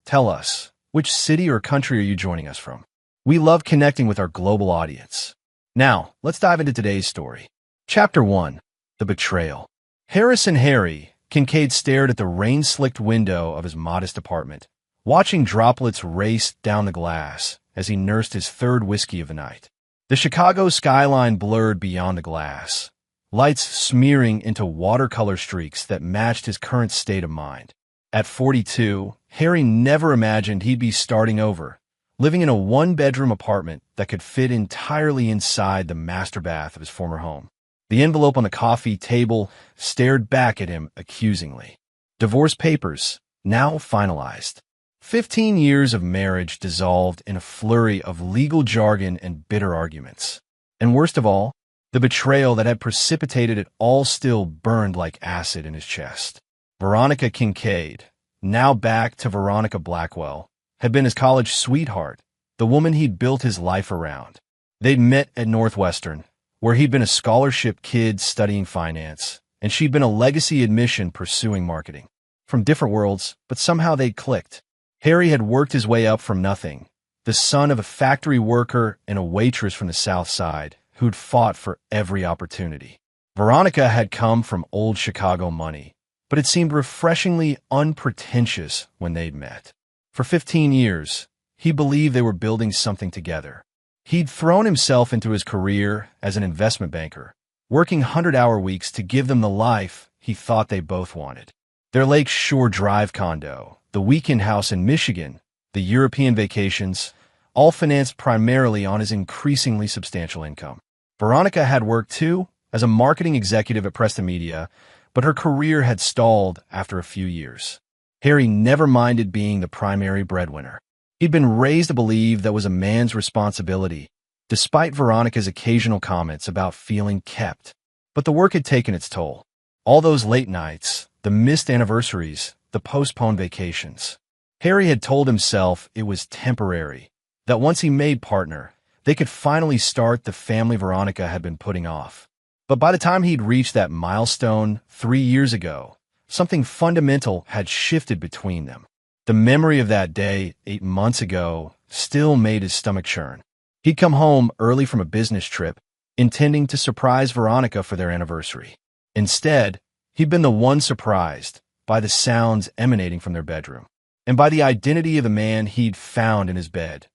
Tell us, which city or country are you joining us from? We love connecting with our global audience. Now, let's dive into today's story. Chapter 1. The Betrayal. Harrison Harry Kincaid stared at the rain-slicked window of his modest apartment, watching droplets race down the glass as he nursed his third whiskey of the night. The Chicago skyline blurred beyond the glass, lights smearing into watercolor streaks that matched his current state of mind. At 42, Harry never imagined he'd be starting over, living in a one-bedroom apartment that could fit entirely inside the master bath of his former home. The envelope on the coffee table stared back at him accusingly. Divorce papers, now finalized. 15 years of marriage dissolved in a flurry of legal jargon and bitter arguments. And worst of all, the betrayal that had precipitated it all still burned like acid in his chest. Veronica Kincaid, now back to Veronica Blackwell, had been his college sweetheart, the woman he'd built his life around. They'd met at Northwestern, where he'd been a scholarship kid studying finance, and she'd been a legacy admission pursuing marketing. From different worlds, but somehow they'd clicked. Harry had worked his way up from nothing, the son of a factory worker and a waitress from the South Side who'd fought for every opportunity. Veronica had come from old Chicago money, but it seemed refreshingly unpretentious when they'd met. For 15 years, he believed they were building something together. He'd thrown himself into his career as an investment banker, working 100-hour weeks to give them the life he thought they both wanted. Their Lake Shore Drive condo, the weekend house in Michigan, the European vacations, all financed primarily on his increasingly substantial income. Veronica had worked too, as a marketing executive at Preston Media, but her career had stalled after a few years. Harry never minded being the primary breadwinner. He'd been raised to believe that was a man's responsibility, despite Veronica's occasional comments about feeling kept. But the work had taken its toll. All those late nights, the missed anniversaries, the postponed vacations. Harry had told himself it was temporary, that once he made partner, they could finally start the family Veronica had been putting off. But by the time he'd reached that milestone 3 years ago, something fundamental had shifted between them. The memory of that day 8 months ago still made his stomach churn. He'd come home early from a business trip, intending to surprise Veronica for their anniversary. Instead, he'd been the one surprised by the sounds emanating from their bedroom, and by the identity of the man he'd found in his bed,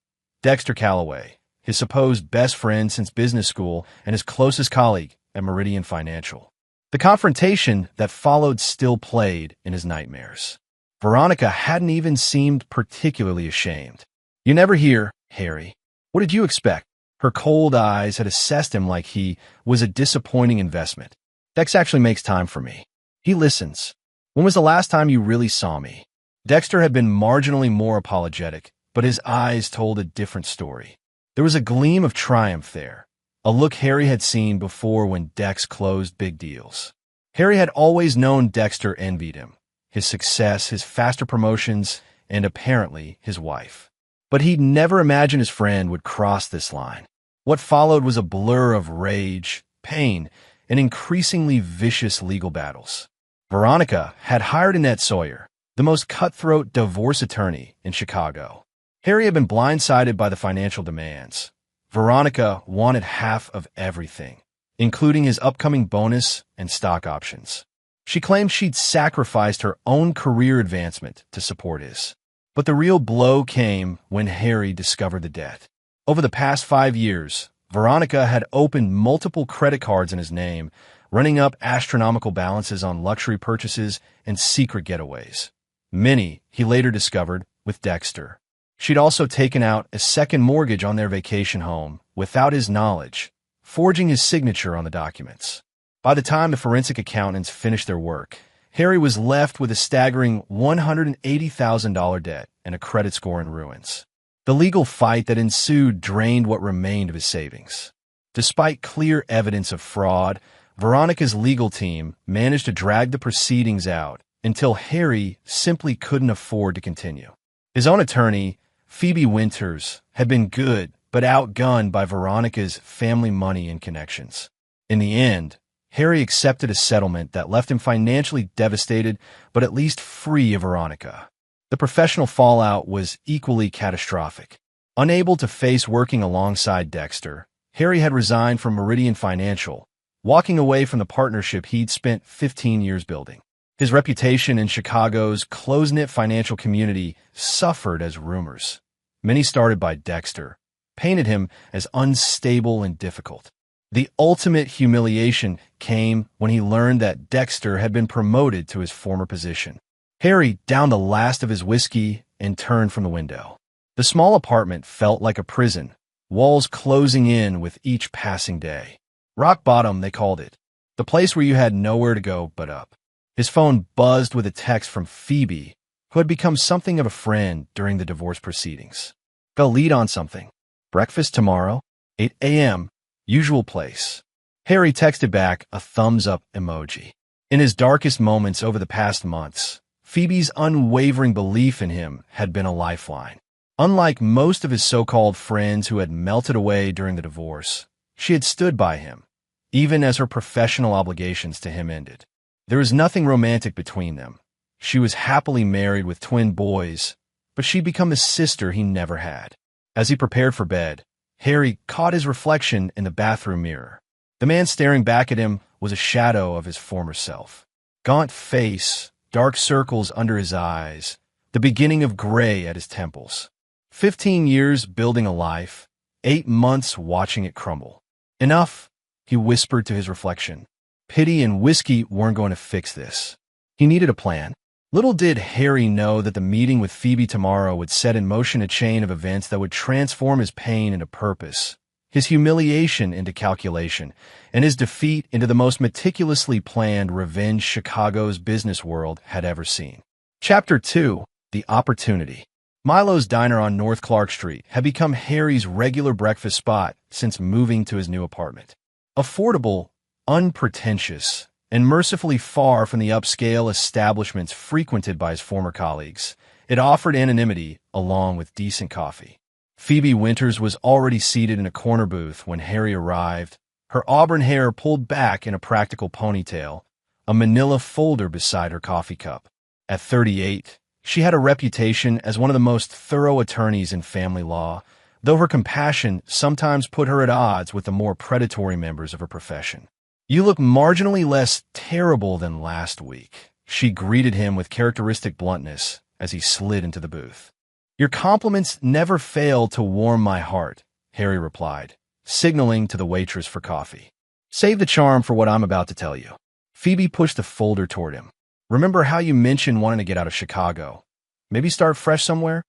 Dexter Calloway, his supposed best friend since business school and his closest colleague at Meridian Financial. The confrontation that followed still played in his nightmares. Veronica hadn't even seemed particularly ashamed. "You never hear, Harry. What did you expect?" Her cold eyes had assessed him like he was a disappointing investment. "Dex actually makes time for me. He listens. When was the last time you really saw me?" Dexter had been marginally more apologetic, but his eyes told a different story. There was a gleam of triumph there, a look Harry had seen before when Dex closed big deals. Harry had always known Dexter envied him, his success, his faster promotions, and apparently his wife. But he'd never imagined his friend would cross this line. What followed was a blur of rage, pain, and increasingly vicious legal battles. Veronica had hired Annette Sawyer, the most cutthroat divorce attorney in Chicago. Harry had been blindsided by the financial demands. Veronica wanted half of everything, including his upcoming bonus and stock options. She claimed she'd sacrificed her own career advancement to support his. But the real blow came when Harry discovered the debt. Over the past 5 years, Veronica had opened multiple credit cards in his name, running up astronomical balances on luxury purchases and secret getaways. Many, he later discovered, with Dexter. She'd also taken out a second mortgage on their vacation home without his knowledge, forging his signature on the documents. By the time the forensic accountants finished their work, Harry was left with a staggering $180,000 debt and a credit score in ruins. The legal fight that ensued drained what remained of his savings. Despite clear evidence of fraud, Veronica's legal team managed to drag the proceedings out until Harry simply couldn't afford to continue. His own attorney, Phoebe Winters, had been good but outgunned by Veronica's family money and connections. In the end, Harry accepted a settlement that left him financially devastated, but at least free of Veronica. The professional fallout was equally catastrophic. Unable to face working alongside Dexter, Harry had resigned from Meridian Financial, walking away from the partnership he'd spent 15 years building. His reputation in Chicago's close-knit financial community suffered as rumors, many started by Dexter, painted him as unstable and difficult. The ultimate humiliation came when he learned that Dexter had been promoted to his former position. Harry downed the last of his whiskey and turned from the window. The small apartment felt like a prison, walls closing in with each passing day. Rock bottom, they called it. The place where you had nowhere to go but up. His phone buzzed with a text from Phoebe, who had become something of a friend during the divorce proceedings. Got a lead on something. Breakfast tomorrow, 8 a.m., usual place. Harry texted back a thumbs-up emoji. In his darkest moments over the past months, Phoebe's unwavering belief in him had been a lifeline. Unlike most of his so-called friends who had melted away during the divorce, she had stood by him, even as her professional obligations to him ended. There was nothing romantic between them. She was happily married with twin boys, but she'd become the sister he never had. As he prepared for bed, Harry caught his reflection in the bathroom mirror. The man staring back at him was a shadow of his former self. Gaunt face, dark circles under his eyes, the beginning of gray at his temples. 15 years building a life, 8 months watching it crumble. Enough, he whispered to his reflection. Pity and whiskey weren't going to fix this. He needed a plan. Little did Harry know that the meeting with Phoebe tomorrow would set in motion a chain of events that would transform his pain into purpose, his humiliation into calculation, and his defeat into the most meticulously planned revenge Chicago's business world had ever seen. Chapter 2. The Opportunity. Milo's Diner on North Clark Street had become Harry's regular breakfast spot since moving to his new apartment. Affordable, unpretentious, and mercifully far from the upscale establishments frequented by his former colleagues, it offered anonymity along with decent coffee. Phoebe Winters was already seated in a corner booth when Harry arrived, her auburn hair pulled back in a practical ponytail, a manila folder beside her coffee cup. At 38, she had a reputation as one of the most thorough attorneys in family law, though her compassion sometimes put her at odds with the more predatory members of her profession. "You look marginally less terrible than last week," she greeted him with characteristic bluntness as he slid into the booth. "Your compliments never fail to warm my heart," Harry replied, signaling to the waitress for coffee. "Save the charm for what I'm about to tell you." Phoebe pushed the folder toward him. "Remember how you mentioned wanting to get out of Chicago? Maybe start fresh somewhere?"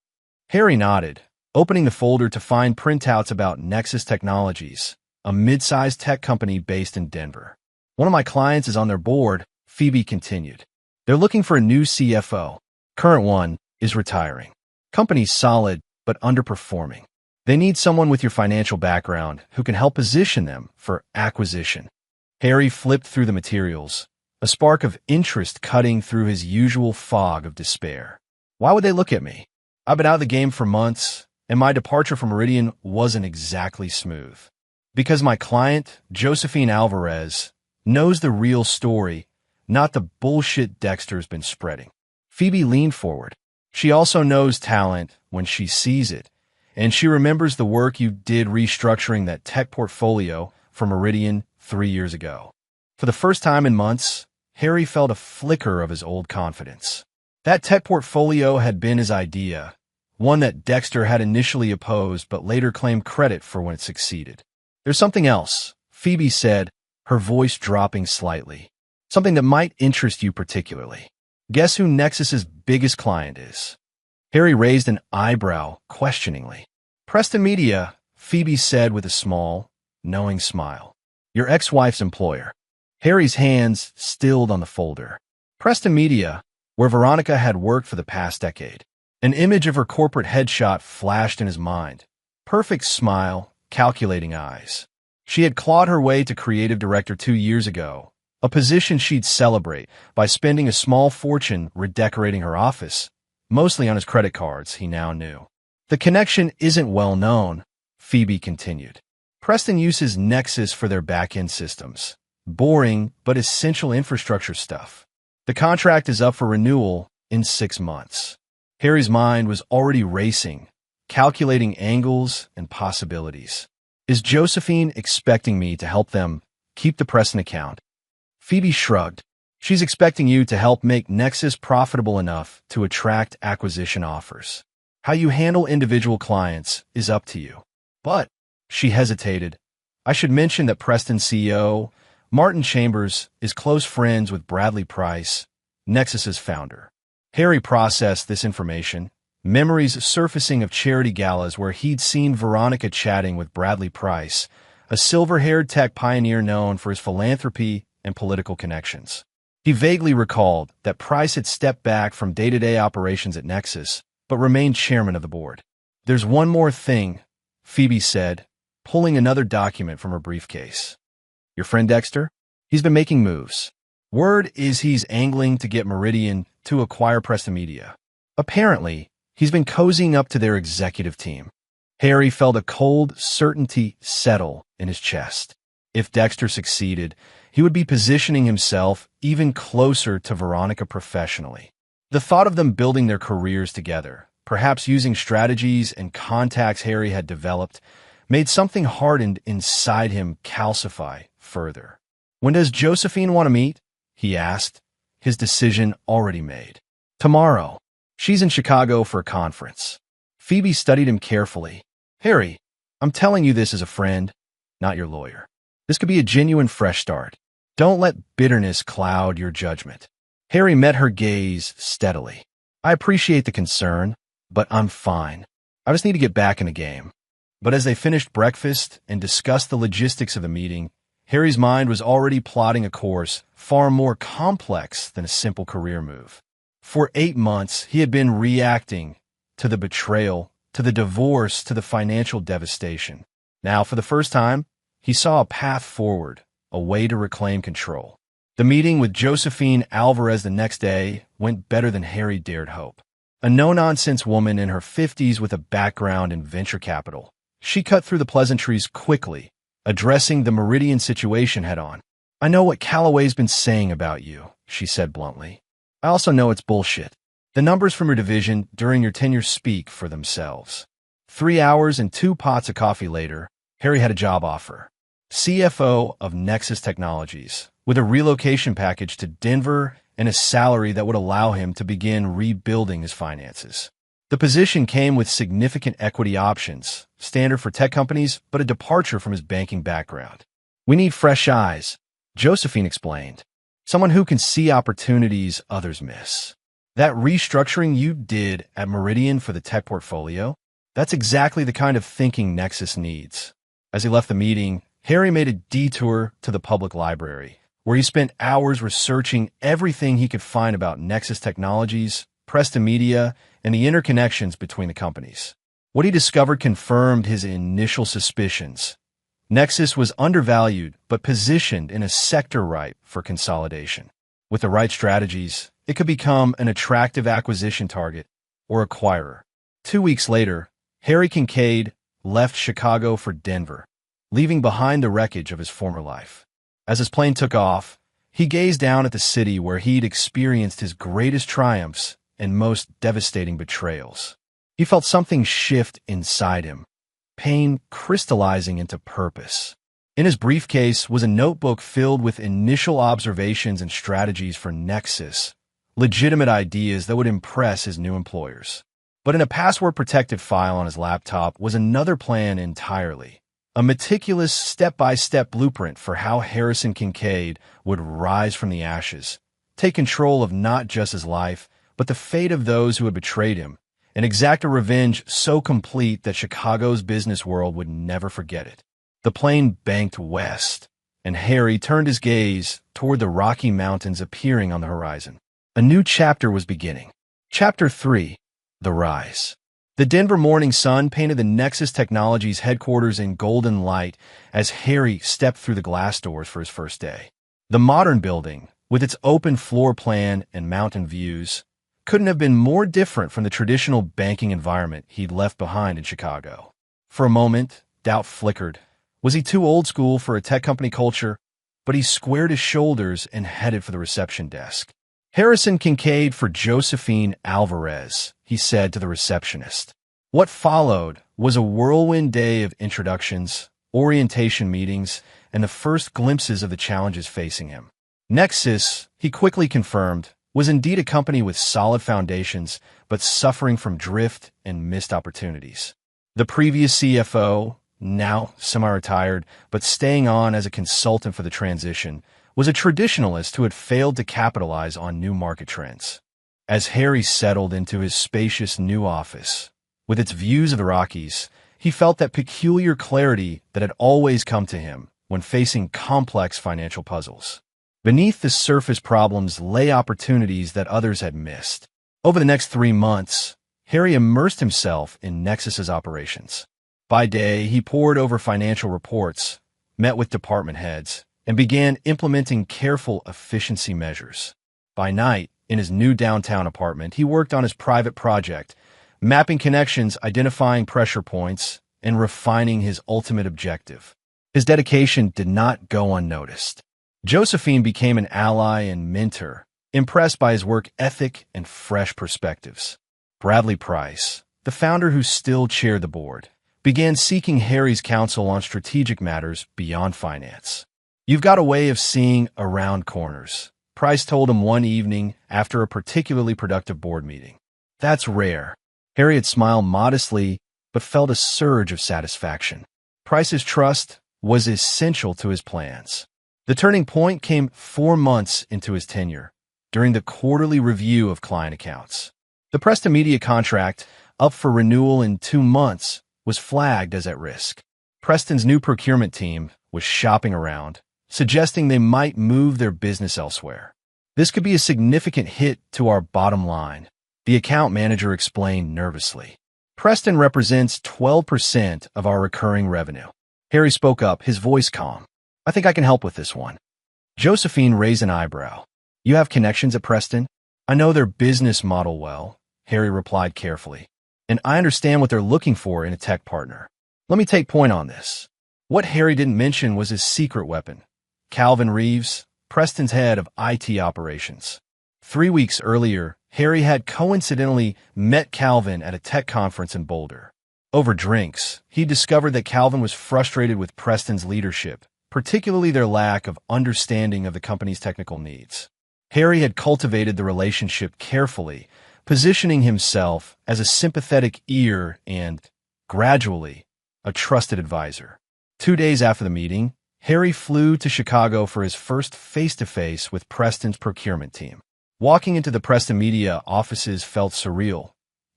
Harry nodded, opening the folder to find printouts about Nexus Technologies, a mid-sized tech company based in Denver. "One of my clients is on their board," Phoebe continued. "They're looking for a new CFO. Current one is retiring. Company's solid, but underperforming. They need someone with your financial background who can help position them for acquisition." Harry flipped through the materials, a spark of interest cutting through his usual fog of despair. Why would they look at me? I've been out of the game for months, and my departure from Meridian wasn't exactly smooth. Because my client, Josephine Alvarez, knows the real story, not the bullshit Dexter's been spreading. Phoebe leaned forward. She also knows talent when she sees it, and she remembers the work you did restructuring that tech portfolio for Meridian 3 years ago. For the first time in months, Harry felt a flicker of his old confidence. That tech portfolio had been his idea, one that Dexter had initially opposed but later claimed credit for when it succeeded. "There's something else," Phoebe said, her voice dropping slightly. "Something that might interest you particularly. Guess who Nexus's biggest client is?" Harry raised an eyebrow questioningly. "Preston Media," Phoebe said with a small, knowing smile. "Your ex-wife's employer." Harry's hands stilled on the folder. Preston Media, where Veronica had worked for the past decade. An image of her corporate headshot flashed in his mind. Perfect smile, calculating eyes. She had clawed her way to creative director 2 years ago, a position she'd celebrate by spending a small fortune redecorating her office, mostly on his credit cards, he now knew. "The connection isn't well known," Phoebe continued. "Preston uses Nexus for their back-end systems. Boring, but essential infrastructure stuff. The contract is up for renewal in 6 months. Harry's mind was already racing, calculating angles and possibilities. Is Josephine expecting me to help them keep the Preston account? Phoebe shrugged. She's expecting you to help make Nexus profitable enough to attract acquisition offers. How you handle individual clients is up to you. But, she hesitated, I should mention that Preston CEO, Martin Chambers, is close friends with Bradley Price, Nexus's founder. Harry processed this information, memories surfacing of charity galas where he'd seen Veronica chatting with Bradley Price, a silver-haired tech pioneer known for his philanthropy and political connections. He vaguely recalled that Price had stepped back from day-to-day operations at Nexus, but remained chairman of the board. There's one more thing, Phoebe said, pulling another document from her briefcase. Your friend Dexter? He's been making moves. Word is he's angling to get Meridian to acquire Preston Media. Apparently, he's been cozying up to their executive team. Harry felt a cold certainty settle in his chest. If Dexter succeeded, he would be positioning himself even closer to Veronica professionally. The thought of them building their careers together, perhaps using strategies and contacts Harry had developed, made something hardened inside him calcify further. When does Josephine want to meet? He asked, his decision already made. Tomorrow. She's in Chicago for a conference. Phoebe studied him carefully. Harry, I'm telling you this as a friend, not your lawyer. This could be a genuine fresh start. Don't let bitterness cloud your judgment. Harry met her gaze steadily. I appreciate the concern, but I'm fine. I just need to get back in the game. But as they finished breakfast and discussed the logistics of the meeting, Harry's mind was already plotting a course far more complex than a simple career move. For 8 months, he had been reacting to the betrayal, to the divorce, to the financial devastation. Now, for the first time, he saw a path forward, a way to reclaim control. The meeting with Josephine Alvarez the next day went better than Harry dared hope. A no-nonsense woman in her 50s with a background in venture capital. She cut through the pleasantries quickly, addressing the Meridian situation head-on. I know what Callaway's been saying about you, she said bluntly. I also know it's bullshit. The numbers from your division during your tenure speak for themselves. 3 hours and 2 pots of coffee later, Harry had a job offer. CFO of Nexus Technologies, with a relocation package to Denver and a salary that would allow him to begin rebuilding his finances. The position came with significant equity options, standard for tech companies, but a departure from his banking background. We need fresh eyes, Josephine explained. Someone who can see opportunities others miss. That restructuring you did at Meridian for the tech portfolio, that's exactly the kind of thinking Nexus needs. As he left the meeting, Harry made a detour to the public library, where he spent hours researching everything he could find about Nexus Technologies, Preston Media, and the interconnections between the companies. What he discovered confirmed his initial suspicions. Nexus was undervalued but positioned in a sector ripe for consolidation. With the right strategies, it could become an attractive acquisition target or acquirer. 2 weeks later, Harry Kincaid left Chicago for Denver, leaving behind the wreckage of his former life. As his plane took off, he gazed down at the city where he'd experienced his greatest triumphs and most devastating betrayals. He felt something shift inside him, pain crystallizing into purpose. In his briefcase was a notebook filled with initial observations and strategies for Nexus, legitimate ideas that would impress his new employers. But in a password-protected file on his laptop was another plan entirely. A meticulous step-by-step blueprint for how Harrison Kincaid would rise from the ashes, take control of not just his life, but the fate of those who had betrayed him, and exact a revenge so complete that Chicago's business world would never forget it. The plane banked west, and Harry turned his gaze toward the Rocky Mountains appearing on the horizon. A new chapter was beginning. Chapter 3, The Rise. The Denver morning sun painted the Nexus Technologies headquarters in golden light as Harry stepped through the glass doors for his first day. The modern building, with its open floor plan and mountain views, couldn't have been more different from the traditional banking environment he'd left behind in Chicago. For a moment, doubt flickered. Was he too old school for a tech company culture? But he squared his shoulders and headed for the reception desk. Harrison Kincaid for Josephine Alvarez, he said to the receptionist. What followed was a whirlwind day of introductions, orientation meetings, and the first glimpses of the challenges facing him. Nexus, he quickly confirmed, was indeed a company with solid foundations, but suffering from drift and missed opportunities. The previous CFO, now semi-retired, but staying on as a consultant for the transition, was a traditionalist who had failed to capitalize on new market trends. As Harry settled into his spacious new office, with its views of the Rockies, he felt that peculiar clarity that had always come to him when facing complex financial puzzles. Beneath the surface problems lay opportunities that others had missed. Over the next 3 months, Harry immersed himself in Nexus's operations. By day, he pored over financial reports, met with department heads, and began implementing careful efficiency measures. By night, in his new downtown apartment, he worked on his private project, mapping connections, identifying pressure points, and refining his ultimate objective. His dedication did not go unnoticed. Josephine became an ally and mentor, impressed by his work ethic and fresh perspectives. Bradley Price, the founder who still chaired the board, began seeking Harry's counsel on strategic matters beyond finance. You've got a way of seeing around corners, Price told him one evening after a particularly productive board meeting. That's rare. Harry had smiled modestly, but felt a surge of satisfaction. Price's trust was essential to his plans. The turning point came 4 months into his tenure, during the quarterly review of client accounts. The Preston Media contract, up for renewal in 2 months, was flagged as at risk. Preston's new procurement team was shopping around, suggesting they might move their business elsewhere. This could be a significant hit to our bottom line, the account manager explained nervously. Preston represents 12% of our recurring revenue. Harry spoke up, his voice calm. I think I can help with this one. Josephine raised an eyebrow. You have connections at Preston? I know their business model well, Harry replied carefully, and I understand what they're looking for in a tech partner. Let me take point on this. What Harry didn't mention was his secret weapon, Calvin Reeves, Preston's head of IT operations. 3 weeks earlier, Harry had coincidentally met Calvin at a tech conference in Boulder. Over drinks, he discovered that Calvin was frustrated with Preston's leadership, particularly their lack of understanding of the company's technical needs. Harry had cultivated the relationship carefully, positioning himself as a sympathetic ear and, gradually, a trusted advisor. 2 days after the meeting, Harry flew to Chicago for his first face-to-face with Preston's procurement team. Walking into the Preston Media offices felt surreal.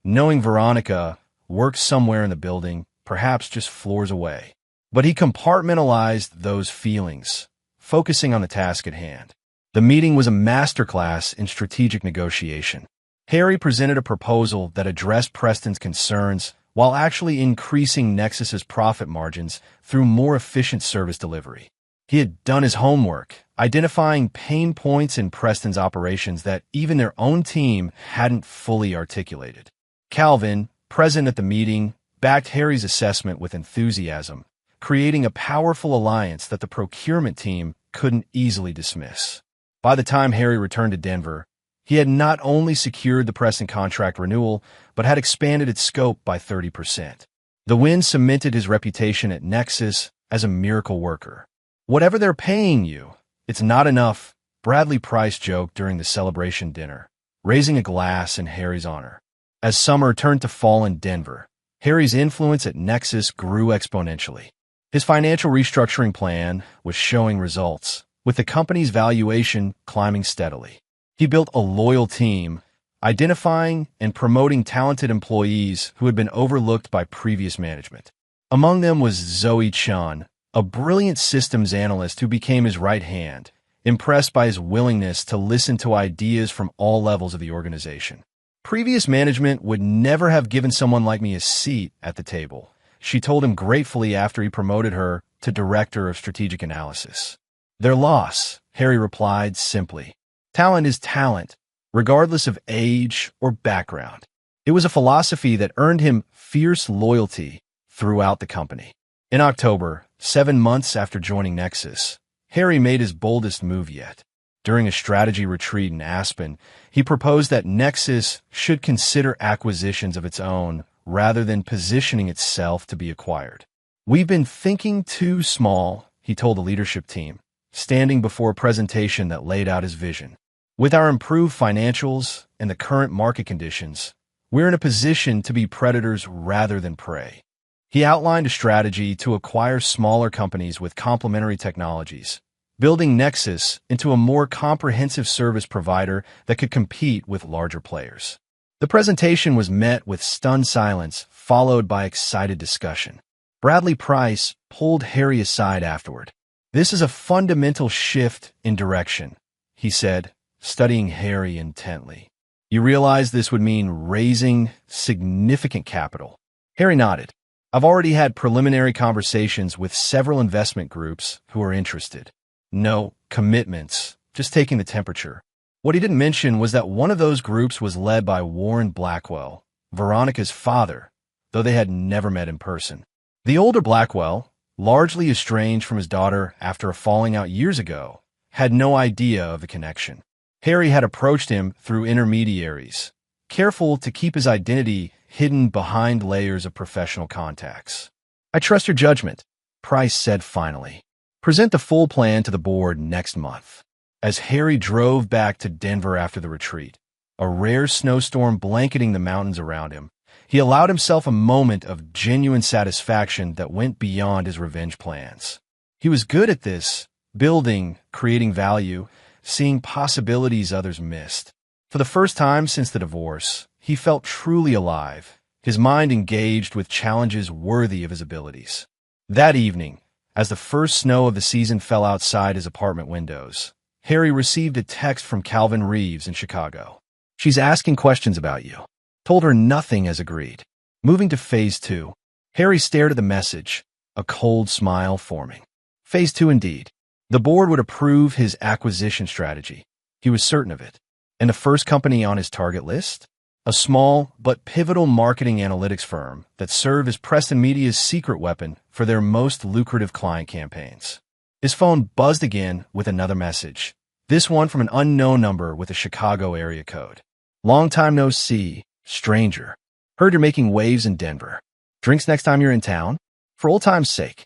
Knowing Veronica worked somewhere in the building, perhaps just floors away. But he compartmentalized those feelings, focusing on the task at hand. The meeting was a masterclass in strategic negotiation. Harry presented a proposal that addressed Preston's concerns while actually increasing Nexus's profit margins through more efficient service delivery. He had done his homework, identifying pain points in Preston's operations that even their own team hadn't fully articulated. Calvin, present at the meeting, backed Harry's assessment with enthusiasm, creating a powerful alliance that the procurement team couldn't easily dismiss. By the time Harry returned to Denver, he had not only secured the Preston contract renewal, but had expanded its scope by 30%. The win cemented his reputation at Nexus as a miracle worker. Whatever they're paying you, it's not enough, Bradley Price joked during the celebration dinner, raising a glass in Harry's honor. As summer turned to fall in Denver, Harry's influence at Nexus grew exponentially. His financial restructuring plan was showing results, with the company's valuation climbing steadily. He built a loyal team, identifying and promoting talented employees who had been overlooked by previous management. Among them was Zoe Chun, a brilliant systems analyst who became his right hand, impressed by his willingness to listen to ideas from all levels of the organization. Previous management would never have given someone like me a seat at the table, she told him gratefully after he promoted her to Director of Strategic Analysis. Their loss, Harry replied simply. Talent is talent, regardless of age or background. It was a philosophy that earned him fierce loyalty throughout the company. In October, 7 months after joining Nexus, Harry made his boldest move yet. During a strategy retreat in Aspen, he proposed that Nexus should consider acquisitions of its own rather than positioning itself to be acquired. "We've been thinking too small," he told the leadership team, standing before a presentation that laid out his vision. "With our improved financials and the current market conditions, we're in a position to be predators rather than prey." He outlined a strategy to acquire smaller companies with complementary technologies, building Nexus into a more comprehensive service provider that could compete with larger players. The presentation was met with stunned silence, followed by excited discussion. Bradley Price pulled Harry aside afterward. "This is a fundamental shift in direction," he said, studying Harry intently. "You realize this would mean raising significant capital?" Harry nodded. "I've already had preliminary conversations with several investment groups who are interested. No commitments, just taking the temperature." What he didn't mention was that one of those groups was led by Warren Blackwell, Veronica's father, though they had never met in person. The older Blackwell, largely estranged from his daughter after a falling out years ago, had no idea of the connection. Harry had approached him through intermediaries, careful to keep his identity hidden behind layers of professional contacts. "I trust your judgment," Price said finally. "Present the full plan to the board next month." As Harry drove back to Denver after the retreat, a rare snowstorm blanketing the mountains around him, he allowed himself a moment of genuine satisfaction that went beyond his revenge plans. He was good at this, building, creating value, seeing possibilities others missed. For the first time since the divorce, he felt truly alive, his mind engaged with challenges worthy of his abilities. That evening, as the first snow of the season fell outside his apartment windows, Harry received a text from Calvin Reeves in Chicago. "She's asking questions about you. Told her nothing as agreed. Moving to Phase 2. Harry stared at the message, a cold smile forming. Phase 2 indeed. The board would approve his acquisition strategy. He was certain of it. And the first company on his target list? A small but pivotal marketing analytics firm that served as Preston Media's secret weapon for their most lucrative client campaigns. His phone buzzed again with another message, this one from an unknown number with a Chicago area code. "Long time no see, stranger. Heard you're making waves in Denver. Drinks next time you're in town? For old time's sake.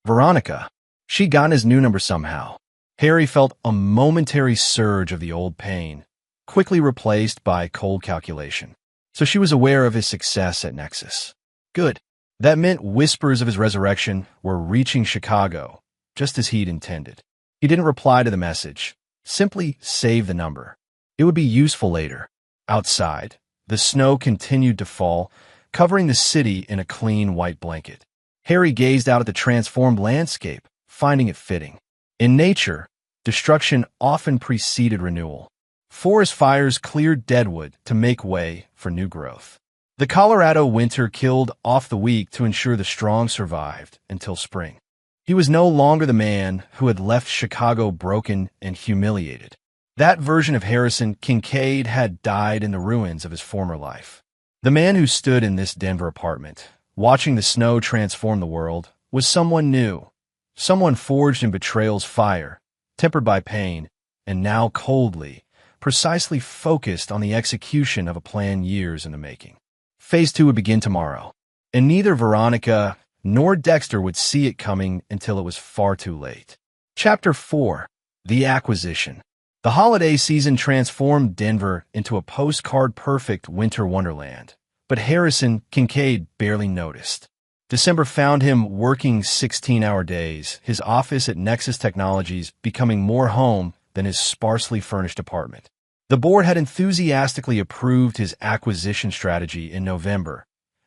Veronica." She'd gotten his new number somehow. Harry felt a momentary surge of the old pain, quickly replaced by cold calculation. So she was aware of his success at Nexus. Good. That meant whispers of his resurrection were reaching Chicago, just as he'd intended. He didn't reply to the message, simply save the number. It would be useful later. Outside, the snow continued to fall, covering the city in a clean white blanket. Harry gazed out at the transformed landscape, finding it fitting. In nature, destruction often preceded renewal. Forest fires cleared deadwood to make way for new growth. The Colorado winter killed off the weak to ensure the strong survived until spring. He was no longer the man who had left Chicago broken and humiliated. That version of Harrison Kincaid had died in the ruins of his former life. The man who stood in this Denver apartment, watching the snow transform the world, was someone new, someone forged in betrayal's fire, tempered by pain, and now coldly, precisely focused on the execution of a plan years in the making. Phase 2 would begin tomorrow, and neither Veronica nor Dexter would see it coming until it was far too late. Chapter 4. The Acquisition. The holiday season transformed Denver into a postcard-perfect winter wonderland, but Harrison Kincaid barely noticed. December found him working 16-hour days, his office at Nexus Technologies becoming more home than his sparsely furnished apartment. The board had enthusiastically approved his acquisition strategy in November,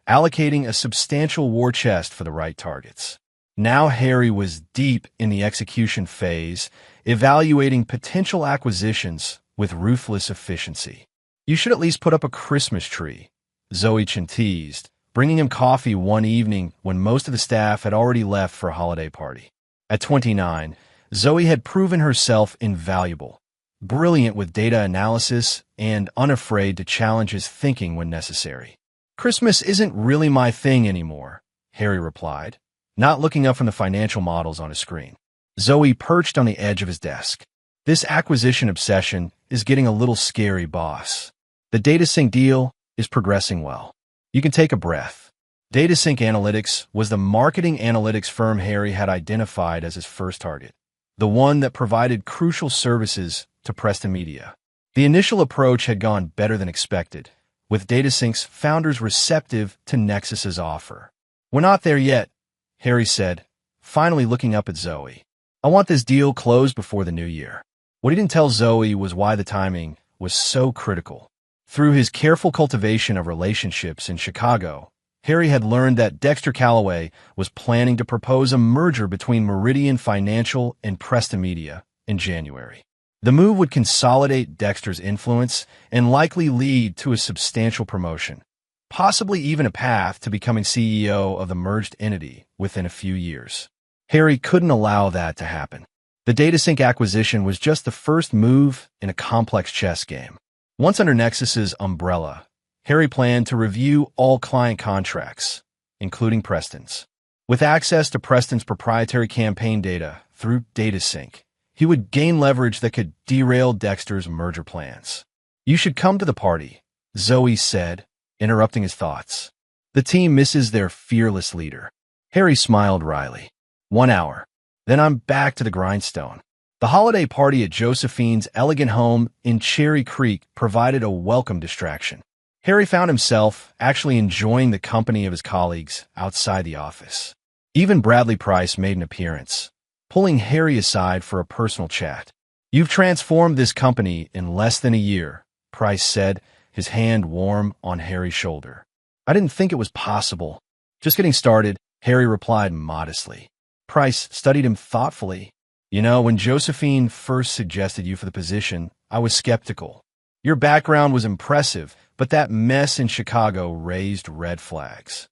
allocating a substantial war chest for the right targets. Now Harry was deep in the execution phase, evaluating potential acquisitions with ruthless efficiency. "You should at least put up a Christmas tree," Zoe teased, bringing him coffee one evening when most of the staff had already left for a holiday party. At 29, Zoe had proven herself invaluable, brilliant with data analysis and unafraid to challenge his thinking when necessary. "Christmas isn't really my thing anymore," Harry replied, not looking up from the financial models on his screen. Zoe perched on the edge of his desk. This acquisition obsession is getting a little scary, boss. The DataSync deal is progressing well. You can take a breath. DataSync Analytics was the marketing analytics firm Harry had identified as his first target, the one that provided crucial services to Preston Media. The initial approach had gone better than expected, with DataSync's founders receptive to Nexus's offer. "We're not there yet," Harry said, finally looking up at Zoe. "I want this deal closed before the new year." What he didn't tell Zoe was why the timing was so critical. Through his careful cultivation of relationships in Chicago, Harry had learned that Dexter Calloway was planning to propose a merger between Meridian Financial and Preston Media in January. The move would consolidate Dexter's influence and likely lead to a substantial promotion, possibly even a path to becoming CEO of the merged entity within a few years. Harry couldn't allow that to happen. The DataSync acquisition was just the first move in a complex chess game. Once under Nexus's umbrella, Harry planned to review all client contracts, including Preston's. With access to Preston's proprietary campaign data through DataSync, he would gain leverage that could derail Dexter's merger plans. "You should come to the party," Zoe said, interrupting his thoughts. "The team misses their fearless leader." Harry smiled wryly. 1 hour. Then I'm back to the grindstone. The holiday party at Josephine's elegant home in Cherry Creek provided a welcome distraction. Harry found himself actually enjoying the company of his colleagues outside the office. Even Bradley Price made an appearance, pulling Harry aside for a personal chat. "You've transformed this company in less than a year," Price said, his hand warm on Harry's shoulder. "I didn't think it was possible." "Just getting started," Harry replied modestly. Price studied him thoughtfully. "You know, when Josephine first suggested you for the position, I was skeptical. Your background was impressive, but that mess in Chicago raised red flags."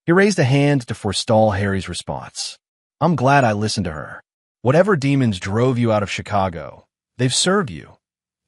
He raised a hand to forestall Harry's response. "I'm glad I listened to her. Whatever demons drove you out of Chicago, they've served you.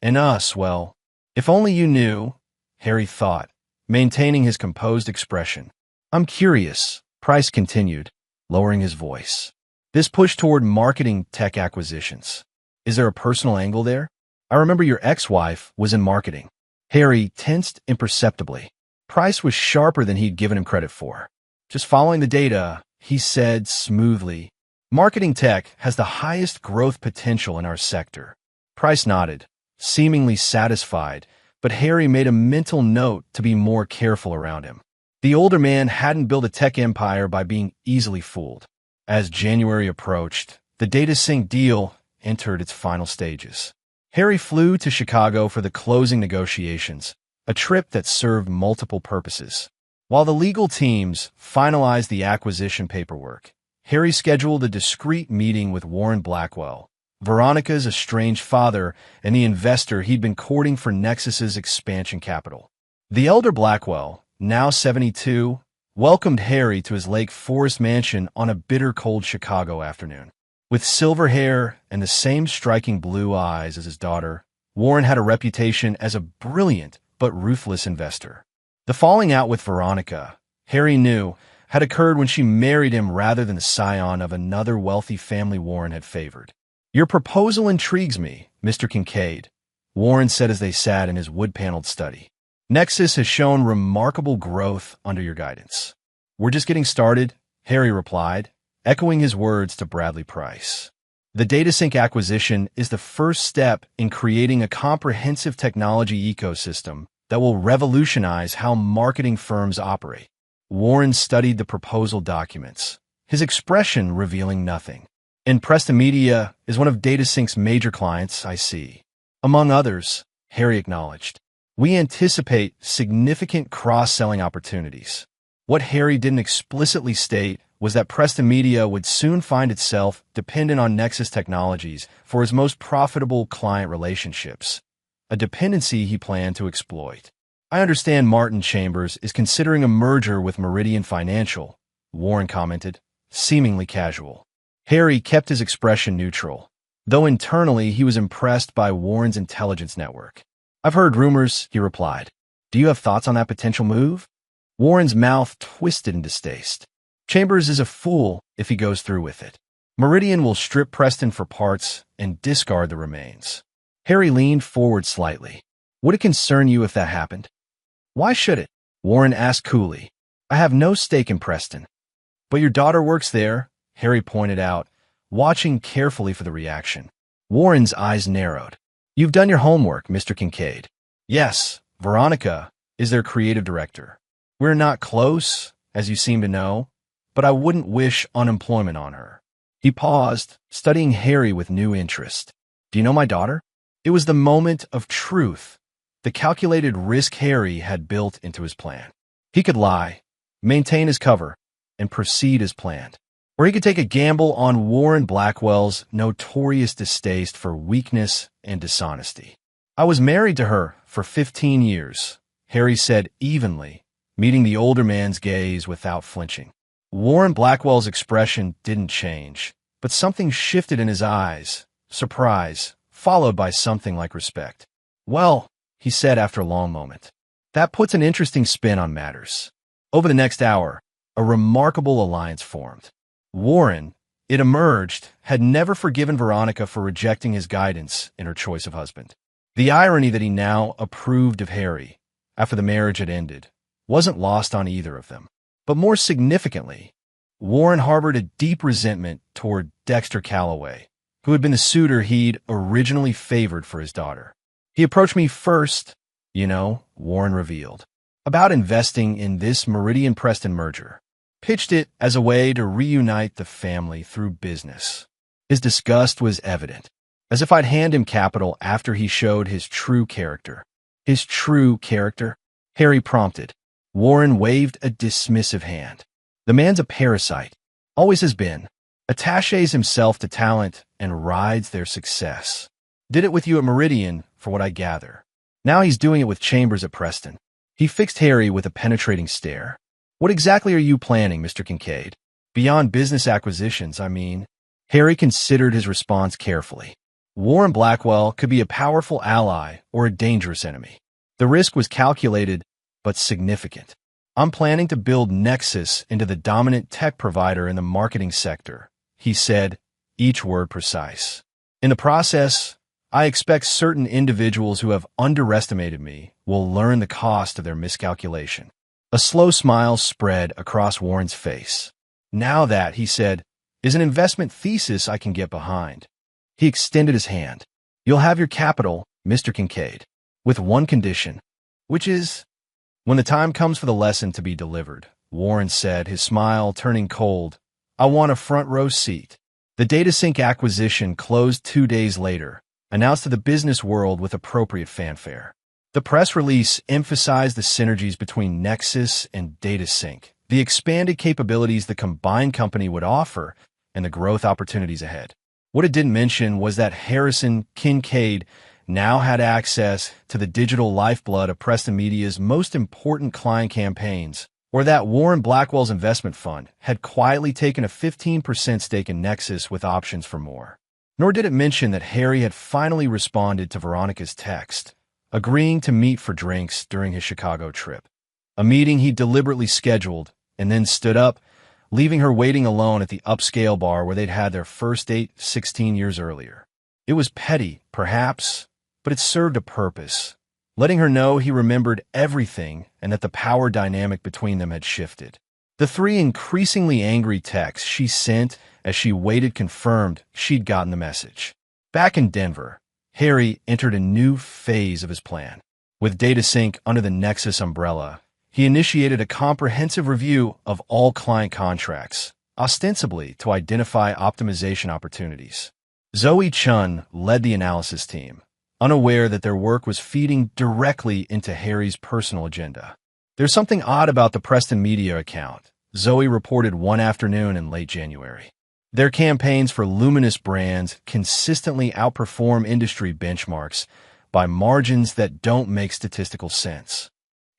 And us, well, if only you knew," Harry thought, maintaining his composed expression. "I'm curious," Price continued, lowering his voice. "This push toward marketing tech acquisitions. Is there a personal angle there? I remember your ex-wife was in marketing." Harry tensed imperceptibly. Price was sharper than he'd given him credit for. "Just following the data," he said smoothly. "Marketing tech has the highest growth potential in our sector." Price nodded, seemingly satisfied, but Harry made a mental note to be more careful around him. The older man hadn't built a tech empire by being easily fooled. As January approached, the DataSync deal entered its final stages. Harry flew to Chicago for the closing negotiations, a trip that served multiple purposes. While the legal teams finalized the acquisition paperwork, Harry scheduled a discreet meeting with Warren Blackwell, Veronica's estranged father and the investor he'd been courting for Nexus's expansion capital. The elder Blackwell, now 72, welcomed Harry to his Lake Forest mansion on a bitter cold Chicago afternoon. With silver hair and the same striking blue eyes as his daughter, Warren had a reputation as a brilliant but ruthless investor. The falling out with Veronica, Harry knew, had occurred when she married him rather than the scion of another wealthy family Warren had favored. "Your proposal intrigues me, Mr. Kincaid," Warren said as they sat in his wood-paneled study. "Nexus has shown remarkable growth under your guidance." "We're just getting started," Harry replied, echoing his words to Bradley Price. "The DataSync acquisition is the first step in creating a comprehensive technology ecosystem that will revolutionize how marketing firms operate." Warren studied the proposal documents, his expression revealing nothing. "And Preston Media is one of DataSync's major clients, I see." "Among others," Harry acknowledged. "We anticipate significant cross-selling opportunities." What Harry didn't explicitly state was that Preston Media would soon find itself dependent on Nexus Technologies for its most profitable client relationships, a dependency he planned to exploit. "I understand Martin Chambers is considering a merger with Meridian Financial," Warren commented, seemingly casual. Harry kept his expression neutral, though internally he was impressed by Warren's intelligence network. "I've heard rumors," he replied. "Do you have thoughts on that potential move?" Warren's mouth twisted in distaste. "Chambers is a fool if he goes through with it. Meridian will strip Preston for parts and discard the remains. Harry leaned forward slightly. Would it concern you if that happened? Why should it? Warren asked coolly. I have no stake in Preston. But your daughter works there, Harry pointed out, watching carefully for the reaction. Warren's eyes narrowed. You've done your homework, Mr. Kincaid. Yes, Veronica is their creative director. We're not close, as you seem to know, but I wouldn't wish unemployment on her. He paused, studying Harry with new interest. Do you know my daughter? It was the moment of truth, the calculated risk Harry had built into his plan. He could lie, maintain his cover, and proceed as planned. Or he could take a gamble on Warren Blackwell's notorious distaste for weakness and dishonesty. I was married to her for 15 years, Harry said evenly, meeting the older man's gaze without flinching. Warren Blackwell's expression didn't change, but something shifted in his eyes, surprise, followed by something like respect. Well, he said after a long moment, that puts an interesting spin on matters. Over the next hour, a remarkable alliance formed. Warren, it emerged, had never forgiven Veronica for rejecting his guidance in her choice of husband. The irony that he now approved of Harry, after the marriage had ended, wasn't lost on either of them. But more significantly, Warren harbored a deep resentment toward Dexter Calloway, who had been the suitor he'd originally favored for his daughter. He approached me first, Warren revealed, about investing in this Meridian-Preston merger. Pitched it as a way to reunite the family through business. His disgust was evident, as if I'd hand him capital after he showed his true character. His true character? Harry prompted. Warren waved a dismissive hand. The man's a parasite, always has been, attaches himself to talent and rides their success. Did it with you at Meridian, for what I gather. Now he's doing it with Chambers at Preston. He fixed Harry with a penetrating stare. What exactly are you planning, Mr. Kincaid? Beyond business acquisitions, I mean. Harry considered his response carefully. Warren Blackwell could be a powerful ally or a dangerous enemy. The risk was calculated, but significant. I'm planning to build Nexus into the dominant tech provider in the marketing sector, he said, each word precise. In the process, I expect certain individuals who have underestimated me will learn the cost of their miscalculation. A slow smile spread across Warren's face. Now that, he said, is an investment thesis I can get behind. He extended his hand. You'll have your capital, Mr. Kincaid, with one condition, which is, when the time comes for the lesson to be delivered, Warren said, his smile turning cold, I want a front row seat. The DataSync acquisition closed 2 days later, announced to the business world with appropriate fanfare. The press release emphasized the synergies between Nexus and DataSync, the expanded capabilities the combined company would offer, and the growth opportunities ahead. What it didn't mention was that Harrison Kincaid now had access to the digital lifeblood of Preston Media's most important client campaigns, or that Warren Blackwell's investment fund had quietly taken a 15% stake in Nexus with options for more. Nor did it mention that Harry had finally responded to Veronica's text, agreeing to meet for drinks during his Chicago trip. A meeting he deliberately scheduled and then stood up, leaving her waiting alone at the upscale bar where they'd had their first date 16 years earlier. It was petty, perhaps, but it served a purpose, letting her know he remembered everything and that the power dynamic between them had shifted. The 3 increasingly angry texts she sent as she waited confirmed she'd gotten the message. Back in Denver, Harry entered a new phase of his plan. With DataSync under the Nexus umbrella, he initiated a comprehensive review of all client contracts, ostensibly to identify optimization opportunities. Zoe Chun led the analysis team, unaware that their work was feeding directly into Harry's personal agenda. There's something odd about the Preston Media account, Zoe reported one afternoon in late January. Their campaigns for luminous brands consistently outperform industry benchmarks by margins that don't make statistical sense.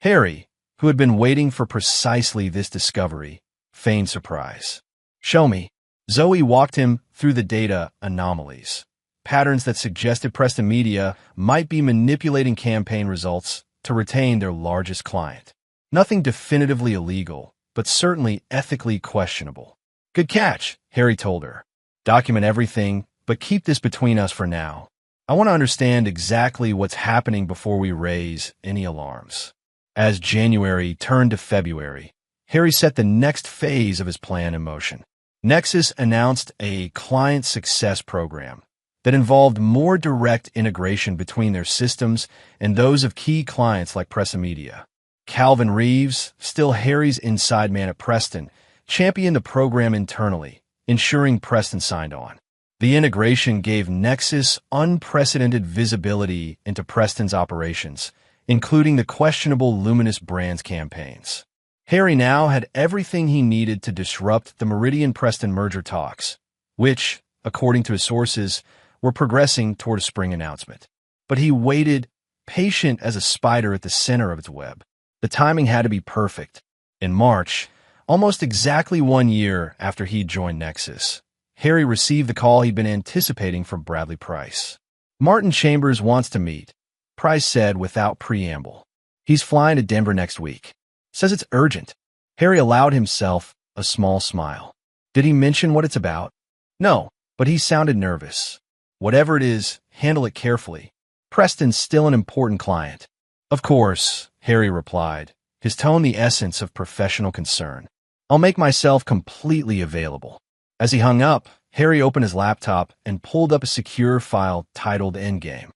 Harry, who had been waiting for precisely this discovery, feigned surprise. Show me. Zoe walked him through the data anomalies, patterns that suggested Preston Media might be manipulating campaign results to retain their largest client. Nothing definitively illegal, but certainly ethically questionable. Good catch, Harry told her. Document everything, but keep this between us for now. I want to understand exactly what's happening before we raise any alarms." As January turned to February, Harry set the next phase of his plan in motion. Nexus announced a client success program that involved more direct integration between their systems and those of key clients like Pressa Media. Calvin Reeves, still Harry's inside man at Preston, championed the program internally, ensuring Preston signed on. The integration gave Nexus unprecedented visibility into Preston's operations, including the questionable Luminous Brands campaigns. Harry now had everything he needed to disrupt the Meridian-Preston merger talks, which, according to his sources, were progressing toward a spring announcement. But he waited, patient as a spider at the center of its web. The timing had to be perfect. In March, almost exactly 1 year after he'd joined Nexus, Harry received the call he'd been anticipating from Bradley Price. "Martin Chambers wants to meet," Price said without preamble. "He's flying to Denver next week. Says it's urgent." Harry allowed himself a small smile. Did he mention what it's about? No, but he sounded nervous. "Whatever it is, handle it carefully. Preston's still an important client." "Of course," Harry replied, his tone the essence of professional concern. "I'll make myself completely available." As he hung up, Harry opened his laptop and pulled up a secure file titled Endgame.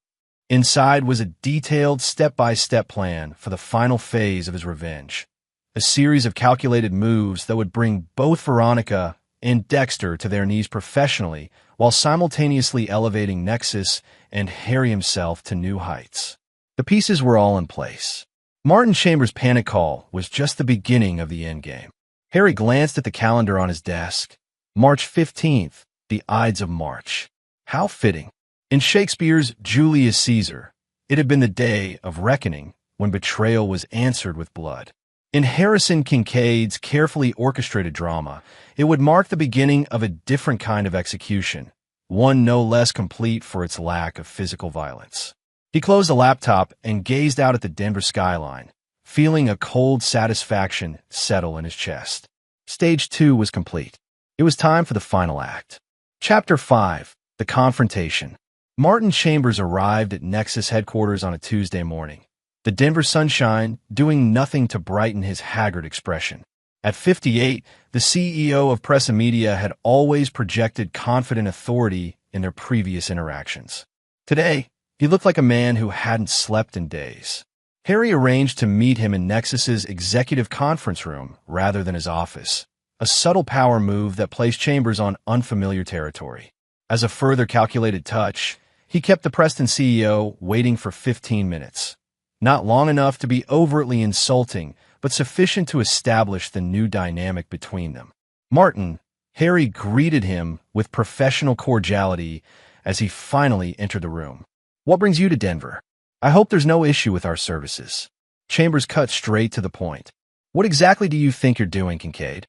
Inside was a detailed step-by-step plan for the final phase of his revenge, a series of calculated moves that would bring both Veronica and Dexter to their knees professionally while simultaneously elevating Nexus and Harry himself to new heights. The pieces were all in place. Martin Chambers' panic call was just the beginning of the endgame. Harry glanced at the calendar on his desk. March 15th, the Ides of March. How fitting. In Shakespeare's Julius Caesar, it had been the day of reckoning when betrayal was answered with blood. In Harrison Kincaid's carefully orchestrated drama, it would mark the beginning of a different kind of execution, one no less complete for its lack of physical violence. He closed the laptop and gazed out at the Denver skyline, feeling a cold satisfaction settle in his chest. Stage 2 was complete. It was time for the final act. Chapter 5, The Confrontation. Martin Chambers arrived at Nexus headquarters on a Tuesday morning, the Denver sunshine doing nothing to brighten his haggard expression. At 58, the CEO of Pressa Media had always projected confident authority in their previous interactions. Today, he looked like a man who hadn't slept in days. Harry arranged to meet him in Nexus's executive conference room rather than his office, a subtle power move that placed Chambers on unfamiliar territory. As a further calculated touch, he kept the Preston CEO waiting for 15 minutes. Not long enough to be overtly insulting, but sufficient to establish the new dynamic between them. "Martin," Harry greeted him with professional cordiality as he finally entered the room. "What brings you to Denver? I hope there's no issue with our services." Chambers cut straight to the point. "What exactly do you think you're doing, Kincaid?"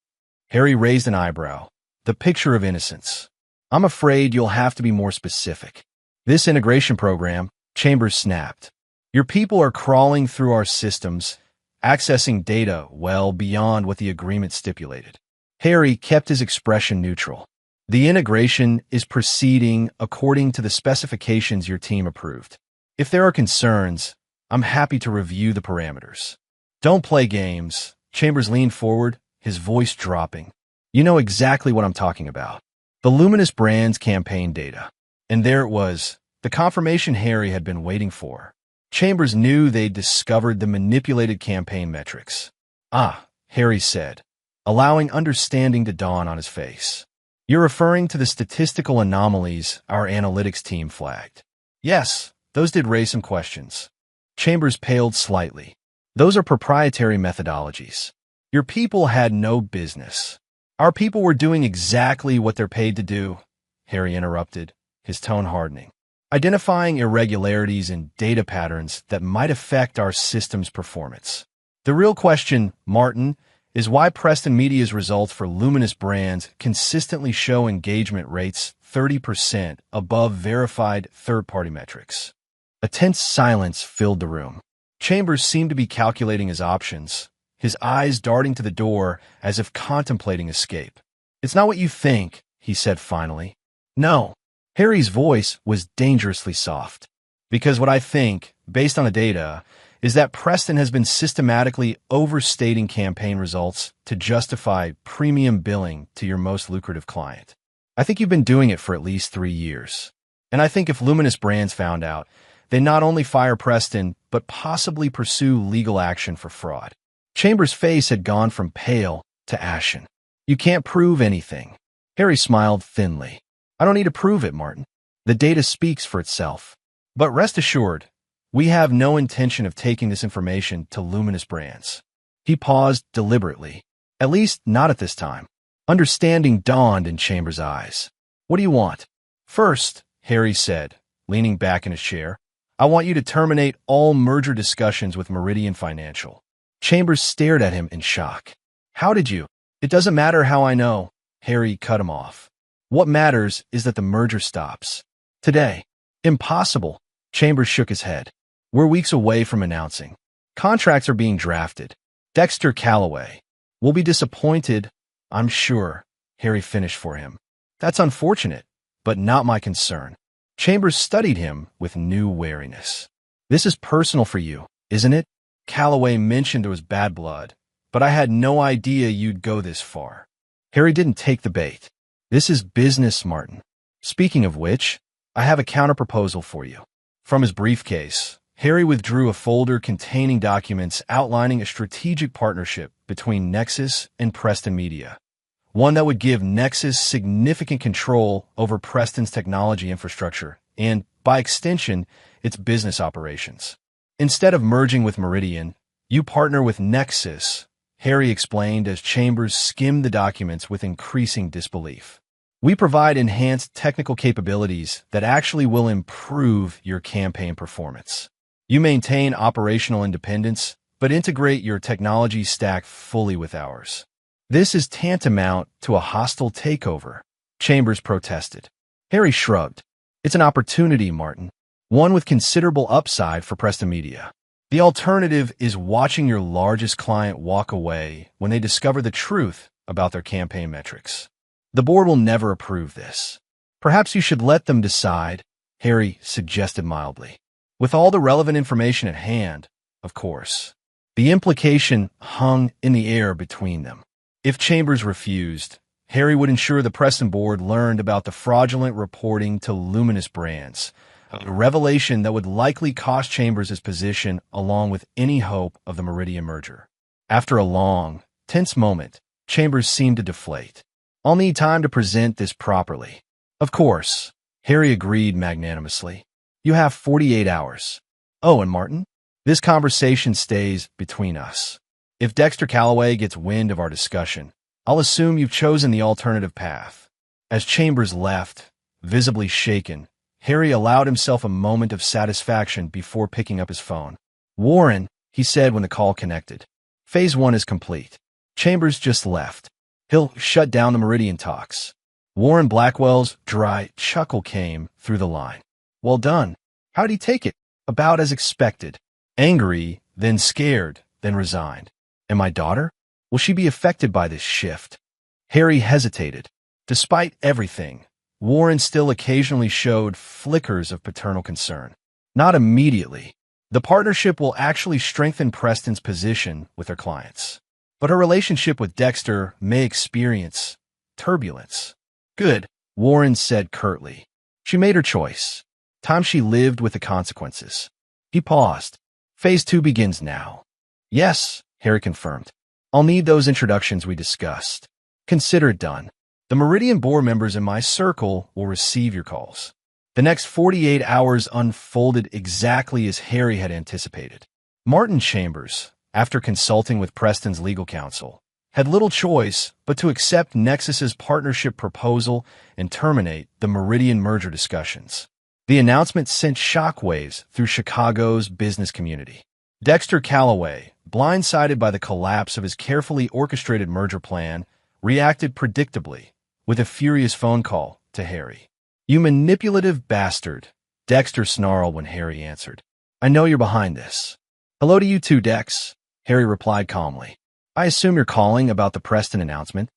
Harry raised an eyebrow, the picture of innocence. "I'm afraid you'll have to be more specific." "This integration program," Chambers snapped. "Your people are crawling through our systems, accessing data well beyond what the agreement stipulated." Harry kept his expression neutral. "The integration is proceeding according to the specifications your team approved. If there are concerns, I'm happy to review the parameters." "Don't play games." Chambers leaned forward, his voice dropping. "You know exactly what I'm talking about. The Luminous Brands campaign data." And there it was, the confirmation Harry had been waiting for. Chambers knew they'd discovered the manipulated campaign metrics. "Ah," Harry said, allowing understanding to dawn on his face. "You're referring to the statistical anomalies our analytics team flagged." "Yes, those did raise some questions." Chambers paled slightly. "Those are proprietary methodologies. Your people had no business." "Our people were doing exactly what they're paid to do," Harry interrupted, his tone hardening. "Identifying irregularities in data patterns that might affect our system's performance. The real question, Martin, is why Preston Media's results for Luminous Brands consistently show engagement rates 30% above verified third-party metrics." A tense silence filled the room. Chambers seemed to be calculating his options, his eyes darting to the door as if contemplating escape. "It's not what you think," he said finally. No. Harry's voice was dangerously soft. Because what I think, based on the data, is that Preston has been systematically overstating campaign results to justify premium billing to your most lucrative client. I think you've been doing it for at least 3 years. And I think if Luminous Brands found out, they not only fire Preston, but possibly pursue legal action for fraud. Chambers' face had gone from pale to ashen. You can't prove anything. Harry smiled thinly. I don't need to prove it, Martin. The data speaks for itself. But rest assured, we have no intention of taking this information to Luminous Brands. He paused deliberately. At least not at this time. Understanding dawned in Chambers' eyes. What do you want? First, Harry said, leaning back in his chair, I want you to terminate all merger discussions with Meridian Financial. Chambers stared at him in shock. How did you? It doesn't matter how I know. Harry cut him off. What matters is that the merger stops. Today. Impossible. Chambers shook his head. We're weeks away from announcing. Contracts are being drafted. Dexter Calloway will be disappointed, I'm sure, Harry finished for him. That's unfortunate, but not my concern. Chambers studied him with new wariness. This is personal for you, isn't it? Calloway mentioned there was bad blood, but I had no idea you'd go this far. Harry didn't take the bait. This is business, Martin. Speaking of which, I have a counterproposal for you. From his briefcase, Harry withdrew a folder containing documents outlining a strategic partnership between Nexus and Preston Media, one that would give Nexus significant control over Preston's technology infrastructure and, by extension, its business operations. Instead of merging with Meridian, you partner with Nexus, Harry explained as Chambers skimmed the documents with increasing disbelief. We provide enhanced technical capabilities that actually will improve your campaign performance. You maintain operational independence, but integrate your technology stack fully with ours. This is tantamount to a hostile takeover, Chambers protested. Harry shrugged. It's an opportunity, Martin. One with considerable upside for Preston Media. The alternative is watching your largest client walk away when they discover the truth about their campaign metrics. The board will never approve this. Perhaps you should let them decide, Harry suggested mildly. With all the relevant information at hand, of course. The implication hung in the air between them. If Chambers refused, Harry would ensure the Preston board learned about the fraudulent reporting to Luminous Brands, a revelation that would likely cost Chambers his position along with any hope of the Meridian merger. After a long, tense moment, Chambers seemed to deflate. I'll need time to present this properly. Of course, Harry agreed magnanimously. You have 48 hours. Oh, and Martin, this conversation stays between us. If Dexter Calloway gets wind of our discussion, I'll assume you've chosen the alternative path. As Chambers left, visibly shaken, Harry allowed himself a moment of satisfaction before picking up his phone. Warren, he said when the call connected. Phase 1 is complete. Chambers just left. He'll shut down the Meridian talks. Warren Blackwell's dry chuckle came through the line. Well done. How'd he take it? About as expected. Angry, then scared, then resigned. And my daughter? Will she be affected by this shift? Harry hesitated. Despite everything, Warren still occasionally showed flickers of paternal concern. Not immediately. The partnership will actually strengthen Preston's position with her clients. But her relationship with Dexter may experience turbulence. Good, Warren said curtly. She made her choice. Time she lived with the consequences. He paused. Phase 2 begins now. Yes, Harry confirmed. I'll need those introductions we discussed. Consider it done. The Meridian board members in my circle will receive your calls. The next 48 hours unfolded exactly as Harry had anticipated. Martin Chambers, after consulting with Preston's legal counsel, had little choice but to accept Nexus's partnership proposal and terminate the Meridian merger discussions. The announcement sent shockwaves through Chicago's business community. Dexter Calloway, blindsided by the collapse of his carefully orchestrated merger plan, reacted predictably with a furious phone call to Harry. You manipulative bastard, Dexter snarled when Harry answered. I know you're behind this. Hello to you too, Dex, Harry replied calmly. I assume you're calling about the Preston announcement.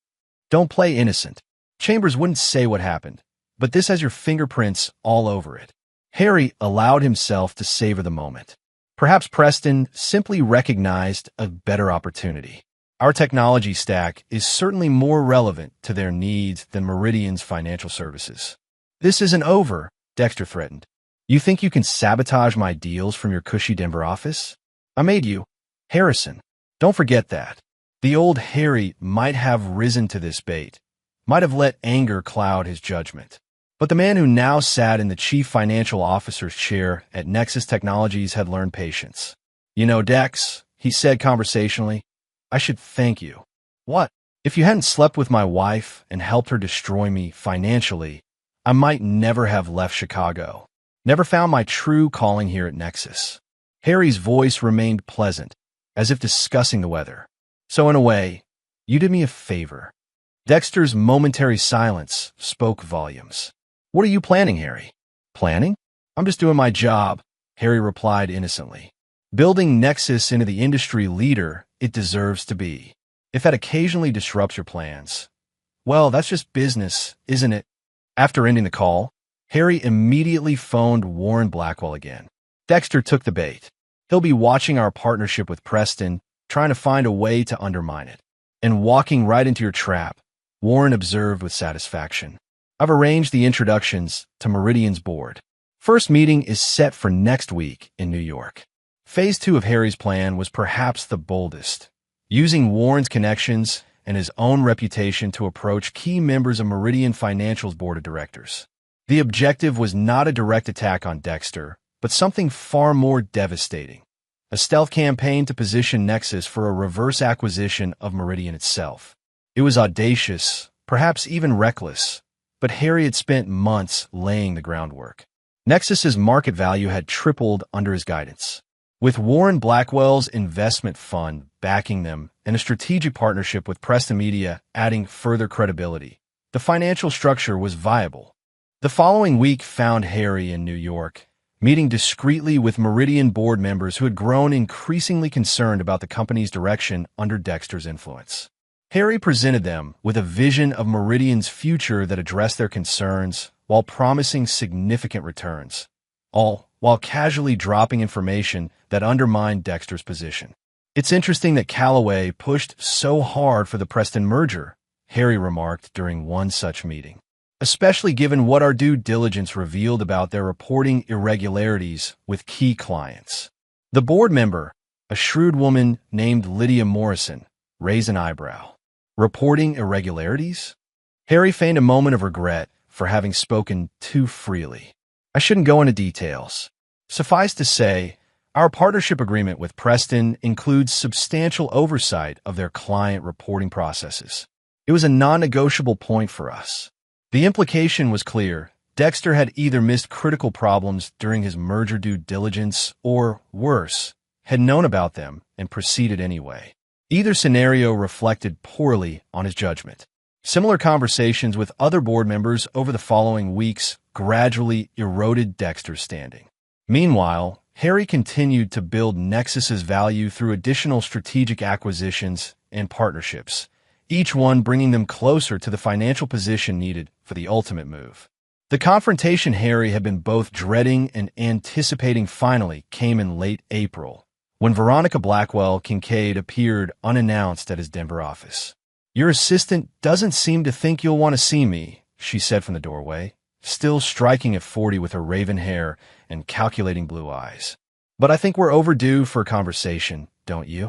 Don't play innocent. Chambers wouldn't say what happened, but this has your fingerprints all over it. Harry allowed himself to savor the moment. Perhaps Preston simply recognized a better opportunity. Our technology stack is certainly more relevant to their needs than Meridian's financial services. This isn't over, Dexter threatened. You think you can sabotage my deals from your cushy Denver office? I made you, Harrison. Don't forget that. The old Harry might have risen to this bait, might have let anger cloud his judgment. But the man who now sat in the chief financial officer's chair at Nexus Technologies had learned patience. You know, Dex, he said conversationally, I should thank you. What? If you hadn't slept with my wife and helped her destroy me financially, I might never have left Chicago. Never found my true calling here at Nexus. Harry's voice remained pleasant, as if discussing the weather. So in a way, you did me a favor. Dexter's momentary silence spoke volumes. What are you planning, Harry? Planning? I'm just doing my job, Harry replied innocently. Building Nexus into the industry leader it deserves to be. If that occasionally disrupts your plans, well, that's just business, isn't it? After ending the call, Harry immediately phoned Warren Blackwell again. Dexter took the bait. He'll be watching our partnership with Preston, trying to find a way to undermine it. And walking right into your trap, Warren observed with satisfaction. I've arranged the introductions to Meridian's board. First meeting is set for next week in New York. Phase 2 of Harry's plan was perhaps the boldest, using Warren's connections and his own reputation to approach key members of Meridian Financial's board of directors. The objective was not a direct attack on Dexter, but something far more devastating. A stealth campaign to position Nexus for a reverse acquisition of Meridian itself. It was audacious, perhaps even reckless, but Harry had spent months laying the groundwork. Nexus's market value had tripled under his guidance. With Warren Blackwell's investment fund backing them and a strategic partnership with Preston Media adding further credibility, the financial structure was viable. The following week found Harry in New York, meeting discreetly with Meridian board members who had grown increasingly concerned about the company's direction under Dexter's influence. Harry presented them with a vision of Meridian's future that addressed their concerns while promising significant returns, all while casually dropping information that undermined Dexter's position. It's interesting that Callaway pushed so hard for the Preston merger, Harry remarked during one such meeting, especially given what our due diligence revealed about their reporting irregularities with key clients. The board member, a shrewd woman named Lydia Morrison, raised an eyebrow. Reporting irregularities? Harry feigned a moment of regret for having spoken too freely. I shouldn't go into details. Suffice to say, our partnership agreement with Preston includes substantial oversight of their client reporting processes. It was a non-negotiable point for us. The implication was clear. Dexter had either missed critical problems during his merger due diligence or, worse, had known about them and proceeded anyway. Either scenario reflected poorly on his judgment. Similar conversations with other board members over the following weeks gradually eroded Dexter's standing. Meanwhile, Harry continued to build Nexus's value through additional strategic acquisitions and partnerships, each one bringing them closer to the financial position needed for the ultimate move. The confrontation Harry had been both dreading and anticipating finally came in late April, when Veronica Blackwell Kincaid appeared unannounced at his Denver office. Your assistant doesn't seem to think you'll want to see me, she said from the doorway, still striking at 40 with her raven hair and calculating blue eyes. But I think we're overdue for a conversation, don't you?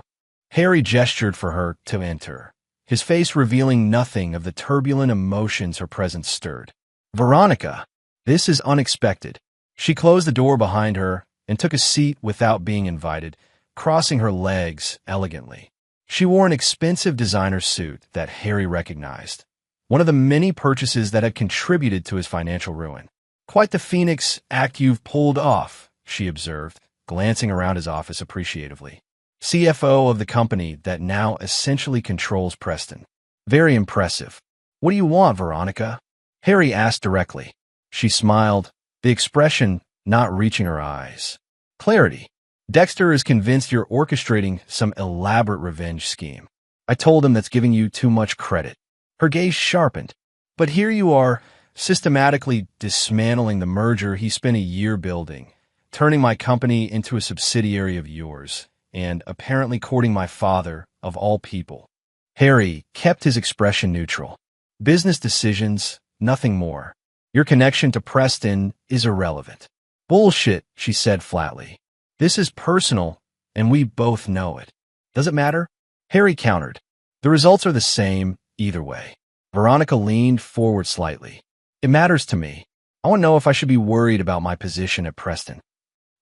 Harry gestured for her to enter, his face revealing nothing of the turbulent emotions her presence stirred. Veronica, this is unexpected. She closed the door behind her and took a seat without being invited, crossing her legs elegantly. She wore an expensive designer suit that Harry recognized, one of the many purchases that had contributed to his financial ruin. Quite the Phoenix act you've pulled off, she observed, glancing around his office appreciatively. CFO of the company that now essentially controls Preston. Very impressive. What do you want, Veronica? Harry asked directly. She smiled, the expression not reaching her eyes. Clarity. Dexter is convinced you're orchestrating some elaborate revenge scheme. I told him that's giving you too much credit. Her gaze sharpened. But here you are, systematically dismantling the merger he spent a year building, turning my company into a subsidiary of yours, and apparently courting my father, of all people. Harry kept his expression neutral. Business decisions, nothing more. Your connection to Preston is irrelevant. Bullshit, she said flatly. This is personal, and we both know it. Does it matter? Harry countered. The results are the same, either way. Veronica leaned forward slightly. It matters to me. I want to know if I should be worried about my position at Preston.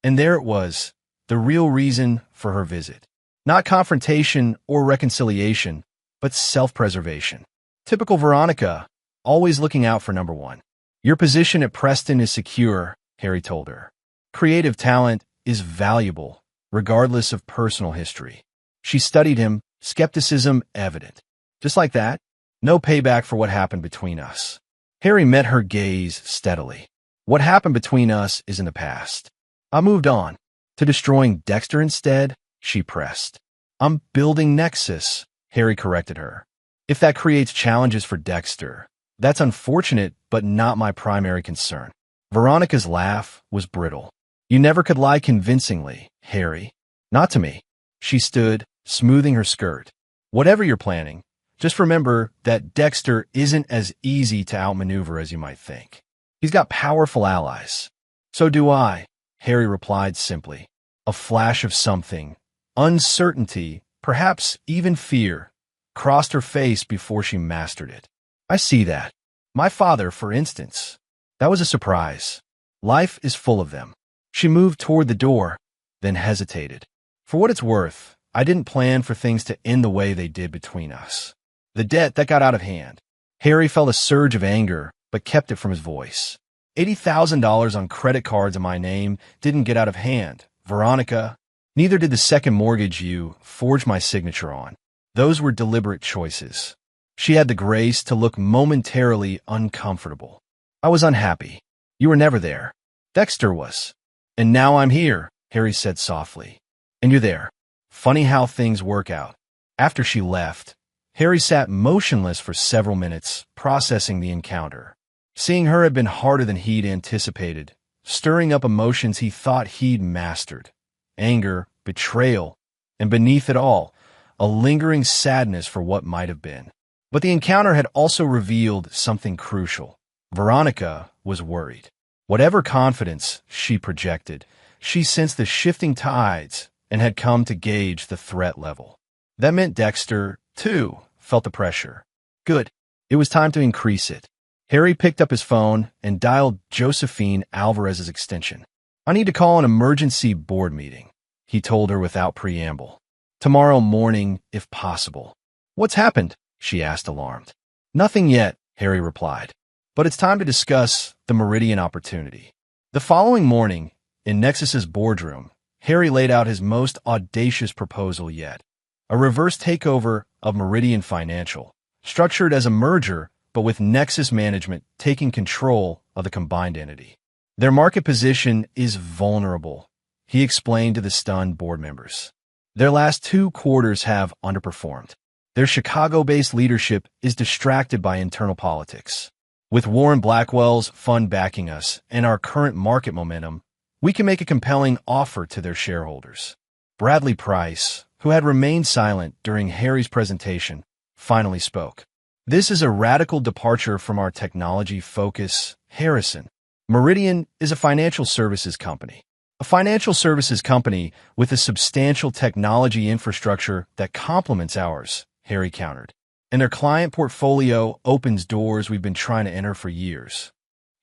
And there it was, the real reason for her visit. Not confrontation or reconciliation, but self-preservation. Typical Veronica, always looking out for number one. Your position at Preston is secure, Harry told her. Creative talent is valuable, regardless of personal history. She studied him, skepticism evident. Just like that, no payback for what happened between us. Harry met her gaze steadily. What happened between us is in the past. I moved on. To destroying Dexter instead, she pressed. I'm building Nexus, Harry corrected her. If that creates challenges for Dexter, that's unfortunate, but not my primary concern. Veronica's laugh was brittle. You never could lie convincingly, Harry. Not to me. She stood, smoothing her skirt. Whatever you're planning, just remember that Dexter isn't as easy to outmaneuver as you might think. He's got powerful allies. So do I, Harry replied simply. A flash of something, uncertainty, perhaps even fear, crossed her face before she mastered it. I see that. My father, for instance. That was a surprise. Life is full of them. She moved toward the door, then hesitated. For what it's worth, I didn't plan for things to end the way they did between us. The debt, that got out of hand. Harry felt a surge of anger, but kept it from his voice. $80,000 on credit cards in my name didn't get out of hand. Veronica, neither did the second mortgage you forged my signature on. Those were deliberate choices. She had the grace to look momentarily uncomfortable. I was unhappy. You were never there. Dexter was. And now I'm here, Harry said softly. And you're there. Funny how things work out. After she left, Harry sat motionless for several minutes, processing the encounter. Seeing her had been harder than he'd anticipated, stirring up emotions he thought he'd mastered. Anger, betrayal, and beneath it all, a lingering sadness for what might have been. But the encounter had also revealed something crucial. Veronica was worried. Whatever confidence she projected, she sensed the shifting tides and had come to gauge the threat level. That meant Dexter, too, felt the pressure. Good. It was time to increase it. Harry picked up his phone and dialed Josephine Alvarez's extension. I need to call an emergency board meeting, he told her without preamble. Tomorrow morning, if possible. What's happened? She asked, alarmed. Nothing yet, Harry replied. But it's time to discuss the Meridian opportunity. The following morning, in Nexus's boardroom, Harry laid out his most audacious proposal yet. A reverse takeover of Meridian Financial, structured as a merger, but with Nexus management taking control of the combined entity. Their market position is vulnerable, he explained to the stunned board members. Their last 2 quarters have underperformed. Their Chicago-based leadership is distracted by internal politics. With Warren Blackwell's fund backing us and our current market momentum, we can make a compelling offer to their shareholders. Bradley Price, who had remained silent during Harry's presentation, finally spoke. This is a radical departure from our technology focus, Harrison. Meridian is a financial services company. A financial services company with a substantial technology infrastructure that complements ours, Harry countered. And their client portfolio opens doors we've been trying to enter for years.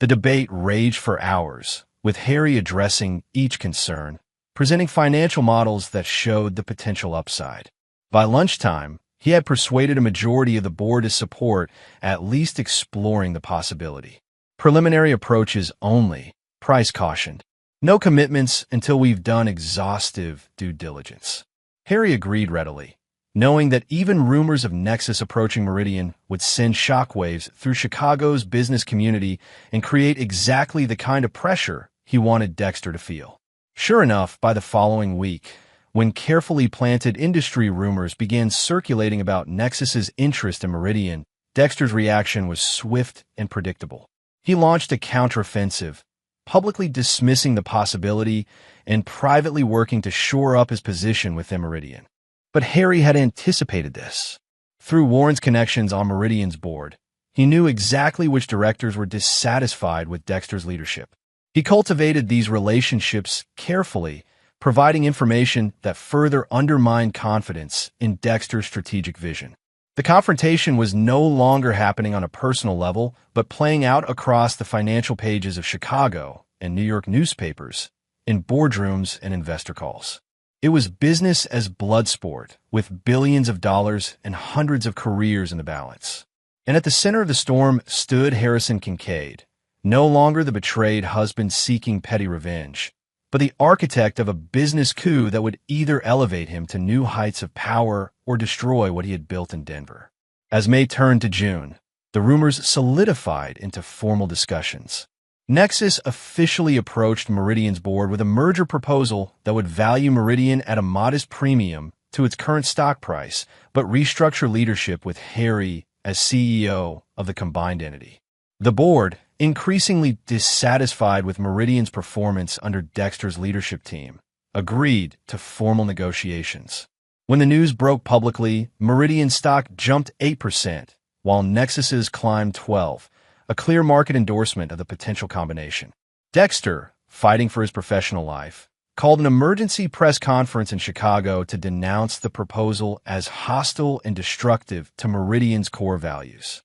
The debate raged for hours, with Harry addressing each concern, presenting financial models that showed the potential upside. By lunchtime, he had persuaded a majority of the board to support at least exploring the possibility. Preliminary approaches only, Price cautioned. No commitments until we've done exhaustive due diligence. Harry agreed readily, knowing that even rumors of Nexus approaching Meridian would send shockwaves through Chicago's business community and create exactly the kind of pressure he wanted Dexter to feel. Sure enough, by the following week, when carefully planted industry rumors began circulating about Nexus's interest in Meridian, Dexter's reaction was swift and predictable. He launched a counteroffensive, publicly dismissing the possibility and privately working to shore up his position within Meridian. But Harry had anticipated this. Through Warren's connections on Meridian's board, he knew exactly which directors were dissatisfied with Dexter's leadership. He cultivated these relationships carefully, providing information that further undermined confidence in Dexter's strategic vision. The confrontation was no longer happening on a personal level, but playing out across the financial pages of Chicago and New York newspapers, in boardrooms and investor calls. It was business as blood sport, with billions of dollars and hundreds of careers in the balance. And at the center of the storm stood Harrison Kincaid, no longer the betrayed husband seeking petty revenge, but the architect of a business coup that would either elevate him to new heights of power or destroy what he had built in Denver. As May turned to June, the rumors solidified into formal discussions. Nexus officially approached Meridian's board with a merger proposal that would value Meridian at a modest premium to its current stock price, but restructure leadership with Harry as CEO of the combined entity. The board, increasingly dissatisfied with Meridian's performance under Dexter's leadership team, agreed to formal negotiations. When the news broke publicly, Meridian stock jumped 8%, while Nexus's climbed 12%, a clear market endorsement of the potential combination. Dexter, fighting for his professional life, called an emergency press conference in Chicago to denounce the proposal as hostile and destructive to Meridian's core values.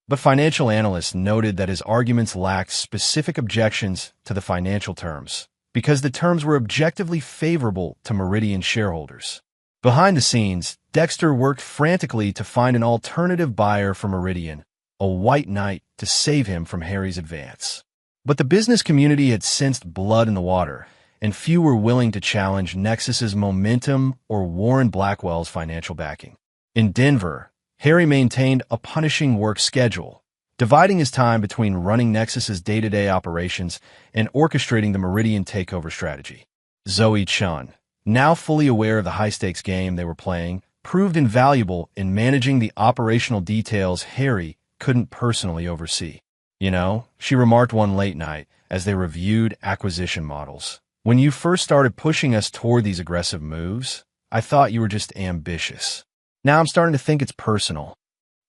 But financial analysts noted that his arguments lacked specific objections to the financial terms, because the terms were objectively favorable to Meridian shareholders. Behind the scenes, Dexter worked frantically to find an alternative buyer for Meridian, a white knight to save him from Harry's advance. But the business community had sensed blood in the water, and few were willing to challenge Nexus's momentum or Warren Blackwell's financial backing. In Denver, Harry maintained a punishing work schedule, dividing his time between running Nexus's day-to-day operations and orchestrating the Meridian takeover strategy. Zoe Chun, now fully aware of the high-stakes game they were playing, proved invaluable in managing the operational details Harry couldn't personally oversee. You know, she remarked one late night as they reviewed acquisition models. When you first started pushing us toward these aggressive moves, I thought you were just ambitious. Now I'm starting to think it's personal.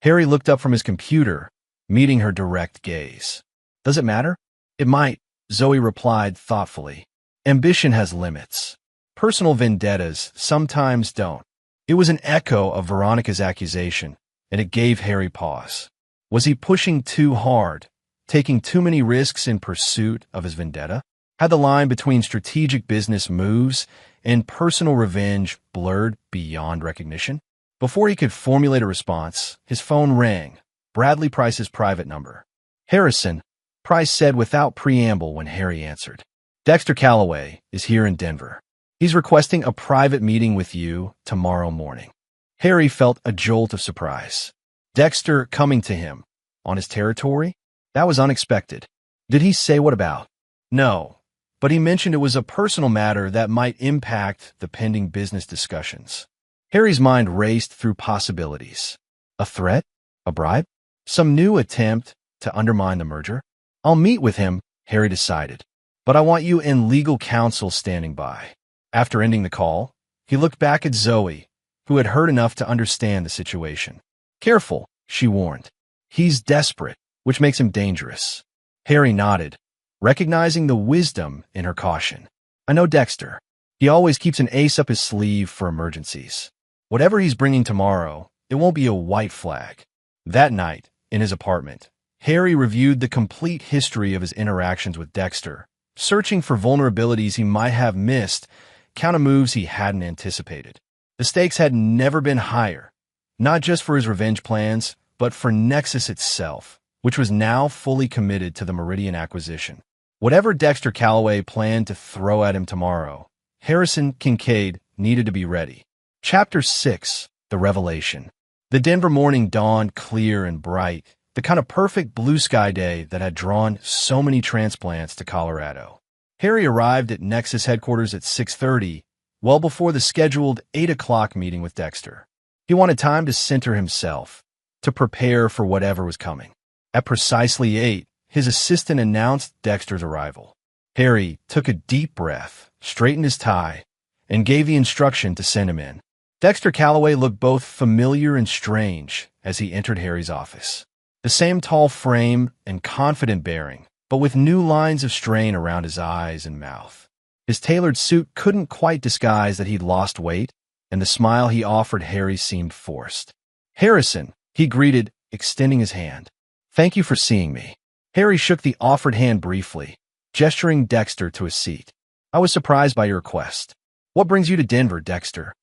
Harry looked up from his computer, meeting her direct gaze. Does it matter? It might, Zoe replied thoughtfully. Ambition has limits. Personal vendettas sometimes don't. It was an echo of Veronica's accusation, and it gave Harry pause. Was he pushing too hard, taking too many risks in pursuit of his vendetta? Had the line between strategic business moves and personal revenge blurred beyond recognition? Before he could formulate a response, his phone rang, Bradley Price's private number. Harrison, Price said without preamble when Harry answered. Dexter Calloway is here in Denver. He's requesting a private meeting with you tomorrow morning. Harry felt a jolt of surprise. Dexter coming to him, on his territory? That was unexpected. Did he say what about? No, but he mentioned it was a personal matter that might impact the pending business discussions. Harry's mind raced through possibilities. A threat? A bribe? Some new attempt to undermine the merger? I'll meet with him, Harry decided. But I want you and legal counsel standing by. After ending the call, he looked back at Zoe, who had heard enough to understand the situation. Careful, she warned. He's desperate, which makes him dangerous. Harry nodded, recognizing the wisdom in her caution. I know Dexter. He always keeps an ace up his sleeve for emergencies. Whatever he's bringing tomorrow, it won't be a white flag. That night, in his apartment, Harry reviewed the complete history of his interactions with Dexter, searching for vulnerabilities he might have missed, counter-moves he hadn't anticipated. The stakes had never been higher, not just for his revenge plans, but for Nexus itself, which was now fully committed to the Meridian acquisition. Whatever Dexter Calloway planned to throw at him tomorrow, Harrison Kincaid needed to be ready. Chapter 6, The Revelation. The Denver morning dawned clear and bright, the kind of perfect blue sky day that had drawn so many transplants to Colorado. Harry arrived at Nexus headquarters at 6:30, well before the scheduled 8 o'clock meeting with Dexter. He wanted time to center himself, to prepare for whatever was coming. At precisely 8, his assistant announced Dexter's arrival. Harry took a deep breath, straightened his tie, and gave the instruction to send him in. Dexter Calloway looked both familiar and strange as he entered Harry's office. The same tall frame and confident bearing, but with new lines of strain around his eyes and mouth. His tailored suit couldn't quite disguise that he'd lost weight, and the smile he offered Harry seemed forced. "Harrison," he greeted, extending his hand. "Thank you for seeing me." Harry shook the offered hand briefly, gesturing Dexter to a seat. "I was surprised by your request. What brings you to Denver, Dexter?"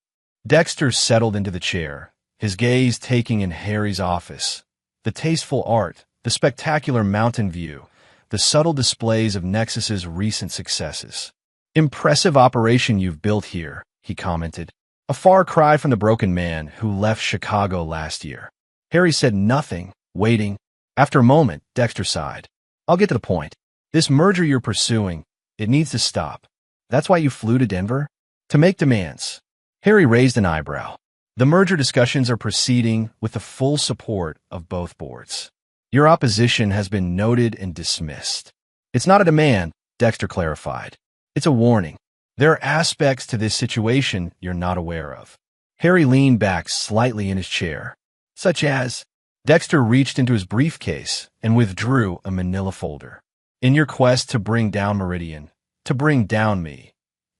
Dexter settled into the chair, his gaze taking in Harry's office. The tasteful art, the spectacular mountain view, the subtle displays of Nexus's recent successes. "Impressive operation you've built here," he commented. "A far cry from the broken man who left Chicago last year." Harry said nothing, waiting. After a moment, Dexter sighed. "I'll get to the point. This merger you're pursuing, it needs to stop. That's why you flew to Denver? To make demands." Harry raised an eyebrow. "The merger discussions are proceeding with the full support of both boards. Your opposition has been noted and dismissed." "It's not a demand," Dexter clarified. "It's a warning. There are aspects to this situation you're not aware of." Harry leaned back slightly in his chair. "Such as?" Dexter reached into his briefcase and withdrew a manila folder. "In your quest to bring down Meridian, to bring down me,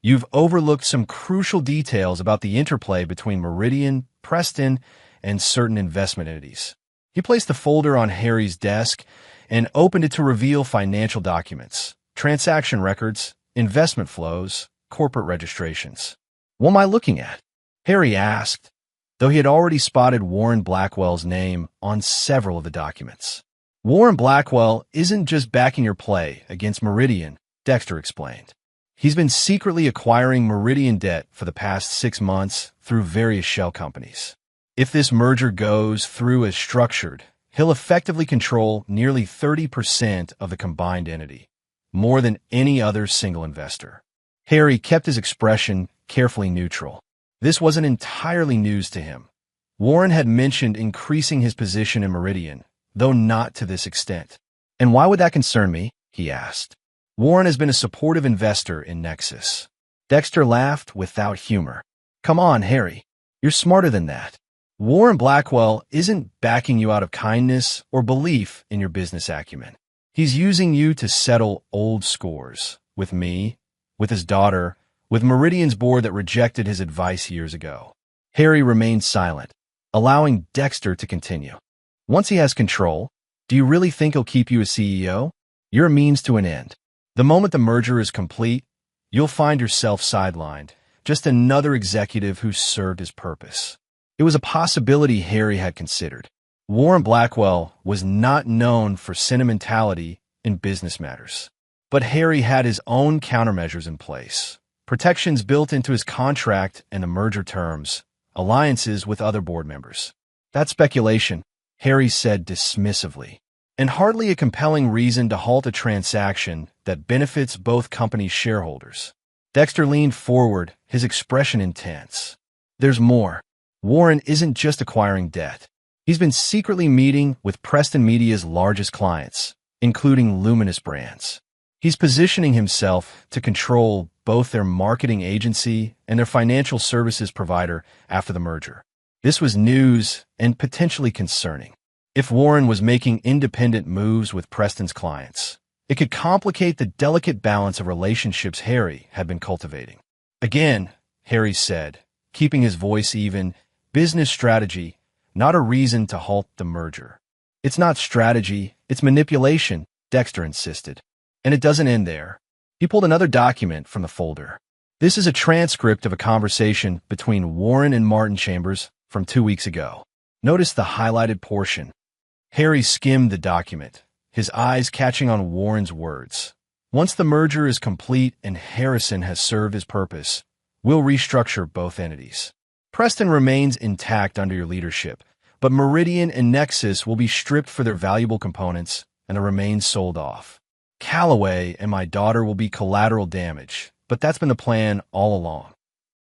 you've overlooked some crucial details about the interplay between Meridian, Preston, and certain investment entities." He placed the folder on Harry's desk and opened it to reveal financial documents, transaction records, investment flows, corporate registrations. "What am I looking at?" Harry asked, though he had already spotted Warren Blackwell's name on several of the documents. "Warren Blackwell isn't just backing your play against Meridian," Dexter explained. "He's been secretly acquiring Meridian debt for the past 6 months through various shell companies. If this merger goes through as structured, he'll effectively control nearly 30% of the combined entity, more than any other single investor." Harry kept his expression carefully neutral. This wasn't entirely news to him. Warren had mentioned increasing his position in Meridian, though not to this extent. "And why would that concern me?" he asked. "Warren has been a supportive investor in Nexus." Dexter laughed without humor. "Come on, Harry. You're smarter than that. Warren Blackwell isn't backing you out of kindness or belief in your business acumen. He's using you to settle old scores with me, with his daughter, with Meridian's board that rejected his advice years ago." Harry remained silent, allowing Dexter to continue. "Once he has control, do you really think he'll keep you as CEO? You're a means to an end. The moment the merger is complete, you'll find yourself sidelined, just another executive who served his purpose." It was a possibility Harry had considered. Warren Blackwell was not known for sentimentality in business matters. But Harry had his own countermeasures in place, protections built into his contract and the merger terms, alliances with other board members. "That's speculation," Harry said dismissively, "and hardly a compelling reason to halt a transaction that benefits both companies' shareholders." Dexter leaned forward, his expression intense. "There's more. Warren isn't just acquiring debt. He's been secretly meeting with Preston Media's largest clients, including Luminous Brands. He's positioning himself to control both their marketing agency and their financial services provider after the merger." This was news and potentially concerning. If Warren was making independent moves with Preston's clients, it could complicate the delicate balance of relationships Harry had been cultivating. "Again," Harry said, keeping his voice even, "business strategy, not a reason to halt the merger." "It's not strategy, it's manipulation," Dexter insisted. "And it doesn't end there." He pulled another document from the folder. "This is a transcript of a conversation between Warren and Martin Chambers from 2 weeks ago." Notice the highlighted portion. Harry skimmed the document, his eyes catching on Warren's words. "Once the merger is complete and Harrison has served his purpose, we'll restructure both entities. Preston remains intact under your leadership, but Meridian and Nexus will be stripped for their valuable components and the remains sold off. Calloway and my daughter will be collateral damage, but that's been the plan all along."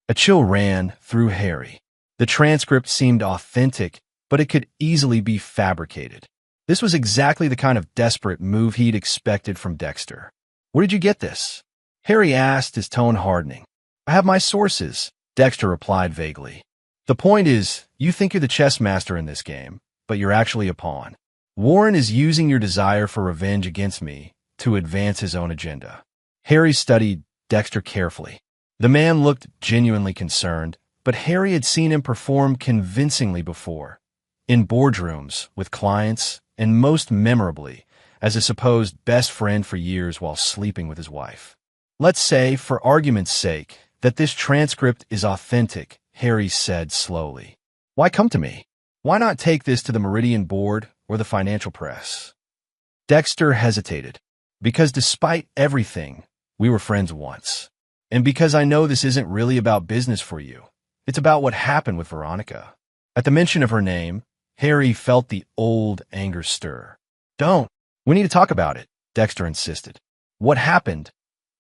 A chill ran through Harry. The transcript seemed authentic, but it could easily be fabricated. This was exactly the kind of desperate move he'd expected from Dexter. "Where did you get this?" Harry asked, his tone hardening. "I have my sources," Dexter replied vaguely. "The point is, you think you're the chess master in this game, but you're actually a pawn. Warren is using your desire for revenge against me to advance his own agenda." Harry studied Dexter carefully. The man looked genuinely concerned, but Harry had seen him perform convincingly before, in boardrooms, with clients, and most memorably, as a supposed best friend for years while sleeping with his wife. "Let's say, for argument's sake, that this transcript is authentic," Harry said slowly. "Why come to me? Why not take this to the Meridian board or the financial press?" Dexter hesitated. "Because despite everything, we were friends once. And because I know this isn't really about business for you. It's about what happened with Veronica." At the mention of her name, Harry felt the old anger stir. "Don't. We need to talk about it," Dexter insisted. "What happened?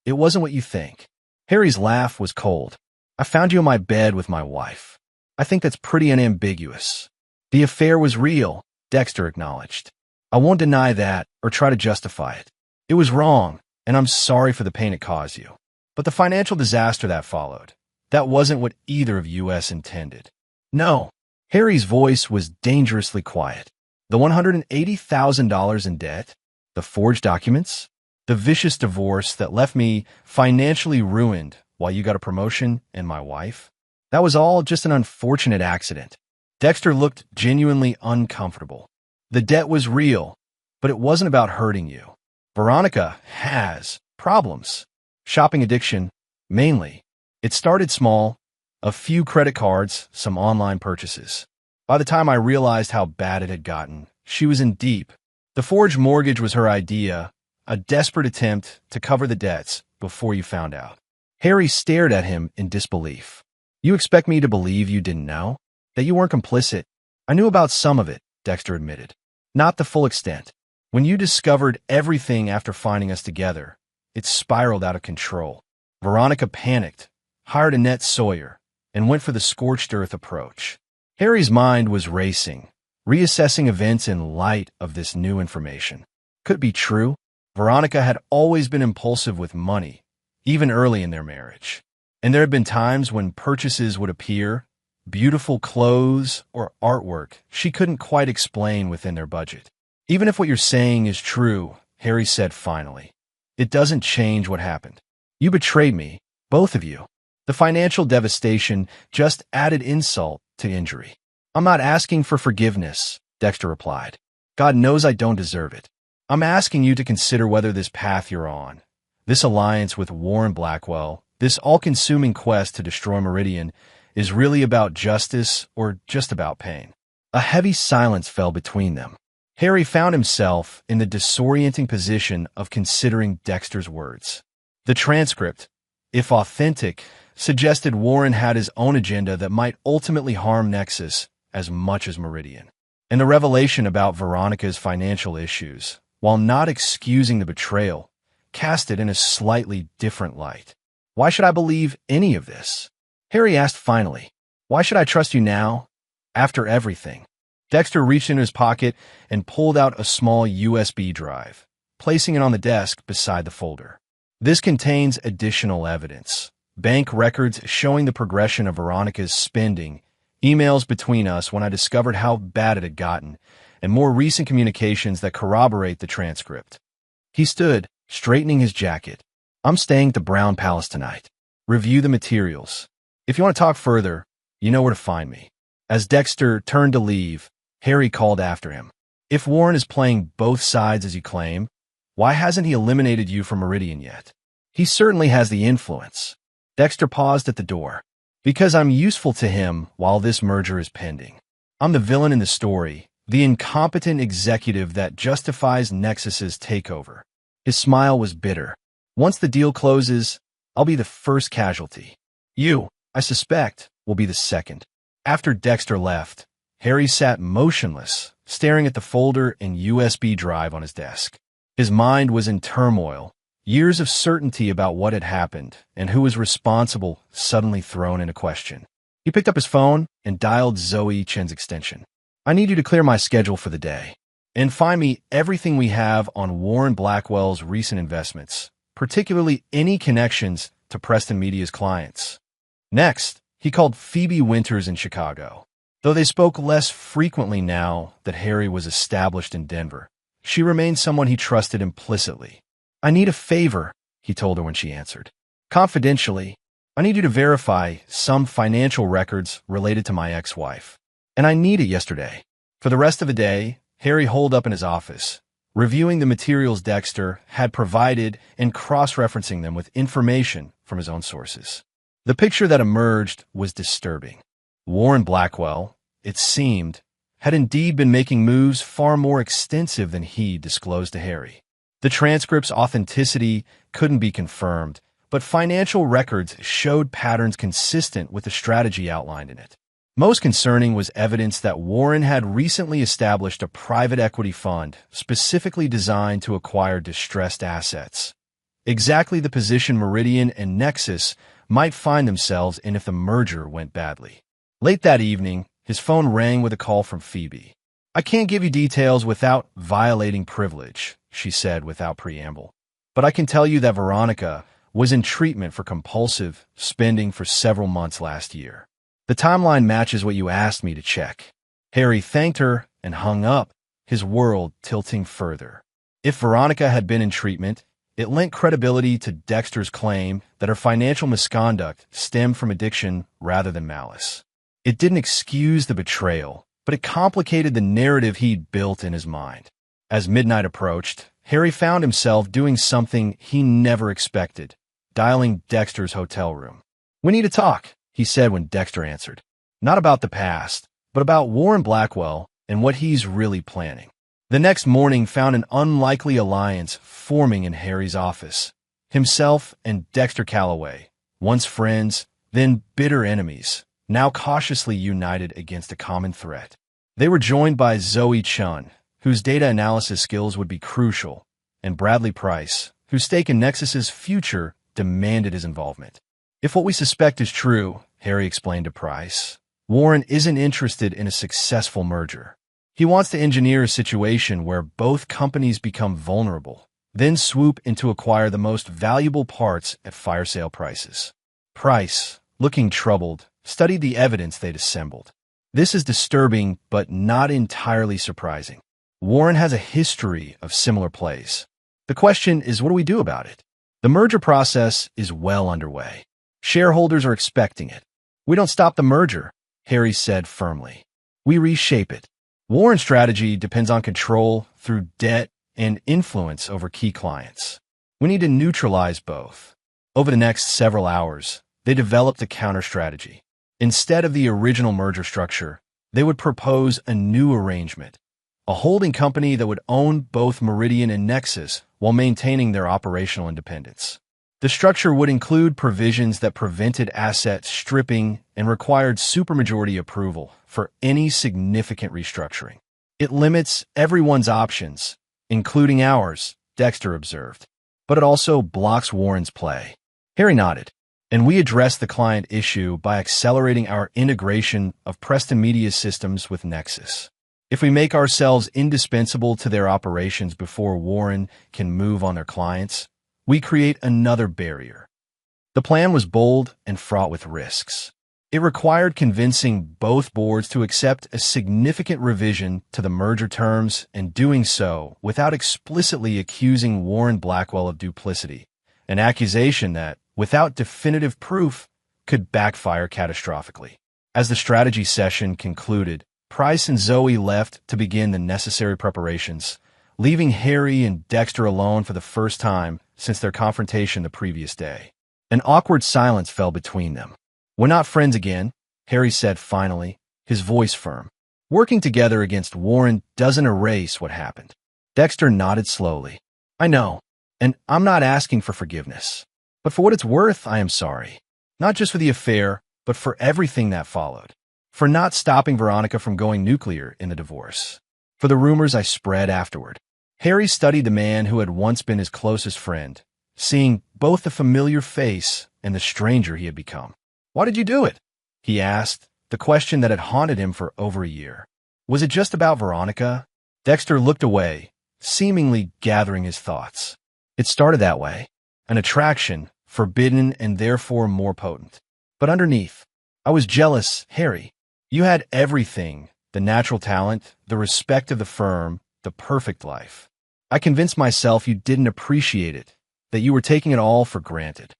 It wasn't what you think." Harry's laugh was cold. "I found you in my bed with my wife. I think that's pretty unambiguous." "The affair was real," Dexter acknowledged. "I won't deny that or try to justify it. It was wrong, and I'm sorry for the pain it caused you. But the financial disaster that followed, that wasn't what either of us intended." "No." Harry's voice was dangerously quiet. "The $180,000 in debt, the forged documents, the vicious divorce that left me financially ruined while you got a promotion and my wife, that was all just an unfortunate accident." Dexter looked genuinely uncomfortable. "The debt was real, but it wasn't about hurting you. Veronica has problems. Shopping addiction, mainly. It started small, a few credit cards, some online purchases. By the time I realized how bad it had gotten, she was in deep. The forged mortgage was her idea, a desperate attempt to cover the debts before you found out." Harry stared at him in disbelief. "You expect me to believe you didn't know? That you weren't complicit?" "I knew about some of it," Dexter admitted. "Not the full extent. When you discovered everything after finding us together, it spiraled out of control. Veronica panicked, hired Annette Sawyer, and went for the scorched earth approach." Harry's mind was racing, reassessing events in light of this new information. Could it be true? Veronica had always been impulsive with money, even early in their marriage. And there had been times when purchases would appear, beautiful clothes or artwork she couldn't quite explain within their budget. "Even if what you're saying is true," Harry said finally, "it doesn't change what happened. You betrayed me, both of you. The financial devastation just added insult to injury." "I'm not asking for forgiveness," Dexter replied. "God knows I don't deserve it. I'm asking you to consider whether this path you're on, this alliance with Warren Blackwell, this all-consuming quest to destroy Meridian, is really about justice or just about pain." A heavy silence fell between them. Harry found himself in the disorienting position of considering Dexter's words. The transcript, if authentic, suggested Warren had his own agenda that might ultimately harm Nexus as much as Meridian. And the revelation about Veronica's financial issues, while not excusing the betrayal, cast it in a slightly different light. "Why should I believe any of this?" Harry asked finally. "Why should I trust you now, after everything?" Dexter reached into his pocket and pulled out a small USB drive, placing it on the desk beside the folder. "This contains additional evidence. Bank records showing the progression of Veronica's spending, emails between us when I discovered how bad it had gotten, and more recent communications that corroborate the transcript." He stood, straightening his jacket. "I'm staying at the Brown Palace tonight. Review the materials. If you want to talk further, you know where to find me." As Dexter turned to leave, Harry called after him. "If Warren is playing both sides as you claim, why hasn't he eliminated you from Meridian yet? He certainly has the influence." Dexter paused at the door. "Because I'm useful to him while this merger is pending. I'm the villain in the story, the incompetent executive that justifies Nexus's takeover." His smile was bitter. "Once the deal closes, I'll be the first casualty. You, I suspect, will be the second." After Dexter left, Harry sat motionless, staring at the folder and USB drive on his desk. His mind was in turmoil, years of certainty about what had happened and who was responsible suddenly thrown into question. He picked up his phone and dialed Zoe Chen's extension. "I need you to clear my schedule for the day." And find me everything we have on Warren Blackwell's recent investments, particularly any connections to Preston Media's clients. Next, he called Phoebe Winters in Chicago. Though they spoke less frequently now that Harry was established in Denver, she remained someone he trusted implicitly. "I need a favor," he told her when she answered. "Confidentially, I need you to verify some financial records related to my ex-wife. And I need it yesterday." For the rest of the day, Harry holed up in his office, reviewing the materials Dexter had provided and cross-referencing them with information from his own sources. The picture that emerged was disturbing. Warren Blackwell, it seemed, had indeed been making moves far more extensive than he disclosed to Harry. The transcript's authenticity couldn't be confirmed, but financial records showed patterns consistent with the strategy outlined in it. Most concerning was evidence that Warren had recently established a private equity fund specifically designed to acquire distressed assets. Exactly the position Meridian and Nexus might find themselves in if the merger went badly. Late that evening, his phone rang with a call from Phoebe. "I can't give you details without violating privilege," she said without preamble. "But I can tell you that Veronica was in treatment for compulsive spending for several months last year. The timeline matches what you asked me to check." Harry thanked her and hung up, his world tilting further. If Veronica had been in treatment, it lent credibility to Dexter's claim that her financial misconduct stemmed from addiction rather than malice. It didn't excuse the betrayal, but it complicated the narrative he'd built in his mind. As midnight approached, Harry found himself doing something he never expected, dialing Dexter's hotel room. "We need to talk," he said when Dexter answered. "Not about the past, but about Warren Blackwell and what he's really planning." The next morning found an unlikely alliance forming in Harry's office. Himself and Dexter Calloway, once friends, then bitter enemies, now cautiously united against a common threat. They were joined by Zoe Chun, whose data analysis skills would be crucial, and Bradley Price, whose stake in Nexus's future demanded his involvement. "If what we suspect is true," Harry explained to Price, "Warren isn't interested in a successful merger. He wants to engineer a situation where both companies become vulnerable, then swoop in to acquire the most valuable parts at fire sale prices." Price, looking troubled, studied the evidence they'd assembled. "This is disturbing, but not entirely surprising. Warren has a history of similar plays. The question is, what do we do about it? The merger process is well underway. Shareholders are expecting it. We don't stop the merger," Harry said firmly. "We reshape it. Warren's strategy depends on control through debt and influence over key clients. We need to neutralize both." Over the next several hours, they developed a counter-strategy. Instead of the original merger structure, they would propose a new arrangement, a holding company that would own both Meridian and Nexus while maintaining their operational independence. The structure would include provisions that prevented asset stripping and required supermajority approval for any significant restructuring. "It limits everyone's options, including ours," Dexter observed. "But it also blocks Warren's play." Harry nodded. "And we address the client issue by accelerating our integration of Preston Media's systems with Nexus. If we make ourselves indispensable to their operations before Warren can move on their clients, we create another barrier." The plan was bold and fraught with risks. It required convincing both boards to accept a significant revision to the merger terms and doing so without explicitly accusing Warren Blackwell of duplicity, an accusation that, without definitive proof, could backfire catastrophically. As the strategy session concluded, Price and Zoe left to begin the necessary preparations, leaving Harry and Dexter alone for the first time since their confrontation the previous day. An awkward silence fell between them. "We're not friends again," Harry said finally, his voice firm. "Working together against Warren doesn't erase what happened." Dexter nodded slowly. "I know, and I'm not asking for forgiveness. But for what it's worth, I am sorry. Not just for the affair, but for everything that followed. For not stopping Veronica from going nuclear in the divorce. For the rumors I spread afterward." Harry studied the man who had once been his closest friend, seeing both the familiar face and the stranger he had become. "Why did you do it?" he asked, the question that had haunted him for over a year. Was it just about Veronica? Dexter looked away, seemingly gathering his thoughts. It started that way. An attraction, forbidden and therefore more potent. But underneath, I was jealous, Harry. You had everything, the natural talent, the respect of the firm, the perfect life. I convinced myself you didn't appreciate it, that you were taking it all for granted.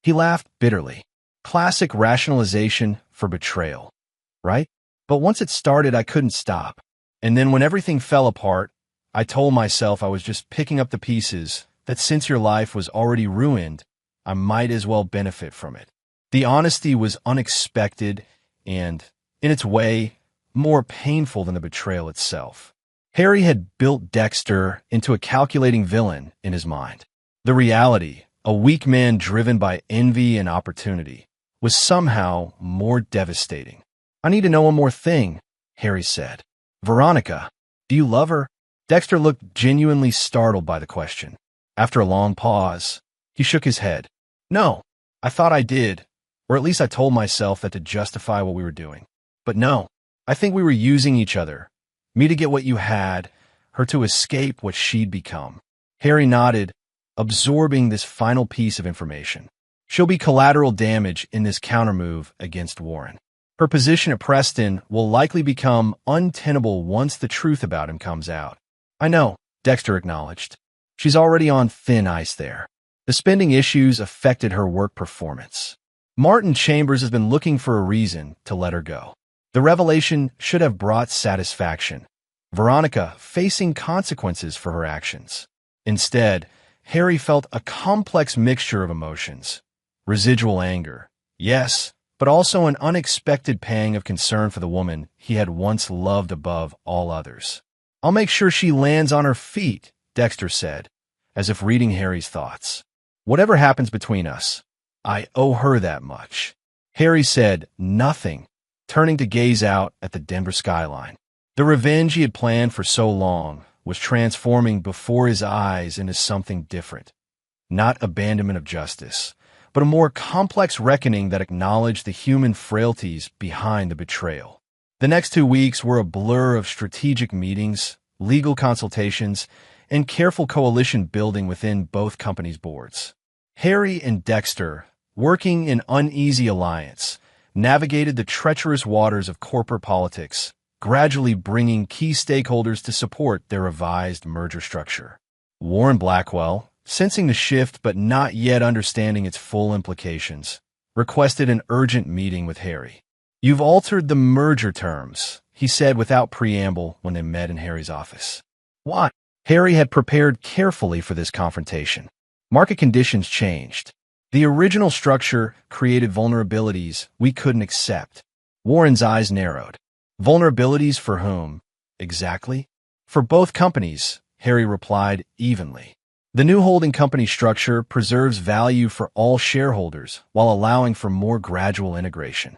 He laughed bitterly. Classic rationalization for betrayal, right? But once it started, I couldn't stop. And then when everything fell apart, I told myself I was just picking up the pieces, that since your life was already ruined, I might as well benefit from it. The honesty was unexpected and, in its way, more painful than the betrayal itself. Harry had built Dexter into a calculating villain in his mind. The reality, a weak man driven by envy and opportunity, was somehow more devastating. I need to know one more thing, Harry said. Veronica, do you love her? Dexter looked genuinely startled by the question. After a long pause, he shook his head. No, I thought I did, or at least I told myself that to justify what we were doing. But no, I think we were using each other. Me to get what you had, her to escape what she'd become. Harry nodded, absorbing this final piece of information. She'll be collateral damage in this countermove against Warren. Her position at Preston will likely become untenable once the truth about him comes out. I know, Dexter acknowledged. She's already on thin ice there. The spending issues affected her work performance. Martin Chambers has been looking for a reason to let her go. The revelation should have brought satisfaction. Veronica facing consequences for her actions. Instead, Harry felt a complex mixture of emotions. Residual anger, yes, but also an unexpected pang of concern for the woman he had once loved above all others. I'll make sure she lands on her feet, Dexter said, as if reading Harry's thoughts. Whatever happens between us, I owe her that much. Harry said nothing, turning to gaze out at the Denver skyline. The revenge he had planned for so long was transforming before his eyes into something different. Not abandonment of justice, but a more complex reckoning that acknowledged the human frailties behind the betrayal. The next 2 weeks were a blur of strategic meetings, legal consultations, and careful coalition building within both companies' boards. Harry and Dexter, working in uneasy alliance, navigated the treacherous waters of corporate politics, gradually bringing key stakeholders to support their revised merger structure. Warren Blackwell, sensing the shift but not yet understanding its full implications, requested an urgent meeting with Harry. You've altered the merger terms, he said without preamble when they met in Harry's office. Why? Harry had prepared carefully for this confrontation. Market conditions changed. The original structure created vulnerabilities we couldn't accept. Warren's eyes narrowed. Vulnerabilities for whom? Exactly? For both companies, Harry replied evenly. The new holding company structure preserves value for all shareholders while allowing for more gradual integration.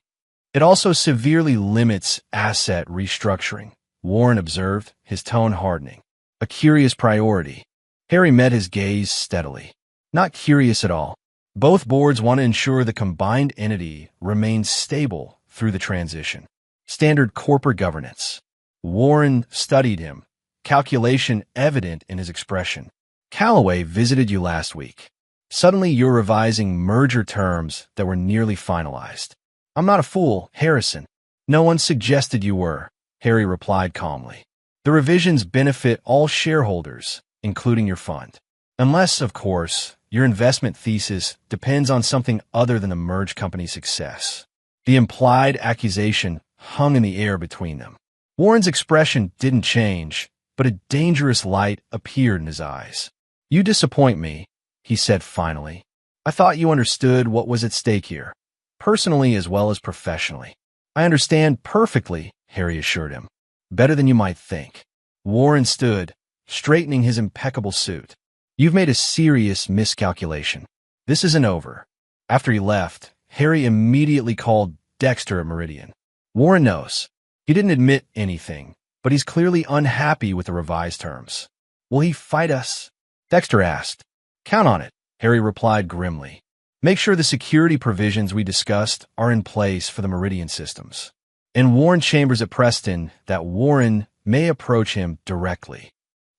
It also severely limits asset restructuring, Warren observed, his tone hardening. A curious priority. Harry met his gaze steadily. Not curious at all. Both boards want to ensure the combined entity remains stable through the transition. Standard corporate governance. Warren studied him, calculation evident in his expression. Callaway visited you last week. Suddenly you're revising merger terms that were nearly finalized. I'm not a fool, Harrison. No one suggested you were, Harry replied calmly. The revisions benefit all shareholders, including your fund. Unless, of course, your investment thesis depends on something other than the merged company's success. The implied accusation hung in the air between them. Warren's expression didn't change, but a dangerous light appeared in his eyes. You disappoint me, he said finally. I thought you understood what was at stake here, personally as well as professionally. I understand perfectly, Harry assured him. Better than you might think. Warren stood, straightening his impeccable suit. You've made a serious miscalculation. This isn't over. After he left, Harry immediately called Dexter at Meridian. Warren knows. He didn't admit anything, but he's clearly unhappy with the revised terms. Will he fight us? Dexter asked. Count on it, Harry replied grimly. Make sure the security provisions we discussed are in place for the Meridian systems. And warn Chambers at Preston that Warren may approach him directly.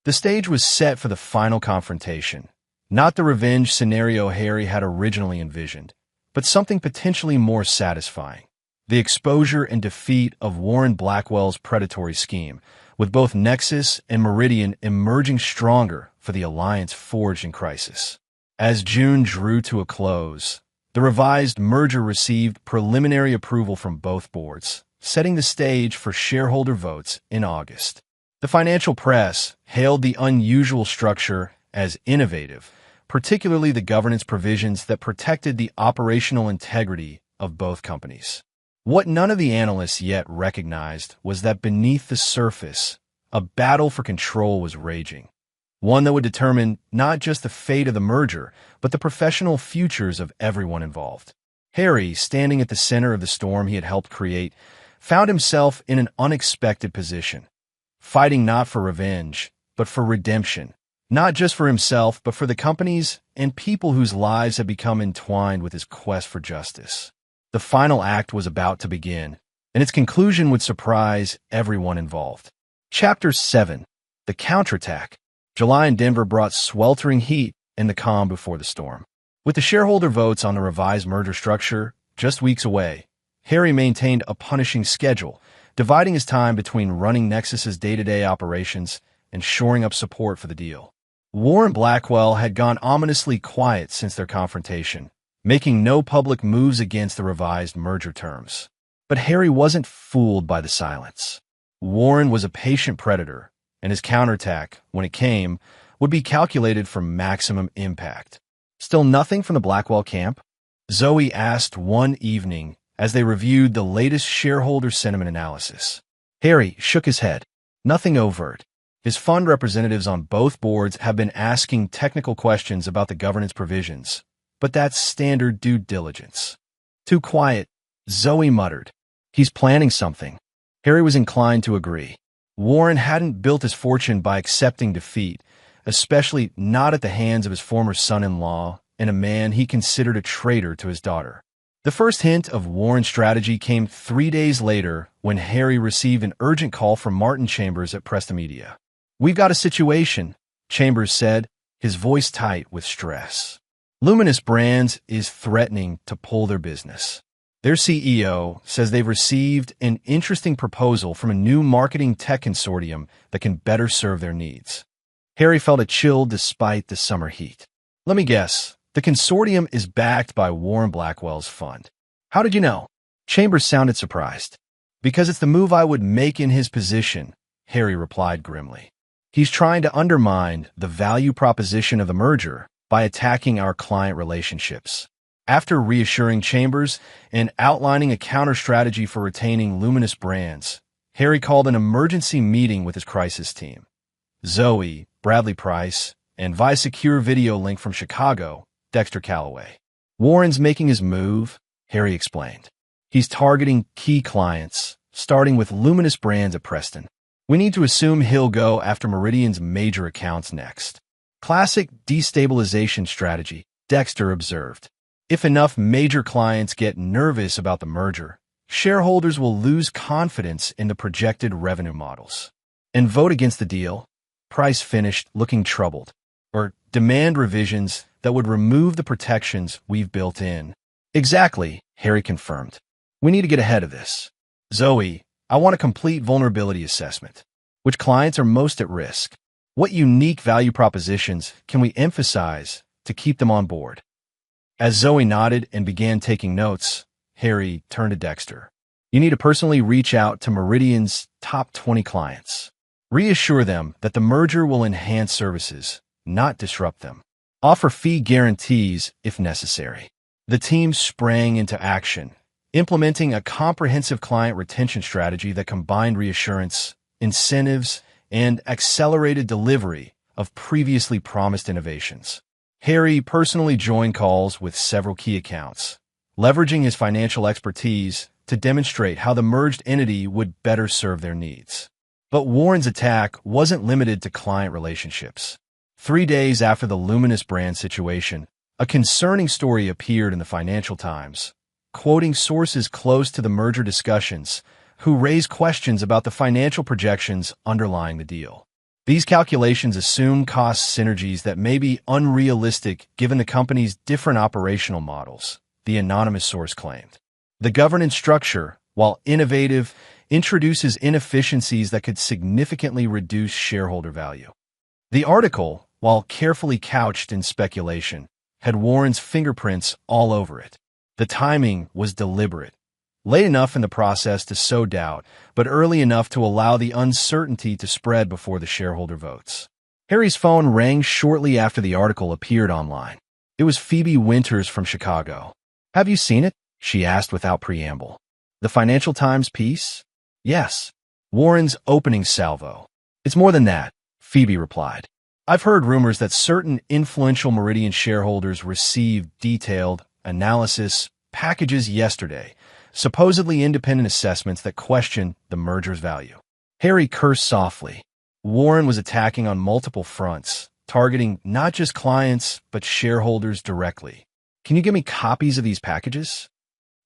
The stage was set for the final confrontation, not the revenge scenario Harry had originally envisioned, but something potentially more satisfying. The exposure and defeat of Warren Blackwell's predatory scheme, with both Nexus and Meridian emerging stronger for the alliance forged in crisis. As June drew to a close, the revised merger received preliminary approval from both boards, setting the stage for shareholder votes in August. The financial press hailed the unusual structure as innovative, particularly the governance provisions that protected the operational integrity of both companies. What none of the analysts yet recognized was that beneath the surface, a battle for control was raging, one that would determine not just the fate of the merger, but the professional futures of everyone involved. Harry, standing at the center of the storm he had helped create, found himself in an unexpected position, fighting not for revenge, but for redemption, not just for himself, but for the companies and people whose lives had become entwined with his quest for justice. The final act was about to begin, and its conclusion would surprise everyone involved. Chapter 7. The Counterattack. July in Denver brought sweltering heat and the calm before the storm. With the shareholder votes on the revised merger structure just weeks away, Harry maintained a punishing schedule, dividing his time between running Nexus's day-to-day operations and shoring up support for the deal. Warren Blackwell had gone ominously quiet since their confrontation, making no public moves against the revised merger terms. But Harry wasn't fooled by the silence. Warren was a patient predator, and his counterattack, when it came, would be calculated for maximum impact. Still nothing from the Blackwell camp? Zoe asked one evening as they reviewed the latest shareholder sentiment analysis. Harry shook his head. Nothing overt. His fund representatives on both boards have been asking technical questions about the governance provisions, but that's standard due diligence. Too quiet, Zoe muttered. He's planning something. Harry was inclined to agree. Warren hadn't built his fortune by accepting defeat, especially not at the hands of his former son-in-law and a man he considered a traitor to his daughter. The first hint of Warren's strategy came 3 days later when Harry received an urgent call from Martin Chambers at Presta Media. "We've got a situation," Chambers said, his voice tight with stress. Luminous Brands is threatening to pull their business. Their CEO says they've received an interesting proposal from a new marketing tech consortium that can better serve their needs. Harry felt a chill despite the summer heat. "Let me guess. The consortium is backed by Warren Blackwell's fund." "How did you know?" Chambers sounded surprised. "Because it's the move I would make in his position," Harry replied grimly. "He's trying to undermine the value proposition of the merger by attacking our client relationships." After reassuring Chambers and outlining a counter-strategy for retaining Luminous Brands, Harry called an emergency meeting with his crisis team. Zoe, Bradley Price, and via secure video link from Chicago, Dexter Calloway. "Warren's making his move," Harry explained. "He's targeting key clients, starting with Luminous Brands at Preston. We need to assume he'll go after Meridian's major accounts next." "Classic destabilization strategy," Dexter observed. "If enough major clients get nervous about the merger, shareholders will lose confidence in the projected revenue models and vote against the deal." Price finished, looking troubled. "Or demand revisions that would remove the protections we've built in." "Exactly," Harry confirmed. "We need to get ahead of this." "Zoe, I want a complete vulnerability assessment. Which clients are most at risk? What unique value propositions can we emphasize to keep them on board?" As Zoe nodded and began taking notes, Harry turned to Dexter. "You need to personally reach out to Meridian's top 20 clients. Reassure them that the merger will enhance services, not disrupt them. Offer fee guarantees if necessary." The team sprang into action, implementing a comprehensive client retention strategy that combined reassurance, incentives, and accelerated delivery of previously promised innovations. Harry personally joined calls with several key accounts, leveraging his financial expertise to demonstrate how the merged entity would better serve their needs. But Warren's attack wasn't limited to client relationships. 3 days after the Luminous Brand situation, a concerning story appeared in the Financial Times. Quoting sources close to the merger discussions, who raised questions about the financial projections underlying the deal. These calculations assume cost synergies that may be unrealistic given the company's different operational models, the anonymous source claimed. The governance structure, while innovative, introduces inefficiencies that could significantly reduce shareholder value. The article, while carefully couched in speculation, had Warren's fingerprints all over it. The timing was deliberate, late enough in the process to sow doubt, but early enough to allow the uncertainty to spread before the shareholder votes. Harry's phone rang shortly after the article appeared online. It was Phoebe Winters from Chicago. "Have you seen it?" she asked without preamble. "The Financial Times piece?" "Yes." Warren's opening salvo. "It's more than that," Phoebe replied. "I've heard rumors that certain influential Meridian shareholders received detailed analysis packages yesterday, supposedly independent assessments that question the merger's value." Harry cursed softly. Warren was attacking on multiple fronts, targeting not just clients, but shareholders directly. "Can you give me copies of these packages?"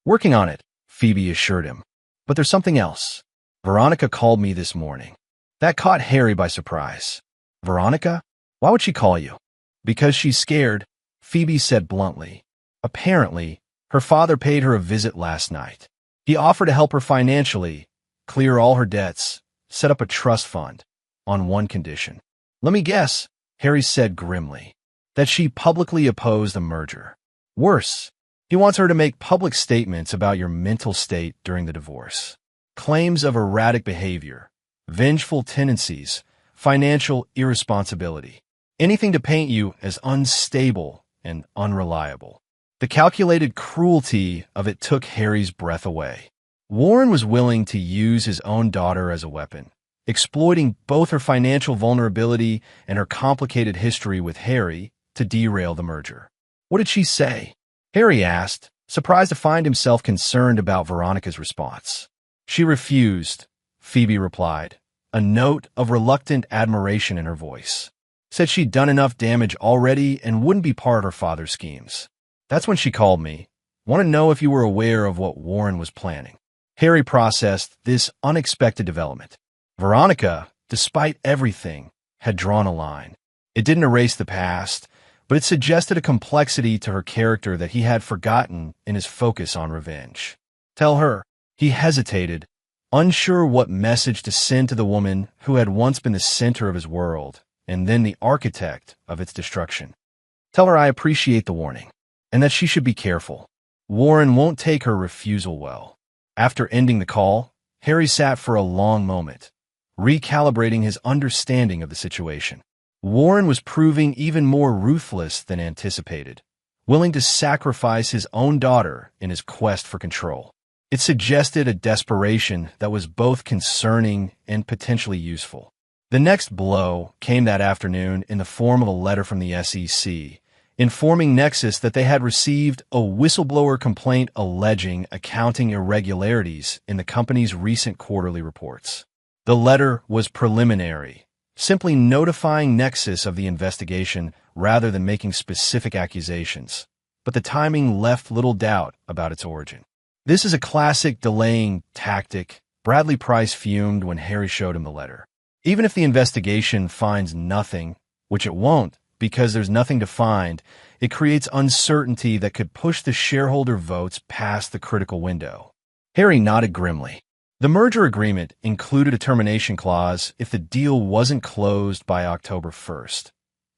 "Working on it," Phoebe assured him. "But there's something else. Veronica called me this morning." That caught Harry by surprise. "Veronica? Why would she call you?" "Because she's scared," Phoebe said bluntly. Apparently, her father paid her a visit last night. He offered to help her financially, clear all her debts, set up a trust fund, on one condition. "Let me guess," Harry said grimly, "that she publicly opposed the merger. Worse, he wants her to make public statements about your mental state during the divorce. Claims of erratic behavior, vengeful tendencies, financial irresponsibility. Anything to paint you as unstable and unreliable." The calculated cruelty of it took Harry's breath away. Warren was willing to use his own daughter as a weapon, exploiting both her financial vulnerability and her complicated history with Harry to derail the merger. "What did she say?" Harry asked, surprised to find himself concerned about Veronica's response. "She refused," Phoebe replied, a note of reluctant admiration in her voice. "Said she'd done enough damage already and wouldn't be part of her father's schemes. That's when she called me. Want to know if you were aware of what Warren was planning." Harry processed this unexpected development. Veronica, despite everything, had drawn a line. It didn't erase the past, but it suggested a complexity to her character that he had forgotten in his focus on revenge. "Tell her." He hesitated, unsure what message to send to the woman who had once been the center of his world, and then the architect of its destruction. "Tell her I appreciate the warning, and that she should be careful. Warren won't take her refusal well." After ending the call, Harry sat for a long moment, recalibrating his understanding of the situation. Warren was proving even more ruthless than anticipated, willing to sacrifice his own daughter in his quest for control. It suggested a desperation that was both concerning and potentially useful. The next blow came that afternoon in the form of a letter from the SEC, informing Nexus that they had received a whistleblower complaint alleging accounting irregularities in the company's recent quarterly reports. The letter was preliminary, simply notifying Nexus of the investigation rather than making specific accusations, but the timing left little doubt about its origin. "This is a classic delaying tactic," Bradley Price fumed when Harry showed him the letter. "Even if the investigation finds nothing, which it won't, because there's nothing to find, it creates uncertainty that could push the shareholder votes past the critical window." Harry nodded grimly. The merger agreement included a termination clause if the deal wasn't closed by October 1st.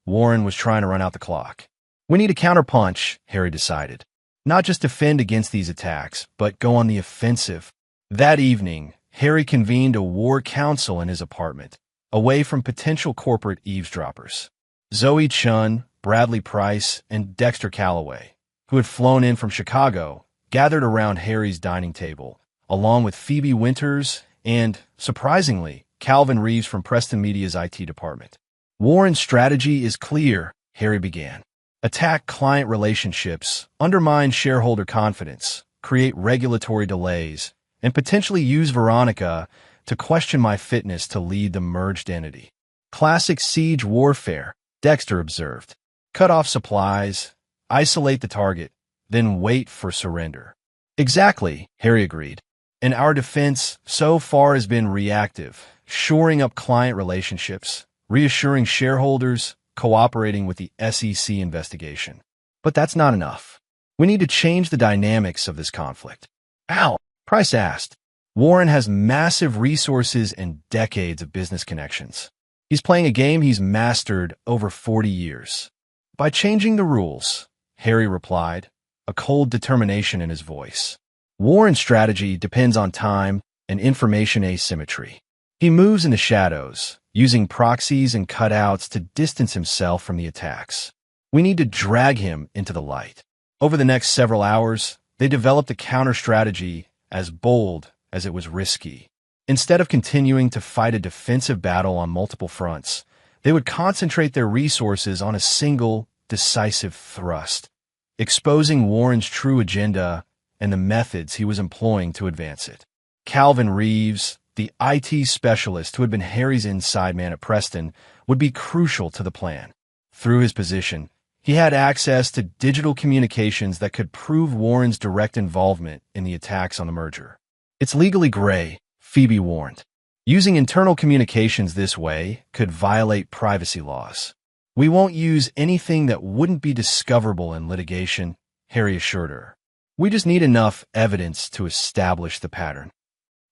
Warren was trying to run out the clock. "We need a counterpunch," Harry decided. "Not just defend against these attacks, but go on the offensive." That evening, Harry convened a war council in his apartment, away from potential corporate eavesdroppers. Zoe Chun, Bradley Price, and Dexter Calloway, who had flown in from Chicago, gathered around Harry's dining table, along with Phoebe Winters and, surprisingly, Calvin Reeves from Preston Media's IT department. "Warren's strategy is clear," Harry began. "Attack client relationships, undermine shareholder confidence, create regulatory delays, and potentially use Veronica to question my fitness to lead the merged entity. Classic siege warfare," Dexter observed. "Cut off supplies, isolate the target, then wait for surrender." "Exactly," Harry agreed. And our defense so far has been reactive, shoring up client relationships, reassuring shareholders, cooperating with the SEC investigation. But that's not enough. We need to change the dynamics of this conflict. How? Price asked. Warren has massive resources and decades of business connections. He's playing a game he's mastered over 40 years. By changing the rules, Harry replied, a cold determination in his voice. Warren's strategy depends on time and information asymmetry. He moves in the shadows, using proxies and cutouts to distance himself from the attacks. We need to drag him into the light. Over the next several hours, they developed a counter-strategy as bold as it was risky. Instead of continuing to fight a defensive battle on multiple fronts, they would concentrate their resources on a single, decisive thrust, exposing Warren's true agenda and the methods he was employing to advance it. Calvin Reeves, the IT specialist who had been Harry's inside man at Preston, would be crucial to the plan. Through his position, he had access to digital communications that could prove Warren's direct involvement in the attacks on the merger. It's legally gray, Phoebe warned. Using internal communications this way could violate privacy laws. We won't use anything that wouldn't be discoverable in litigation, Harry assured her. We just need enough evidence to establish the pattern.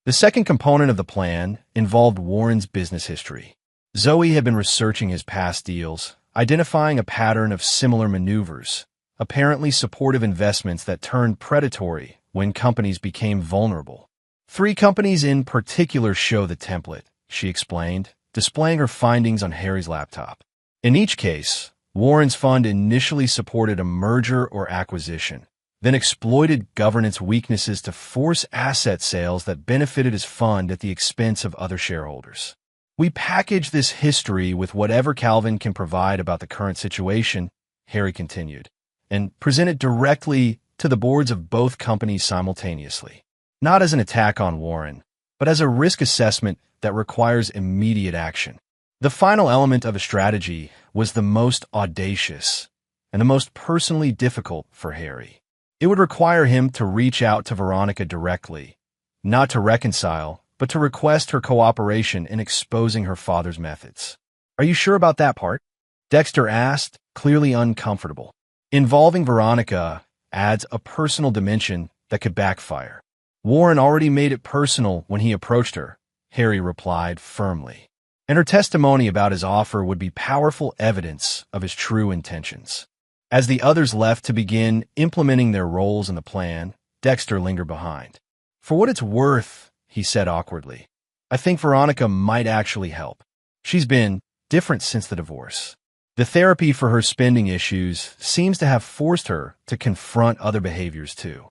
The second component of the plan involved Warren's business history. Zoe had been researching his past deals, identifying a pattern of similar maneuvers, apparently supportive investments that turned predatory when companies became vulnerable. 3 companies in particular show the template, she explained, displaying her findings on Harry's laptop. In each case, Warren's fund initially supported a merger or acquisition, then exploited governance weaknesses to force asset sales that benefited his fund at the expense of other shareholders. We package this history with whatever Calvin can provide about the current situation, Harry continued, and present it directly to the boards of both companies simultaneously. Not as an attack on Warren, but as a risk assessment that requires immediate action. The final element of a strategy was the most audacious and the most personally difficult for Harry. It would require him to reach out to Veronica directly, not to reconcile, but to request her cooperation in exposing her father's methods. Are you sure about that part? Dexter asked, clearly uncomfortable. Involving Veronica adds a personal dimension that could backfire. Warren already made it personal when he approached her, Harry replied firmly. And her testimony about his offer would be powerful evidence of his true intentions. As the others left to begin implementing their roles in the plan, Dexter lingered behind. For what it's worth, he said awkwardly, I think Veronica might actually help. She's been different since the divorce. The therapy for her spending issues seems to have forced her to confront other behaviors too.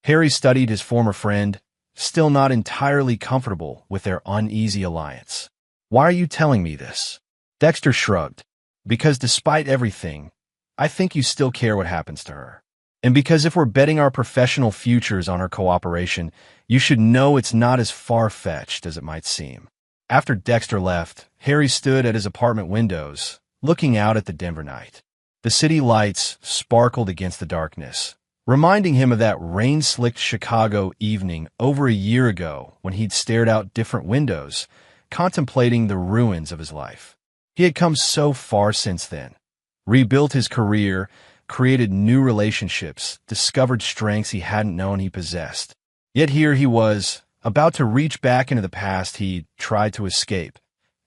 Harry studied his former friend, still not entirely comfortable with their uneasy alliance. Why are you telling me this? Dexter shrugged. Because despite everything, I think you still care what happens to her. And because if we're betting our professional futures on her cooperation, you should know it's not as far-fetched as it might seem. After Dexter left, Harry stood at his apartment windows, looking out at the Denver night. The city lights sparkled against the darkness, reminding him of that rain-slicked Chicago evening over a year ago when he'd stared out different windows, contemplating the ruins of his life. He had come so far since then, rebuilt his career, created new relationships, discovered strengths he hadn't known he possessed. Yet here he was, about to reach back into the past he'd tried to escape,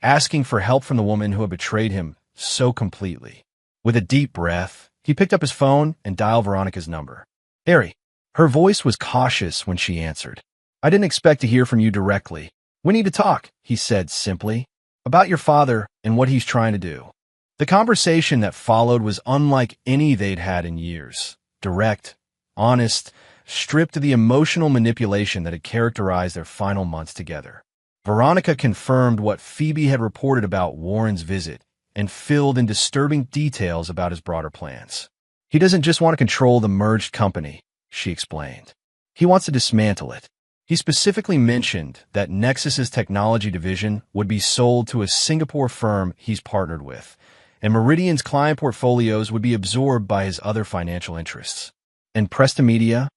asking for help from the woman who had betrayed him so completely. With a deep breath, he picked up his phone and dialed Veronica's number. Harry. Her voice was cautious when she answered. I didn't expect to hear from you directly. We need to talk, he said simply, about your father and what he's trying to do. The conversation that followed was unlike any they'd had in years. Direct, honest, stripped of the emotional manipulation that had characterized their final months together. Veronica confirmed what Phoebe had reported about Warren's visit and filled in disturbing details about his broader plans. He doesn't just want to control the merged company, she explained. He wants to dismantle it. He specifically mentioned that Nexus's technology division would be sold to a Singapore firm he's partnered with, and Meridian's client portfolios would be absorbed by his other financial interests. And Presta Media?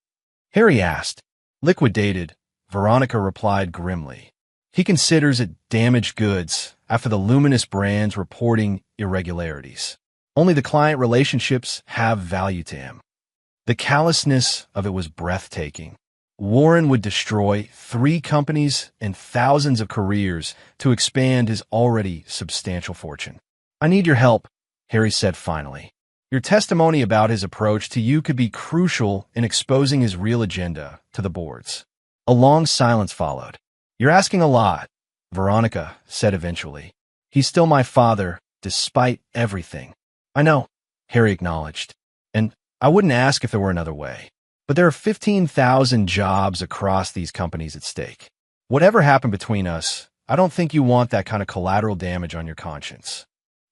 Harry asked. Liquidated, Veronica replied grimly. He considers it damaged goods after the Luminous brands reporting irregularities. Only the client relationships have value to him. The callousness of it was breathtaking. Warren would destroy 3 companies and thousands of careers to expand his already substantial fortune. I need your help, Harry said finally. Your testimony about his approach to you could be crucial in exposing his real agenda to the boards. A long silence followed. You're asking a lot, Veronica said eventually. He's still my father, despite everything. I know, Harry acknowledged. And I wouldn't ask if there were another way. But there are 15,000 jobs across these companies at stake. Whatever happened between us, I don't think you want that kind of collateral damage on your conscience.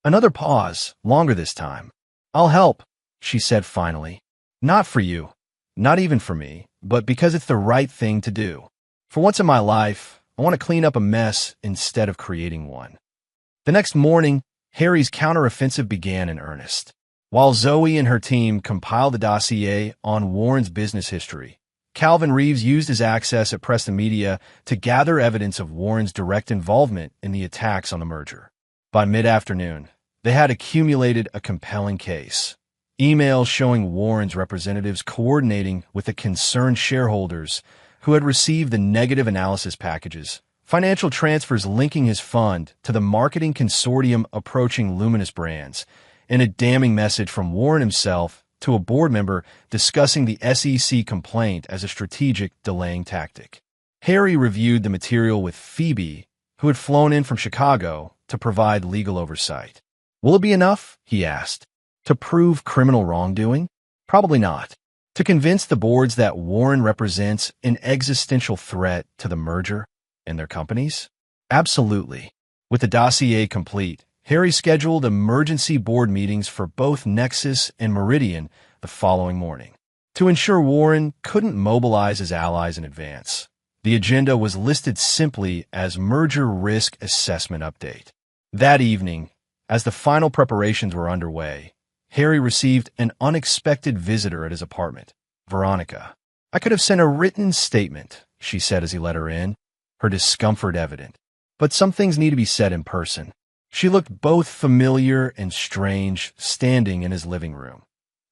Another pause, longer this time. I'll help, she said finally. Not for you, not even for me, but because it's the right thing to do. For once in my life, I want to clean up a mess instead of creating one. The next morning, Harry's counteroffensive began in earnest. While Zoe and her team compiled the dossier on Warren's business history, Calvin Reeves used his access at Preston Media to gather evidence of Warren's direct involvement in the attacks on the merger. By mid-afternoon, they had accumulated a compelling case. Emails showing Warren's representatives coordinating with the concerned shareholders who had received the negative analysis packages, financial transfers linking his fund to the marketing consortium approaching Luminous Brands, and a damning message from Warren himself to a board member discussing the SEC complaint as a strategic delaying tactic. Harry reviewed the material with Phoebe, who had flown in from Chicago to provide legal oversight. Will it be enough, he asked, to prove criminal wrongdoing? Probably not. To convince the boards that Warren represents an existential threat to the merger and their companies? Absolutely. With the dossier complete, Harry scheduled emergency board meetings for both Nexus and Meridian the following morning. To ensure Warren couldn't mobilize his allies in advance, the agenda was listed simply as Merger Risk Assessment Update. That evening, as the final preparations were underway, Harry received an unexpected visitor at his apartment, Veronica. I could have sent a written statement, she said as he let her in, her discomfort evident. But some things need to be said in person. She looked both familiar and strange, standing in his living room.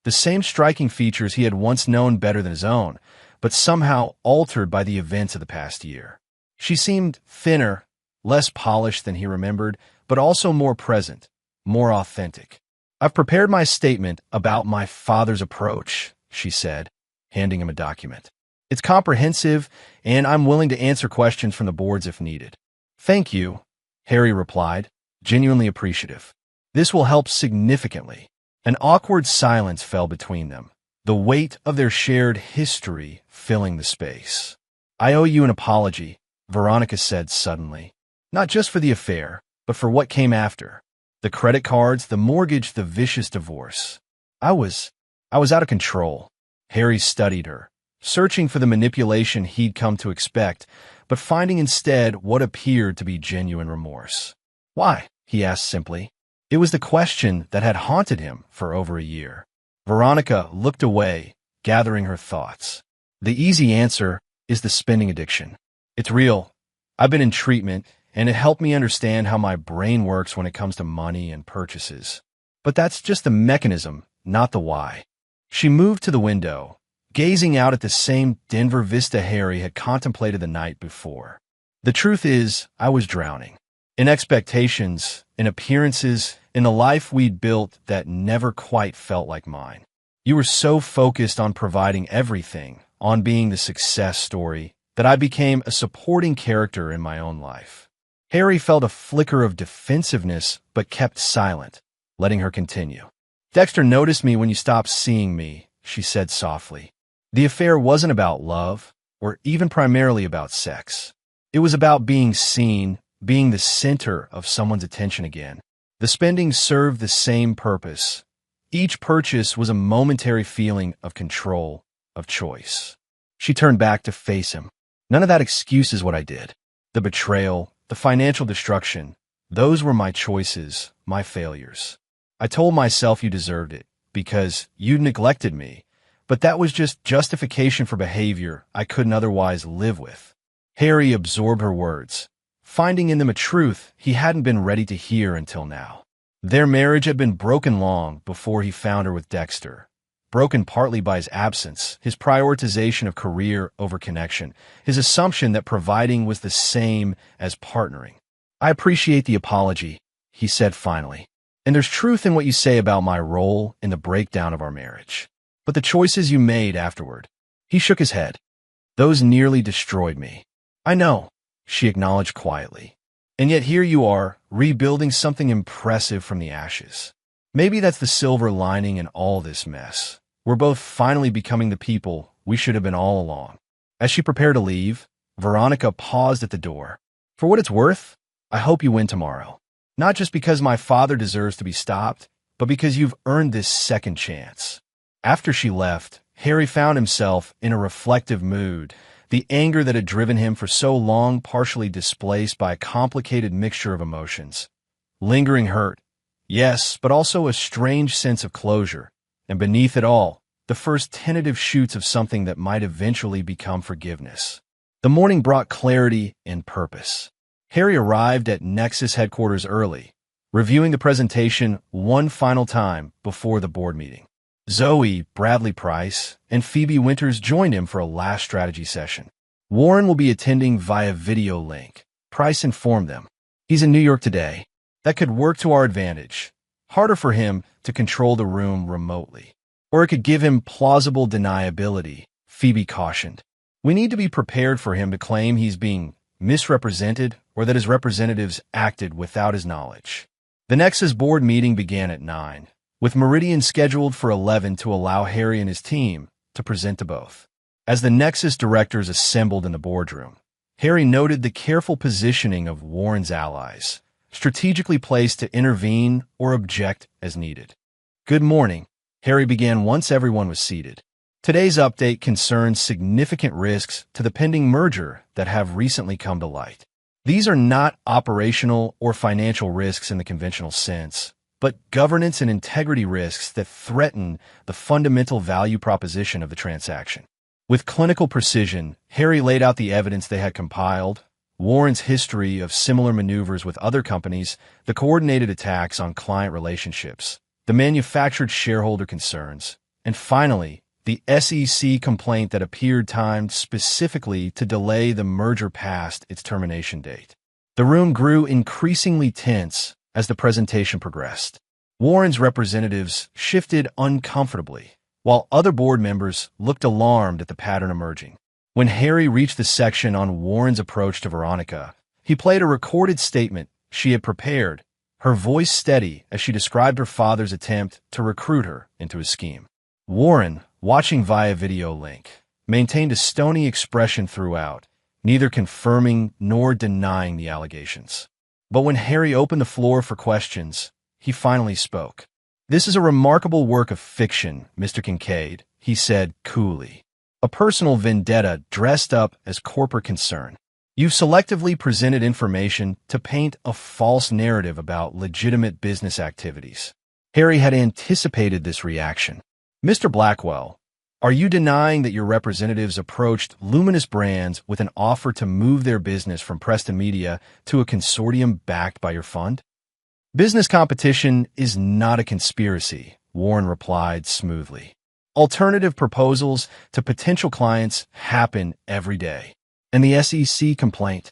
The same striking features he had once known better than his own, but somehow altered by the events of the past year. She seemed thinner, less polished than he remembered, but also more present, more authentic. I've prepared my statement about my father's approach, she said, handing him a document. It's comprehensive, and I'm willing to answer questions from the boards if needed. Thank you, Harry replied, genuinely appreciative. This will help significantly. An awkward silence fell between them, the weight of their shared history filling the space. I owe you an apology, Veronica said suddenly. Not just for the affair, but for what came after. The credit cards, the mortgage, the vicious divorce. I was out of control. Harry studied her, searching for the manipulation he'd come to expect, but finding instead what appeared to be genuine remorse. Why? He asked simply. It was the question that had haunted him for over a year. Veronica looked away, gathering her thoughts. The easy answer is the spending addiction. It's real. I've been in treatment, and it helped me understand how my brain works when it comes to money and purchases. But that's just the mechanism, not the why. She moved to the window, gazing out at the same Denver vista Harry had contemplated the night before. The truth is, I was drowning. In expectations, in appearances, in the life we'd built that never quite felt like mine. You were so focused on providing everything, on being the success story, that I became a supporting character in my own life. Harry felt a flicker of defensiveness, but kept silent, letting her continue. Dexter noticed me when you stopped seeing me, she said softly. The affair wasn't about love, or even primarily about sex. It was about being seen, being the center of someone's attention again. The spending served the same purpose. Each purchase was a momentary feeling of control, of choice. She turned back to face him. None of that excuses what I did. The betrayal, the financial destruction, those were my choices, my failures. I told myself you deserved it, because you'd neglected me, but that was just justification for behavior I couldn't otherwise live with. Harry absorbed her words, finding in them a truth he hadn't been ready to hear until now. Their marriage had been broken long before he found her with Dexter. Broken partly by his absence, his prioritization of career over connection, his assumption that providing was the same as partnering. "I appreciate the apology," he said finally. "And there's truth in what you say about my role in the breakdown of our marriage. But the choices you made afterward." He shook his head. "Those nearly destroyed me." "I know," she acknowledged quietly. "And yet here you are, rebuilding something impressive from the ashes. Maybe that's the silver lining in all this mess. We're both finally becoming the people we should have been all along." As she prepared to leave, Veronica paused at the door. "For what it's worth, I hope you win tomorrow. Not just because my father deserves to be stopped, but because you've earned this second chance." After she left, Harry found himself in a reflective mood, the anger that had driven him for so long partially displaced by a complicated mixture of emotions. Lingering hurt, yes, but also a strange sense of closure. And beneath it all, the first tentative shoots of something that might eventually become forgiveness. The morning brought clarity and purpose. Harry arrived at Nexus headquarters early, reviewing the presentation one final time before the board meeting. Zoe, Bradley Price, and Phoebe Winters joined him for a last strategy session. Warren will be attending via video link, Price informed them. "He's in New York today. That could work to our advantage. Harder for him to control the room remotely. Or it could give him plausible deniability," Phoebe cautioned. "We need to be prepared for him to claim he's being misrepresented or that his representatives acted without his knowledge." The Nexus board meeting began at 9, with Meridian scheduled for 11 to allow Harry and his team to present to both. As the Nexus directors assembled in the boardroom, Harry noted the careful positioning of Warren's allies, strategically placed to intervene or object as needed. "Good morning," Harry began once everyone was seated. "Today's update concerns significant risks to the pending merger that have recently come to light. These are not operational or financial risks in the conventional sense, but governance and integrity risks that threaten the fundamental value proposition of the transaction." With clinical precision, Harry laid out the evidence they had compiled, Warren's history of similar maneuvers with other companies, the coordinated attacks on client relationships, the manufactured shareholder concerns, and finally, the SEC complaint that appeared timed specifically to delay the merger past its termination date. The room grew increasingly tense as the presentation progressed. Warren's representatives shifted uncomfortably, while other board members looked alarmed at the pattern emerging. When Harry reached the section on Warren's approach to Veronica, he played a recorded statement she had prepared, her voice steady as she described her father's attempt to recruit her into his scheme. Warren, watching via video link, maintained a stony expression throughout, neither confirming nor denying the allegations. But when Harry opened the floor for questions, he finally spoke. "This is a remarkable work of fiction, Mr. Kincaid," he said coolly. "A personal vendetta dressed up as corporate concern. You've selectively presented information to paint a false narrative about legitimate business activities." Harry had anticipated this reaction. "Mr. Blackwell, are you denying that your representatives approached Luminous Brands with an offer to move their business from Preston Media to a consortium backed by your fund?" "Business competition is not a conspiracy," Warren replied smoothly. "Alternative proposals to potential clients happen every day. And the SEC complaint,"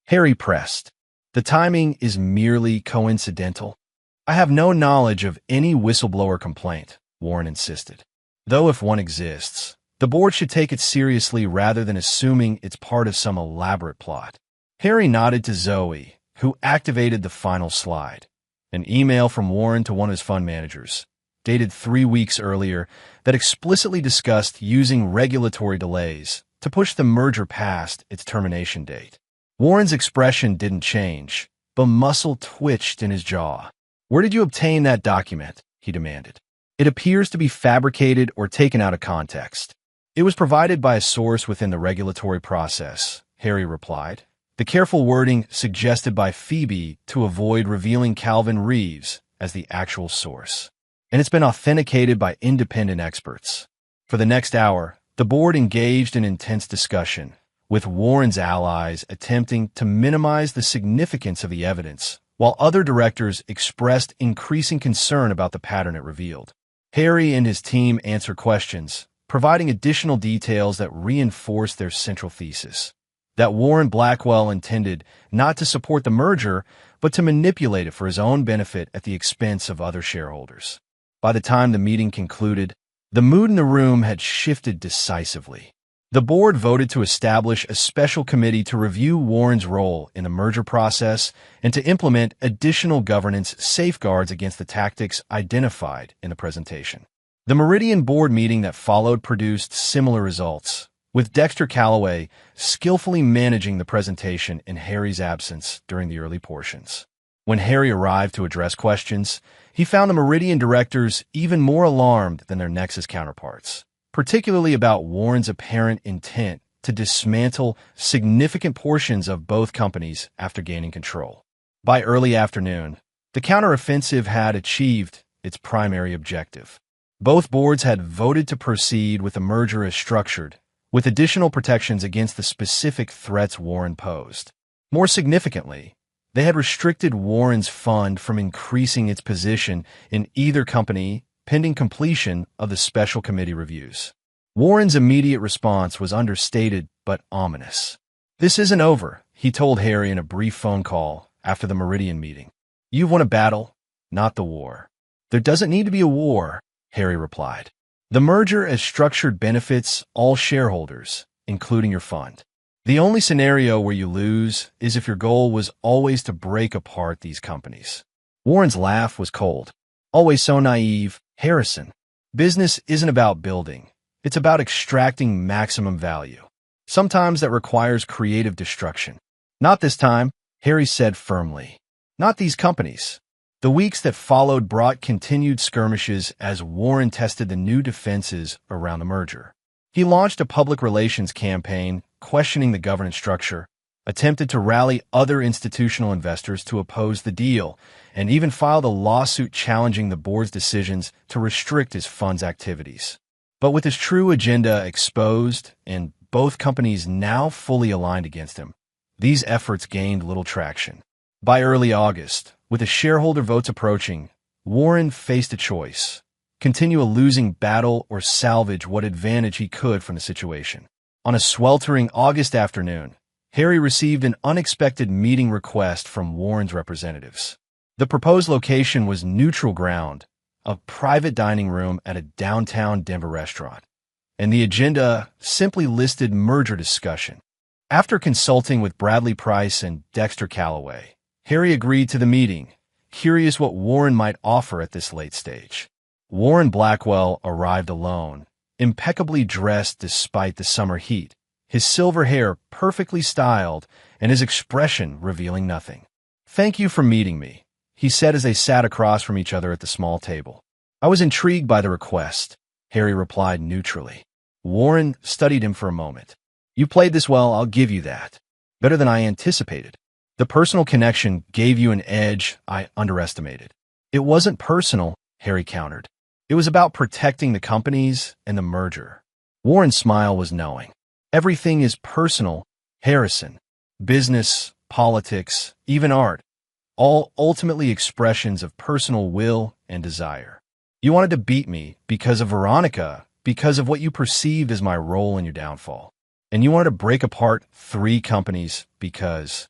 Harry pressed, "the timing is merely coincidental." "I have no knowledge of any whistleblower complaint," Warren insisted. "Though if one exists, the board should take it seriously rather than assuming it's part of some elaborate plot." Harry nodded to Zoe, who activated the final slide, an email from Warren to one of his fund managers, dated 3 weeks earlier, that explicitly discussed using regulatory delays to push the merger past its termination date. Warren's expression didn't change, but muscle twitched in his jaw. "Where did you obtain that document?" he demanded. "It appears to be fabricated or taken out of context." "It was provided by a source within the regulatory process," Harry replied. The careful wording suggested by Phoebe to avoid revealing Calvin Reeves as the actual source. "And it's been authenticated by independent experts." For the next hour, the board engaged in intense discussion, with Warren's allies attempting to minimize the significance of the evidence, while other directors expressed increasing concern about the pattern it revealed. Harry and his team answered questions, providing additional details that reinforced their central thesis, that Warren Blackwell intended not to support the merger, but to manipulate it for his own benefit at the expense of other shareholders. By the time the meeting concluded, the mood in the room had shifted decisively. The board voted to establish a special committee to review Warren's role in the merger process and to implement additional governance safeguards against the tactics identified in the presentation. The Meridian board meeting that followed produced similar results, with Dexter Calloway skillfully managing the presentation in Harry's absence during the early portions. When Harry arrived to address questions, he found the Meridian directors even more alarmed than their Nexus counterparts, particularly about Warren's apparent intent to dismantle significant portions of both companies after gaining control. By early afternoon, the counteroffensive had achieved its primary objective. Both boards had voted to proceed with the merger as structured, with additional protections against the specific threats Warren posed. More significantly, they had restricted Warren's fund from increasing its position in either company pending completion of the special committee reviews. Warren's immediate response was understated but ominous. "This isn't over," he told Harry in a brief phone call after the Meridian meeting. "You've won a battle, not the war." "There doesn't need to be a war," Harry replied. "The merger as structured benefits all shareholders, including your fund. The only scenario where you lose is if your goal was always to break apart these companies." Warren's laugh was cold. "Always so naive, Harrison. Business isn't about building. It's about extracting maximum value. Sometimes that requires creative destruction." "Not this time," Harry said firmly. "Not these companies." The weeks that followed brought continued skirmishes as Warren tested the new defenses around the merger. He launched a public relations campaign questioning the governance structure, attempted to rally other institutional investors to oppose the deal, and even filed a lawsuit challenging the board's decisions to restrict his fund's activities. But with his true agenda exposed and both companies now fully aligned against him, these efforts gained little traction. By early August, with the shareholder votes approaching, Warren faced a choice: continue a losing battle or salvage what advantage he could from the situation. On a sweltering August afternoon, Harry received an unexpected meeting request from Warren's representatives. The proposed location was neutral ground, a private dining room at a downtown Denver restaurant, and the agenda simply listed merger discussion. After consulting with Bradley Price and Dexter Calloway, Harry agreed to the meeting, curious what Warren might offer at this late stage. Warren Blackwell arrived alone, impeccably dressed despite the summer heat, his silver hair perfectly styled and his expression revealing nothing. "Thank you for meeting me," he said as they sat across from each other at the small table. "I was intrigued by the request," Harry replied neutrally. Warren studied him for a moment. "You played this well, I'll give you that. Better than I anticipated. The personal connection gave you an edge I underestimated." "It wasn't personal," Harry countered. "It was about protecting the companies and the merger." Warren's smile was knowing. "Everything is personal, Harrison. Business, politics, even art, all ultimately expressions of personal will and desire. You wanted to beat me because of Veronica, because of what you perceived as my role in your downfall. And you wanted to break apart 3 companies because—"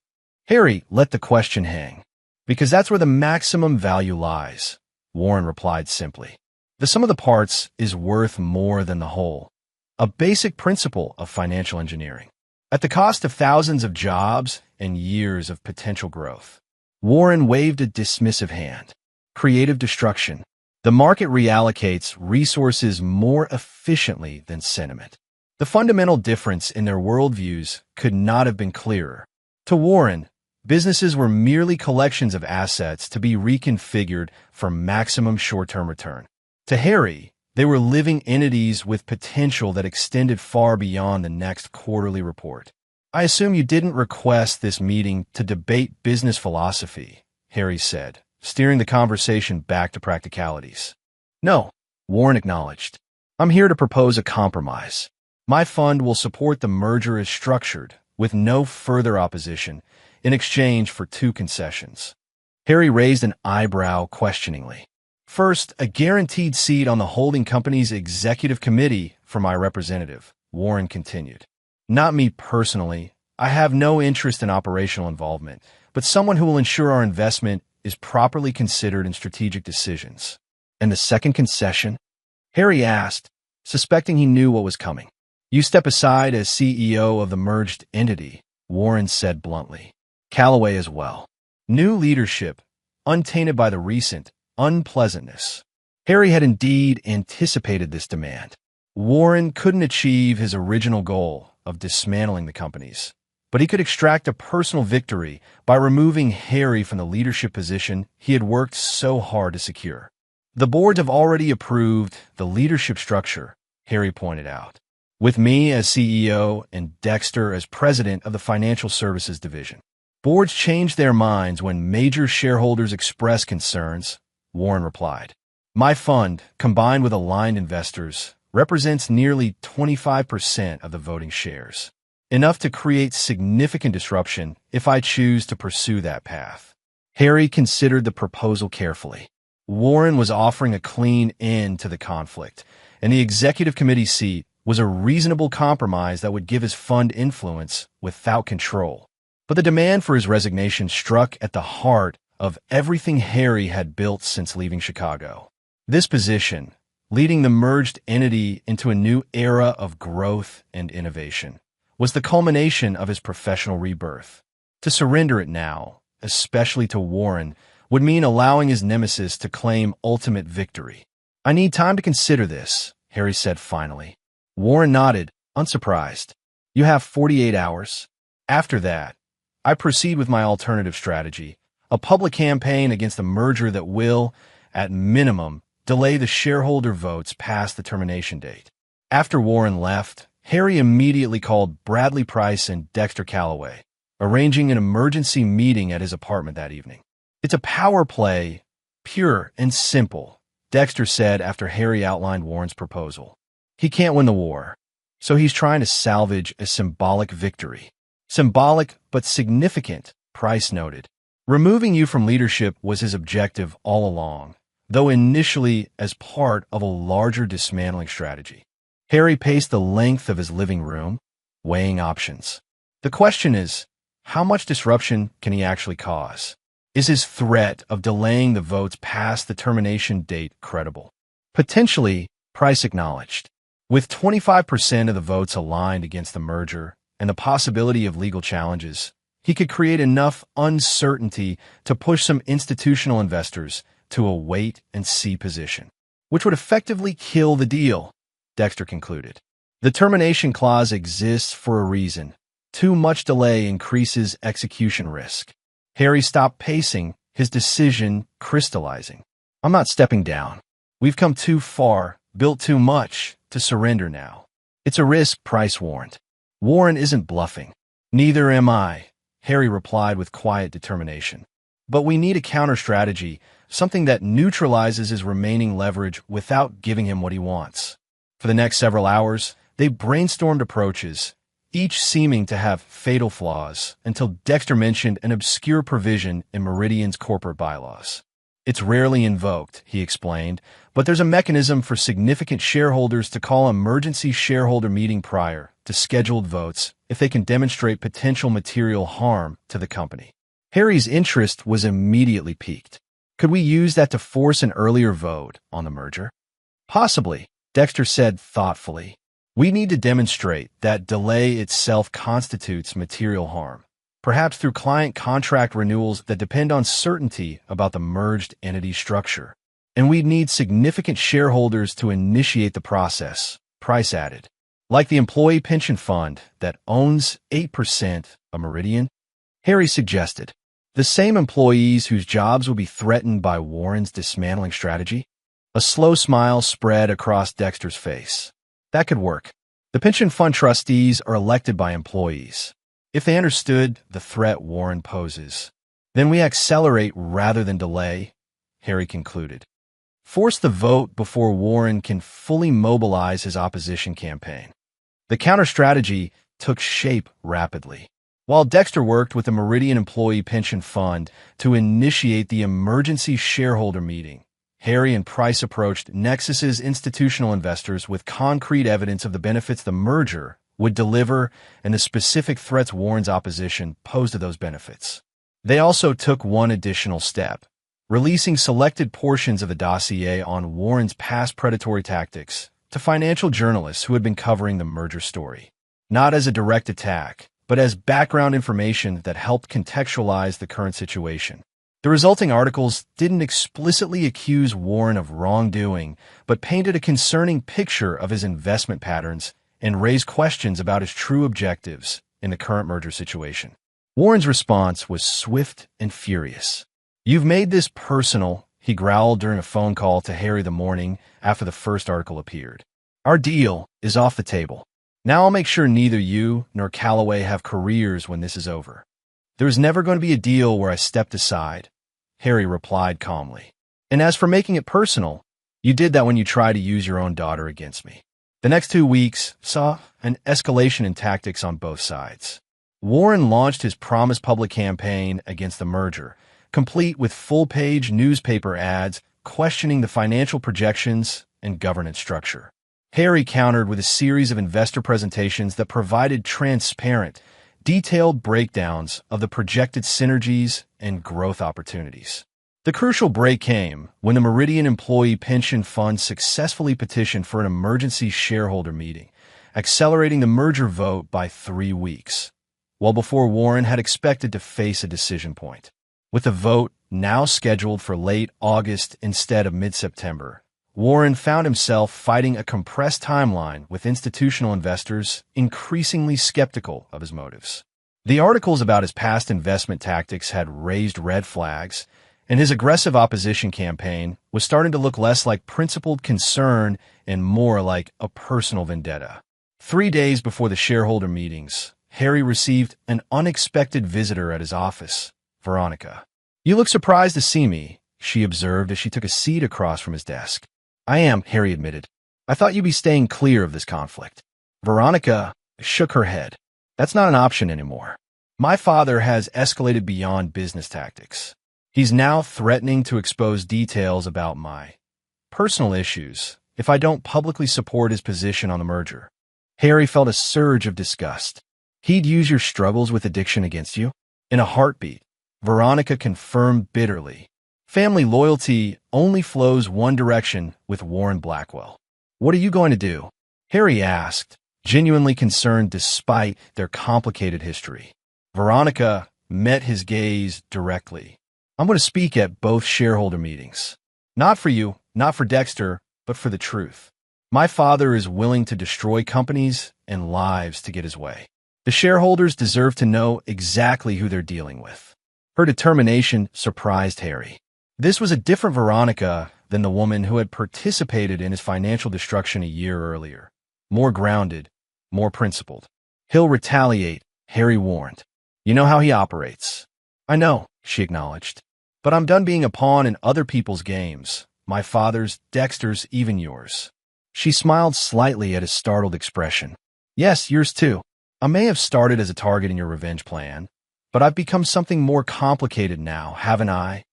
Harry let the question hang. "Because that's where the maximum value lies," Warren replied simply. "The sum of the parts is worth more than the whole. A basic principle of financial engineering. At the cost of thousands of jobs and years of potential growth." Warren waved a dismissive hand. "Creative destruction. The market reallocates resources more efficiently than sentiment." The fundamental difference in their worldviews could not have been clearer. To Warren, businesses were merely collections of assets to be reconfigured for maximum short-term return. To Harry, they were living entities with potential that extended far beyond the next quarterly report. "I assume you didn't request this meeting to debate business philosophy," Harry said, steering the conversation back to practicalities. "No," Warren acknowledged. "I'm here to propose a compromise. My fund will support the merger as structured, with no further opposition, in exchange for 2 concessions. Harry raised an eyebrow questioningly. First, a guaranteed seat on the holding company's executive committee for my representative, Warren continued. Not me personally. I have no interest in operational involvement, but someone who will ensure our investment is properly considered in strategic decisions. And the second concession? Harry asked, suspecting he knew what was coming. You step aside as CEO of the merged entity, Warren said bluntly. Callaway as well. New leadership, untainted by the recent unpleasantness. Harry had indeed anticipated this demand. Warren couldn't achieve his original goal of dismantling the companies, but he could extract a personal victory by removing Harry from the leadership position he had worked so hard to secure. The boards have already approved the leadership structure, Harry pointed out, with me as CEO and Dexter as president of the Financial Services Division. Boards change their minds when major shareholders express concerns, Warren replied. My fund, combined with aligned investors, represents nearly 25% of the voting shares, enough to create significant disruption if I choose to pursue that path. Harry considered the proposal carefully. Warren was offering a clean end to the conflict, and the executive committee seat was a reasonable compromise that would give his fund influence without control. But the demand for his resignation struck at the heart of everything Harry had built since leaving Chicago. This position, leading the merged entity into a new era of growth and innovation, was the culmination of his professional rebirth. To surrender it now, especially to Warren, would mean allowing his nemesis to claim ultimate victory. I need time to consider this, Harry said finally. Warren nodded, unsurprised. You have 48 hours. After that, I proceed with my alternative strategy, a public campaign against a merger that will, at minimum, delay the shareholder votes past the termination date. After Warren left, Harry immediately called Bradley Price and Dexter Callaway, arranging an emergency meeting at his apartment that evening. It's a power play, pure and simple, Dexter said after Harry outlined Warren's proposal. He can't win the war, so he's trying to salvage a symbolic victory. Symbolic but significant, Price noted. Removing you from leadership was his objective all along, though initially as part of a larger dismantling strategy. Harry paced the length of his living room, weighing options. The question is, how much disruption can he actually cause? Is his threat of delaying the votes past the termination date credible? Potentially, Price acknowledged. With 25% of the votes aligned against the merger and the possibility of legal challenges, he could create enough uncertainty to push some institutional investors to a wait-and-see position, which would effectively kill the deal, Dexter concluded. The termination clause exists for a reason. Too much delay increases execution risk. Harry stopped pacing, his decision crystallizing. I'm not stepping down. We've come too far, built too much, to surrender now. It's a risk, Price warned. Warren isn't bluffing. Neither am I, Harry replied with quiet determination. But we need a counter-strategy, something that neutralizes his remaining leverage without giving him what he wants. For the next several hours, they brainstormed approaches, each seeming to have fatal flaws, until Dexter mentioned an obscure provision in Meridian's corporate bylaws. It's rarely invoked, he explained, but there's a mechanism for significant shareholders to call an emergency shareholder meeting prior to scheduled votes if they can demonstrate potential material harm to the company. Harry's interest was immediately piqued. Could we use that to force an earlier vote on the merger? Possibly, Dexter said thoughtfully. We need to demonstrate that delay itself constitutes material harm, perhaps through client contract renewals that depend on certainty about the merged entity structure. And we'd need significant shareholders to initiate the process, Price added. Like the employee pension fund that owns 8% of Meridian, Harry suggested. The same employees whose jobs will be threatened by Warren's dismantling strategy? A slow smile spread across Dexter's face. That could work. The pension fund trustees are elected by employees. If they understood the threat Warren poses, then we accelerate rather than delay, Harry concluded. Force the vote before Warren can fully mobilize his opposition campaign. The counter-strategy took shape rapidly. While Dexter worked with the Meridian Employee Pension Fund to initiate the emergency shareholder meeting, Harry and Price approached Nexus's institutional investors with concrete evidence of the benefits the merger would deliver and the specific threats Warren's opposition posed to those benefits. They also took one additional step, releasing selected portions of the dossier on Warren's past predatory tactics to financial journalists who had been covering the merger story, not as a direct attack, but as background information that helped contextualize the current situation. The resulting articles didn't explicitly accuse Warren of wrongdoing, but painted a concerning picture of his investment patterns and raised questions about his true objectives in the current merger situation. Warren's response was swift and furious. "You've made this personal," he growled during a phone call to Harry the morning after the first article appeared. "Our deal is off the table. Now I'll make sure neither you nor Callaway have careers when this is over." "There's never going to be a deal where I stepped aside," Harry replied calmly. "And as for making it personal, you did that when you tried to use your own daughter against me." The next 2 weeks saw an escalation in tactics on both sides. Warren launched his Promise Public campaign against the merger, complete with full-page newspaper ads questioning the financial projections and governance structure. Harry countered with a series of investor presentations that provided transparent, detailed breakdowns of the projected synergies and growth opportunities. The crucial break came when the Meridian Employee Pension Fund successfully petitioned for an emergency shareholder meeting, accelerating the merger vote by 3 weeks, well before Warren had expected to face a decision point. With the vote now scheduled for late August instead of mid-September, Warren found himself fighting a compressed timeline with institutional investors increasingly skeptical of his motives. The articles about his past investment tactics had raised red flags, and his aggressive opposition campaign was starting to look less like principled concern and more like a personal vendetta. 3 days before the shareholder meetings, Harry received an unexpected visitor at his office, Veronica. "You look surprised to see me," she observed as she took a seat across from his desk. "I am," Harry admitted. "I thought you'd be staying clear of this conflict." Veronica shook her head. "That's not an option anymore. My father has escalated beyond business tactics. He's now threatening to expose details about my personal issues if I don't publicly support his position on the merger." Harry felt a surge of disgust. "He'd use your struggles with addiction against you?" "In a heartbeat," Veronica confirmed bitterly. "Family loyalty only flows one direction with Warren Blackwell." "What are you going to do?" Harry asked, genuinely concerned despite their complicated history. Veronica met his gaze directly. "I'm going to speak at both shareholder meetings. Not for you, not for Dexter, but for the truth. My father is willing to destroy companies and lives to get his way. The shareholders deserve to know exactly who they're dealing with." Her determination surprised Harry. This was a different Veronica than the woman who had participated in his financial destruction a year earlier. More grounded, more principled. "He'll retaliate," Harry warned. "You know how he operates." "I know," she acknowledged. "But I'm done being a pawn in other people's games. My father's, Dexter's, even yours." She smiled slightly at his startled expression. "Yes, yours too. I may have started as a target in your revenge plan, but I've become something more complicated now, haven't I?"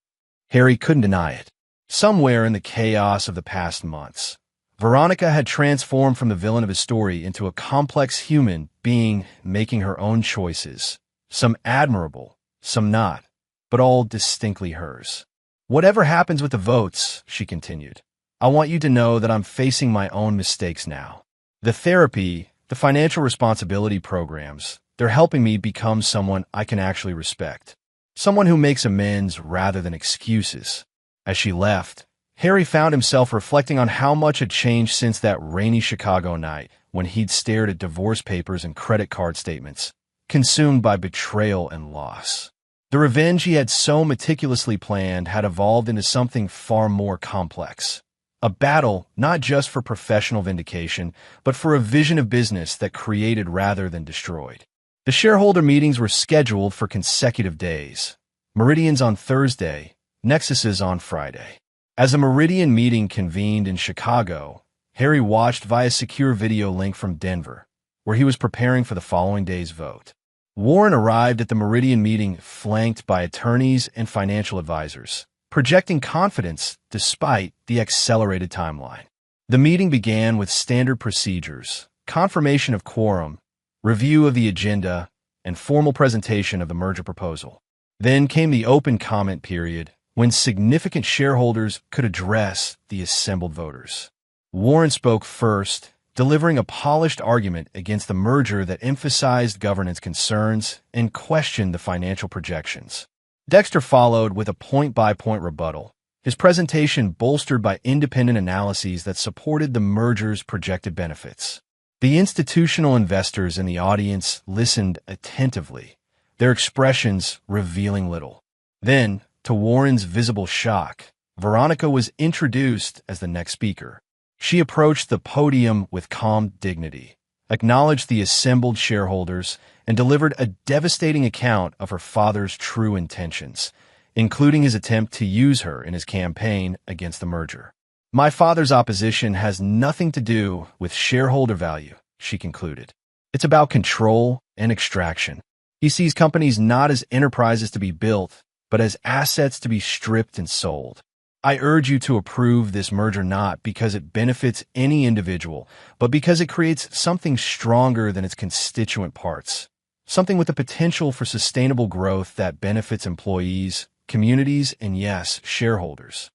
Harry couldn't deny it. Somewhere in the chaos of the past months, Veronica had transformed from the villain of his story into a complex human being making her own choices, some admirable, some not, but all distinctly hers. "Whatever happens with the votes," she continued, "I want you to know that I'm facing my own mistakes now. The therapy, the financial responsibility programs, they're helping me become someone I can actually respect. Someone who makes amends rather than excuses." As she left, Harry found himself reflecting on how much had changed since that rainy Chicago night when he'd stared at divorce papers and credit card statements, consumed by betrayal and loss. The revenge he had so meticulously planned had evolved into something far more complex. A battle not just for professional vindication, but for a vision of business that created rather than destroyed. The shareholder meetings were scheduled for consecutive days. Meridian's on Thursday, Nexus's on Friday. As a Meridian meeting convened in Chicago, Harry watched via secure video link from Denver, where he was preparing for the following day's vote. Warren arrived at the Meridian meeting flanked by attorneys and financial advisors, projecting confidence despite the accelerated timeline. The meeting began with standard procedures: confirmation of quorum, review of the agenda, and formal presentation of the merger proposal. Then came the open comment period, when significant shareholders could address the assembled voters. Warren spoke first, delivering a polished argument against the merger that emphasized governance concerns and questioned the financial projections. Dexter followed with a point-by-point rebuttal, his presentation bolstered by independent analyses that supported the merger's projected benefits. The institutional investors in the audience listened attentively, their expressions revealing little. Then, to Warren's visible shock, Veronica was introduced as the next speaker. She approached the podium with calm dignity, acknowledged the assembled shareholders, and delivered a devastating account of her father's true intentions, including his attempt to use her in his campaign against the merger. "My father's opposition has nothing to do with shareholder value," she concluded. "It's about control and extraction. He sees companies not as enterprises to be built, but as assets to be stripped and sold. I urge you to approve this merger not because it benefits any individual, but because it creates something stronger than its constituent parts, something with the potential for sustainable growth that benefits employees, communities, and yes, shareholders."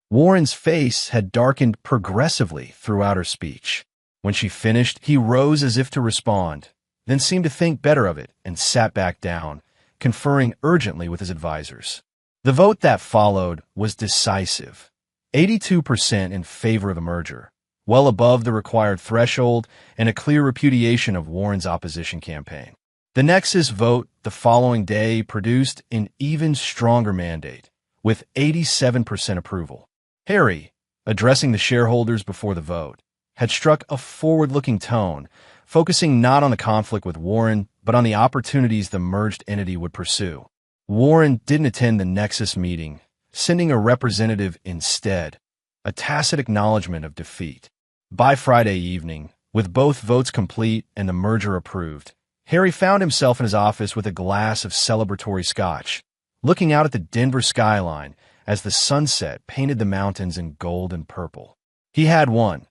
Warren's face had darkened progressively throughout her speech. When she finished, he rose as if to respond, then seemed to think better of it and sat back down, conferring urgently with his advisors. The vote that followed was decisive: 82% in favor of the merger, well above the required threshold and a clear repudiation of Warren's opposition campaign. The Nexus vote the following day produced an even stronger mandate, with 87% approval. Harry, addressing the shareholders before the vote, had struck a forward-looking tone, focusing not on the conflict with Warren, but on the opportunities the merged entity would pursue. Warren didn't attend the Nexus meeting, sending a representative instead, a tacit acknowledgement of defeat. By Friday evening, with both votes complete and the merger approved, Harry found himself in his office with a glass of celebratory scotch, looking out at the Denver skyline as the sunset painted the mountains in gold and purple. He had won,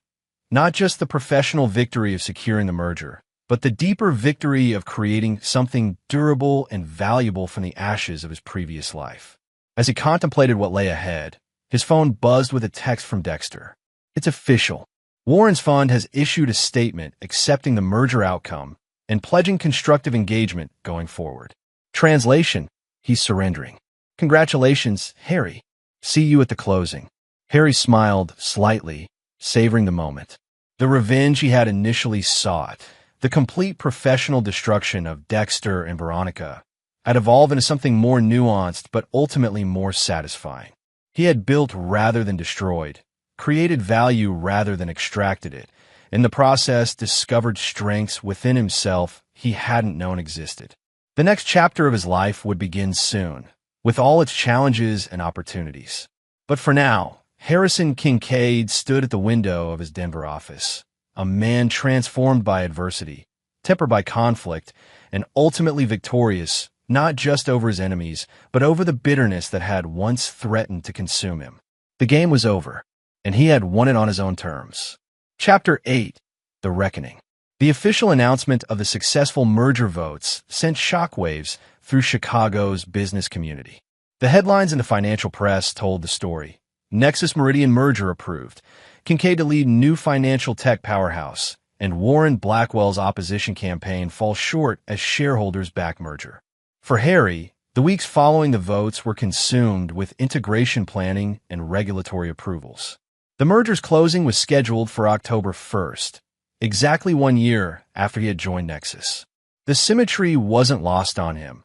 not just the professional victory of securing the merger, but the deeper victory of creating something durable and valuable from the ashes of his previous life. As he contemplated what lay ahead, his phone buzzed with a text from Dexter. "It's official. Warren's fund has issued a statement accepting the merger outcome and pledging constructive engagement going forward." Translation: he's surrendering. "Congratulations, Harry. See you at the closing." Harry smiled slightly, savoring the moment. The revenge he had initially sought, the complete professional destruction of Dexter and Veronica, had evolved into something more nuanced but ultimately more satisfying. He had built rather than destroyed, created value rather than extracted it, in the process discovered strengths within himself he hadn't known existed. The next chapter of his life would begin soon, with all its challenges and opportunities. But for now, Harrison Kincaid stood at the window of his Denver office, a man transformed by adversity, tempered by conflict, and ultimately victorious, not just over his enemies, but over the bitterness that had once threatened to consume him. The game was over, and he had won it on his own terms. Chapter 8: The Reckoning. The official announcement of the successful merger votes sent shockwaves through Chicago's business community. The headlines in the financial press told the story. Nexus Meridian merger approved, Kincaid to lead new financial tech powerhouse, and Warren Blackwell's opposition campaign falls short as shareholders back merger. For Harry, the weeks following the votes were consumed with integration planning and regulatory approvals. The merger's closing was scheduled for October 1st, exactly 1 year after he had joined Nexus. The symmetry wasn't lost on him.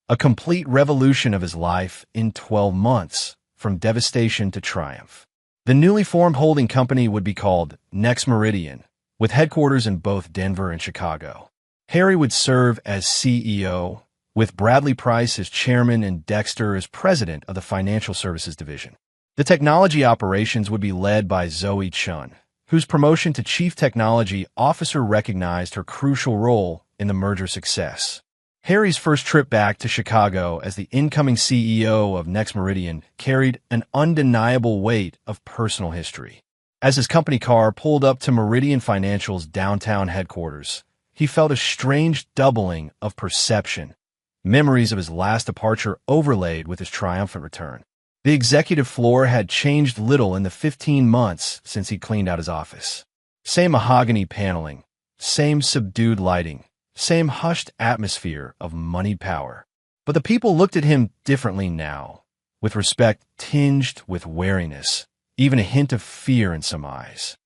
A complete revolution of his life in 12 months, from devastation to triumph. The newly formed holding company would be called Next Meridian, with headquarters in both Denver and Chicago. Harry would serve as CEO, with Bradley Price as chairman and Dexter as president of the financial services division. The technology operations would be led by Zoe Chun, whose promotion to Chief Technology Officer recognized her crucial role in the merger's success. Harry's first trip back to Chicago as the incoming CEO of Next Meridian carried an undeniable weight of personal history. As his company car pulled up to Meridian Financial's downtown headquarters, he felt a strange doubling of perception, memories of his last departure overlaid with his triumphant return. The executive floor had changed little in the 15 months since he cleaned out his office. Same mahogany paneling, same subdued lighting, same hushed atmosphere of moneyed power. But the people looked at him differently now, with respect tinged with wariness, even a hint of fear in some eyes.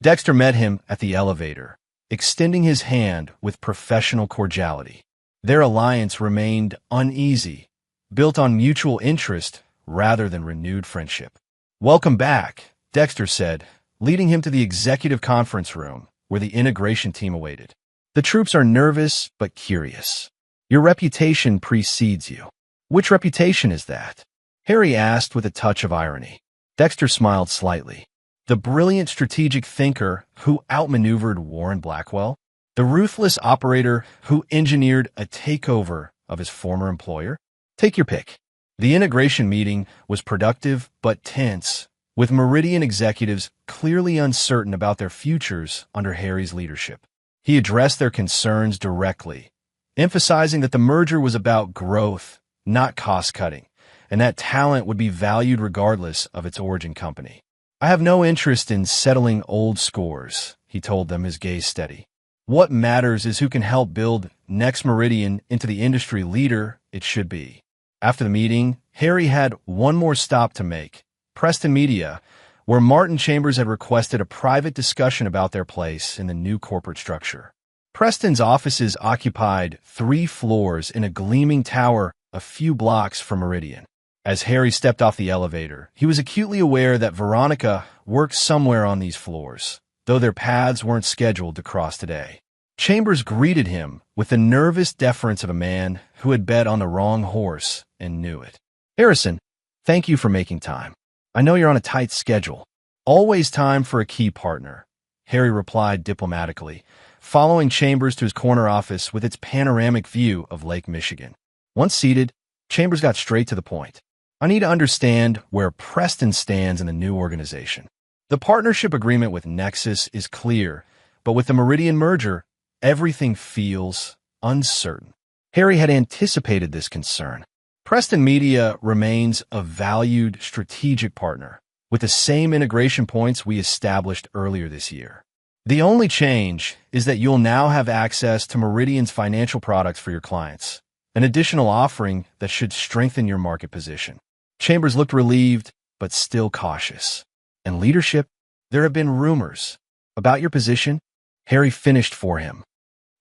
Dexter met him at the elevator, extending his hand with professional cordiality. Their alliance remained uneasy, built on mutual interest rather than renewed friendship. "Welcome back," Dexter said, leading him to the executive conference room where the integration team awaited. "The troops are nervous but curious. Your reputation precedes you." "Which reputation is that?" Harry asked with a touch of irony. Dexter smiled slightly. "The brilliant strategic thinker who outmaneuvered Warren Blackwell? The ruthless operator who engineered a takeover of his former employer? Take your pick." The integration meeting was productive but tense, with Meridian executives clearly uncertain about their futures under Harry's leadership. He addressed their concerns directly, emphasizing that the merger was about growth, not cost-cutting, and that talent would be valued regardless of its origin company. "I have no interest in settling old scores," he told them, his gaze steady. "What matters is who can help build Next Meridian into the industry leader it should be." After the meeting, Harry had one more stop to make, Preston Media, where Martin Chambers had requested a private discussion about their place in the new corporate structure. Preston's offices occupied 3 floors in a gleaming tower a few blocks from Meridian. As Harry stepped off the elevator, he was acutely aware that Veronica worked somewhere on these floors, though their paths weren't scheduled to cross today. Chambers greeted him with the nervous deference of a man who had bet on the wrong horse and knew it. "Harrison, thank you for making time. I know you're on a tight schedule." "Always time for a key partner," Harry replied diplomatically, following Chambers to his corner office with its panoramic view of Lake Michigan. Once seated, Chambers got straight to the point. "I need to understand where Preston stands in the new organization. The partnership agreement with Nexus is clear, but with the Meridian merger, everything feels uncertain." Harry had anticipated this concern. Preston Media remains a valued strategic partner, with the same integration points we established earlier this year. The only change is that you'll now have access to Meridian's financial products for your clients, an additional offering that should strengthen your market position. Chambers looked relieved, but still cautious. "And leadership? There have been rumors about your position." Harry finished for him.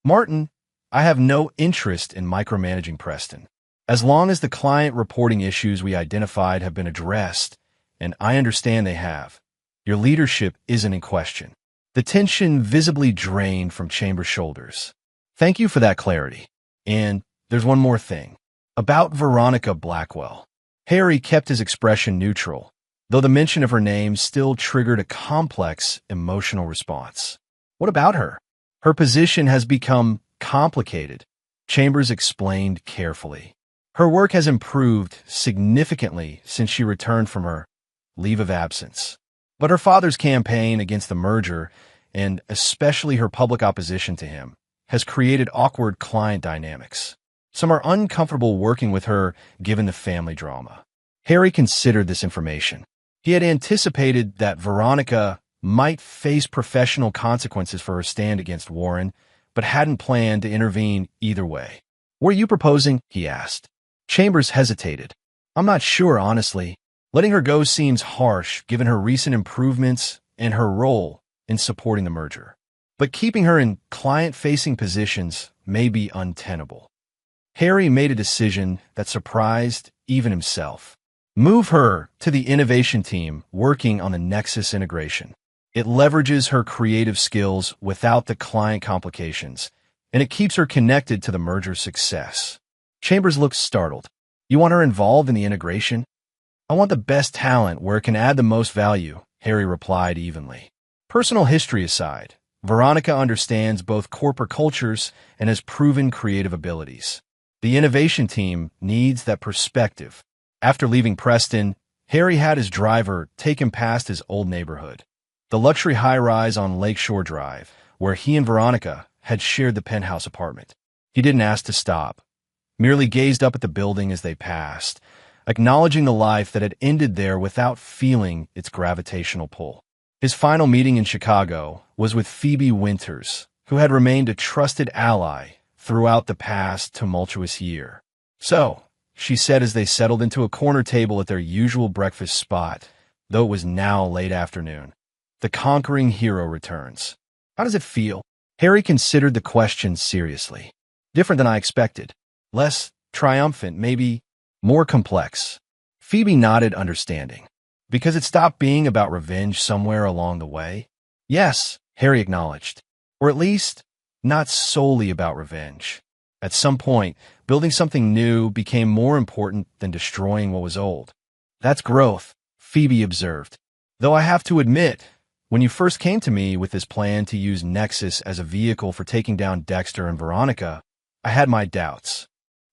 "Martin, I have no interest in micromanaging Preston. As long as the client reporting issues we identified have been addressed, and I understand they have, your leadership isn't in question." The tension visibly drained from Chambers' shoulders. "Thank you for that clarity. And there's one more thing. About Veronica Blackwell." Harry kept his expression neutral, though the mention of her name still triggered a complex emotional response. "What about her?" "Her position has become complicated," Chambers explained carefully. "Her work has improved significantly since she returned from her leave of absence. But her father's campaign against the merger, and especially her public opposition to him, has created awkward client dynamics. Some are uncomfortable working with her given the family drama." Harry considered this information. He had anticipated that Veronica might face professional consequences for her stand against Warren, but hadn't planned to intervene either way. "What are you proposing?" he asked. Chambers hesitated. "I'm not sure, honestly. Letting her go seems harsh given her recent improvements and her role in supporting the merger. But keeping her in client-facing positions may be untenable." Harry made a decision that surprised even himself. "Move her to the innovation team working on the Nexus integration. It leverages her creative skills without the client complications, and it keeps her connected to the merger's success." Chambers looked startled. "You want her involved in the integration?" "I want the best talent where it can add the most value," Harry replied evenly. Personal history aside, Veronica understands both corporate cultures and has proven creative abilities. The innovation team needs that perspective. After leaving Preston, Harry had his driver take him past his old neighborhood, the luxury high-rise on Lakeshore Drive, where he and Veronica had shared the penthouse apartment. He didn't ask to stop, merely gazed up at the building as they passed, acknowledging the life that had ended there without feeling its gravitational pull. His final meeting in Chicago was with Phoebe Winters, who had remained a trusted ally throughout the past tumultuous year. "So," she said as they settled into a corner table at their usual breakfast spot, though it was now late afternoon, "the conquering hero returns. How does it feel?" Harry considered the question seriously. "Different than I expected. Less triumphant, maybe more complex." Phoebe nodded, understanding. "Because it stopped being about revenge somewhere along the way?" "Yes," Harry acknowledged. "Or at least, not solely about revenge. At some point, building something new became more important than destroying what was old." "That's growth," Phoebe observed. "Though I have to admit, when you first came to me with this plan to use Nexus as a vehicle for taking down Dexter and Veronica, I had my doubts."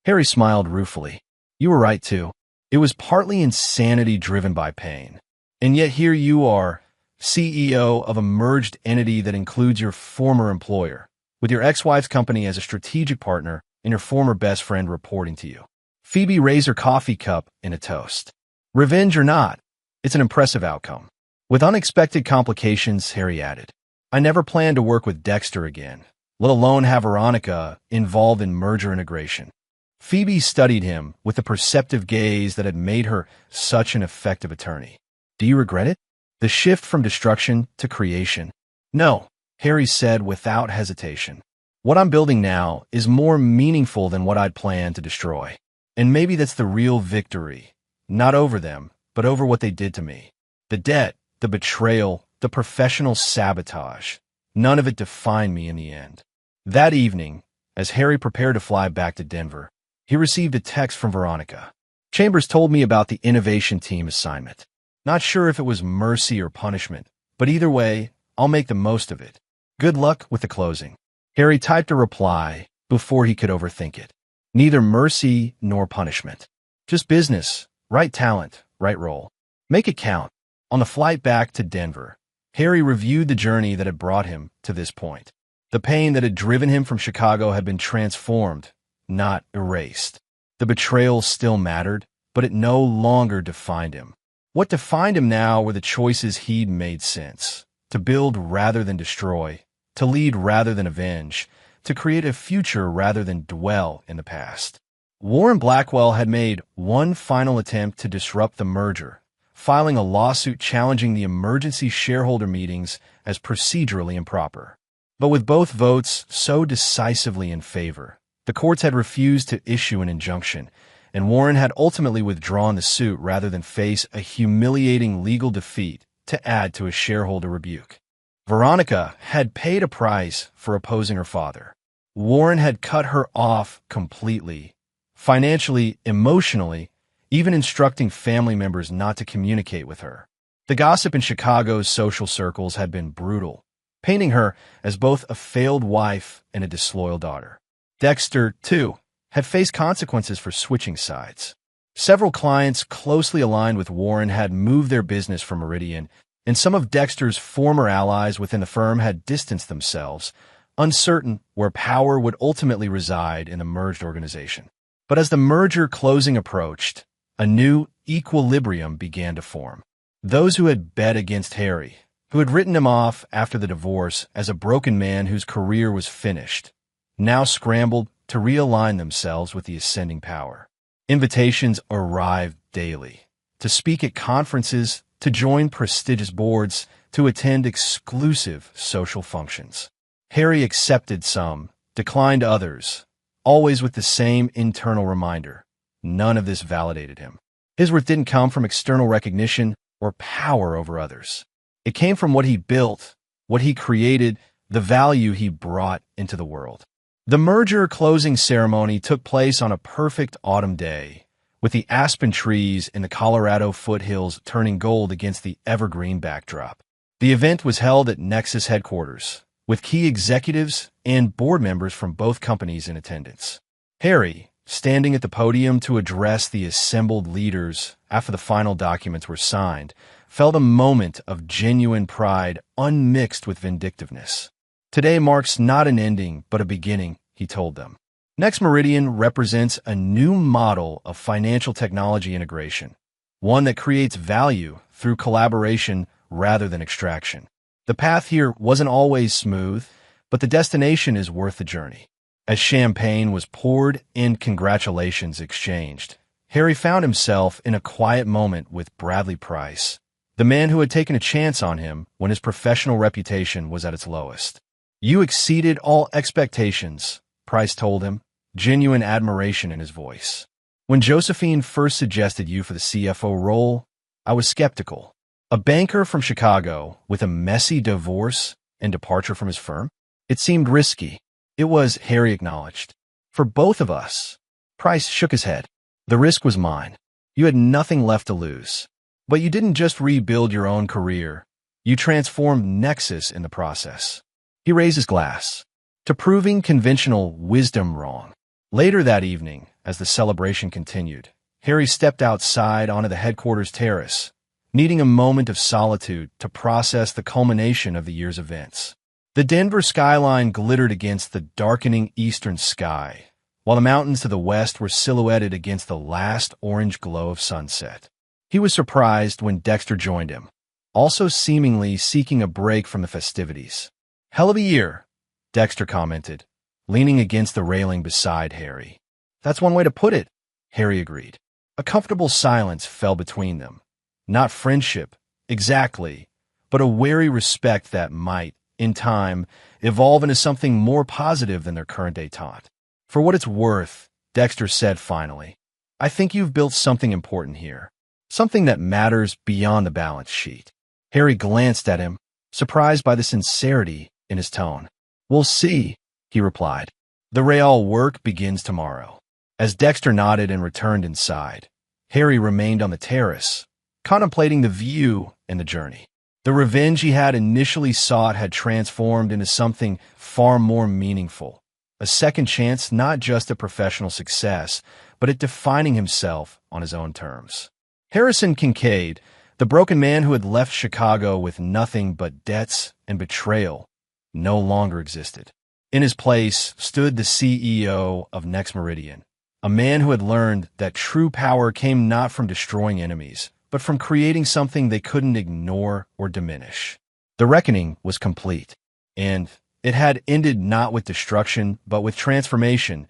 Harry smiled ruefully. "You were right, too. It was partly insanity driven by pain. And yet here you are, CEO of a merged entity that includes your former employer, with your ex-wife's company as a strategic partner and your former best friend reporting to you." Phoebe raised her coffee cup in a toast. "Revenge or not, it's an impressive outcome." With unexpected complications, Harry added, "I never planned to work with Dexter again, let alone have Veronica involved in merger integration." Phoebe studied him with the perceptive gaze that had made her such an effective attorney. "Do you regret it? The shift from destruction to creation?" "No," Harry said without hesitation. "What I'm building now is more meaningful than what I'd planned to destroy. And maybe that's the real victory, not over them, but over what they did to me. The debt, the betrayal, the professional sabotage, none of it defined me in the end." That evening, as Harry prepared to fly back to Denver, he received a text from Veronica. "Chambers told me about the innovation team assignment. Not sure if it was mercy or punishment, but either way, I'll make the most of it. Good luck with the closing." Harry typed a reply before he could overthink it. Neither mercy nor punishment. Just business, right talent, right role. Make it count. On the flight back to Denver, Harry reviewed the journey that had brought him to this point. The pain that had driven him from Chicago had been transformed, not erased. The betrayal still mattered, but it no longer defined him. What defined him now were the choices he'd made since. To build rather than destroy, to lead rather than avenge, to create a future rather than dwell in the past. Warren Blackwell had made one final attempt to disrupt the merger, filing a lawsuit challenging the emergency shareholder meetings as procedurally improper. But with both votes so decisively in favor, the courts had refused to issue an injunction, and Warren had ultimately withdrawn the suit rather than face a humiliating legal defeat to add to a shareholder rebuke. Veronica had paid a price for opposing her father. Warren had cut her off completely, financially, emotionally, even instructing family members not to communicate with her. The gossip in Chicago's social circles had been brutal, painting her as both a failed wife and a disloyal daughter. Dexter, too, had faced consequences for switching sides. Several clients closely aligned with Warren had moved their business from Meridian, and some of Dexter's former allies within the firm had distanced themselves, uncertain where power would ultimately reside in the merged organization. But as the merger closing approached, a new equilibrium began to form. Those who had bet against Harry, who had written him off after the divorce as a broken man whose career was finished, now scrambled to realign themselves with the ascending power. Invitations arrived daily, to speak at conferences, to join prestigious boards, to attend exclusive social functions. Harry accepted some, declined others, always with the same internal reminder. None of this validated him. His worth didn't come from external recognition or power over others. It came from what he built, what he created, the value he brought into the world. The merger closing ceremony took place on a perfect autumn day, with the aspen trees in the Colorado foothills turning gold against the evergreen backdrop. The event was held at Nexus headquarters, with key executives and board members from both companies in attendance. Harry, standing at the podium to address the assembled leaders after the final documents were signed, felt a moment of genuine pride unmixed with vindictiveness. Today marks not an ending, but a beginning, he told them. Next Meridian represents a new model of financial technology integration, one that creates value through collaboration rather than extraction. The path here wasn't always smooth, but the destination is worth the journey. As champagne was poured and congratulations exchanged, Harry found himself in a quiet moment with Bradley Price, the man who had taken a chance on him when his professional reputation was at its lowest. "You exceeded all expectations," Price told him, genuine admiration in his voice. "When Josephine first suggested you for the CFO role, I was skeptical. A banker from Chicago with a messy divorce and departure from his firm? It seemed risky." "It was," Harry acknowledged. "For both of us." Price shook his head. "The risk was mine. You had nothing left to lose. But you didn't just rebuild your own career. You transformed Nexus in the process." He raised his glass to proving conventional wisdom wrong. Later that evening, as the celebration continued, Harry stepped outside onto the headquarters terrace, needing a moment of solitude to process the culmination of the year's events. The Denver skyline glittered against the darkening eastern sky, while the mountains to the west were silhouetted against the last orange glow of sunset. He was surprised when Dexter joined him, also seemingly seeking a break from the festivities. "Hell of a year," Dexter commented, leaning against the railing beside Harry. "That's one way to put it," Harry agreed. A comfortable silence fell between them. Not friendship, exactly, but a wary respect that might, in time, evolve into something more positive than their current détente. "For what it's worth," Dexter said finally, "I think you've built something important here. Something that matters beyond the balance sheet." Harry glanced at him, surprised by the sincerity in his tone. "We'll see," he replied. "The real work begins tomorrow." As Dexter nodded and returned inside, Harry remained on the terrace, contemplating the view and the journey. The revenge he had initially sought had transformed into something far more meaningful. A second chance not just at professional success, but at defining himself on his own terms. Harrison Kincaid, the broken man who had left Chicago with nothing but debts and betrayal, no longer existed. In his place stood the CEO of Next Meridian, a man who had learned that true power came not from destroying enemies, but from creating something they couldn't ignore or diminish. The reckoning was complete, and it had ended not with destruction, but with transformation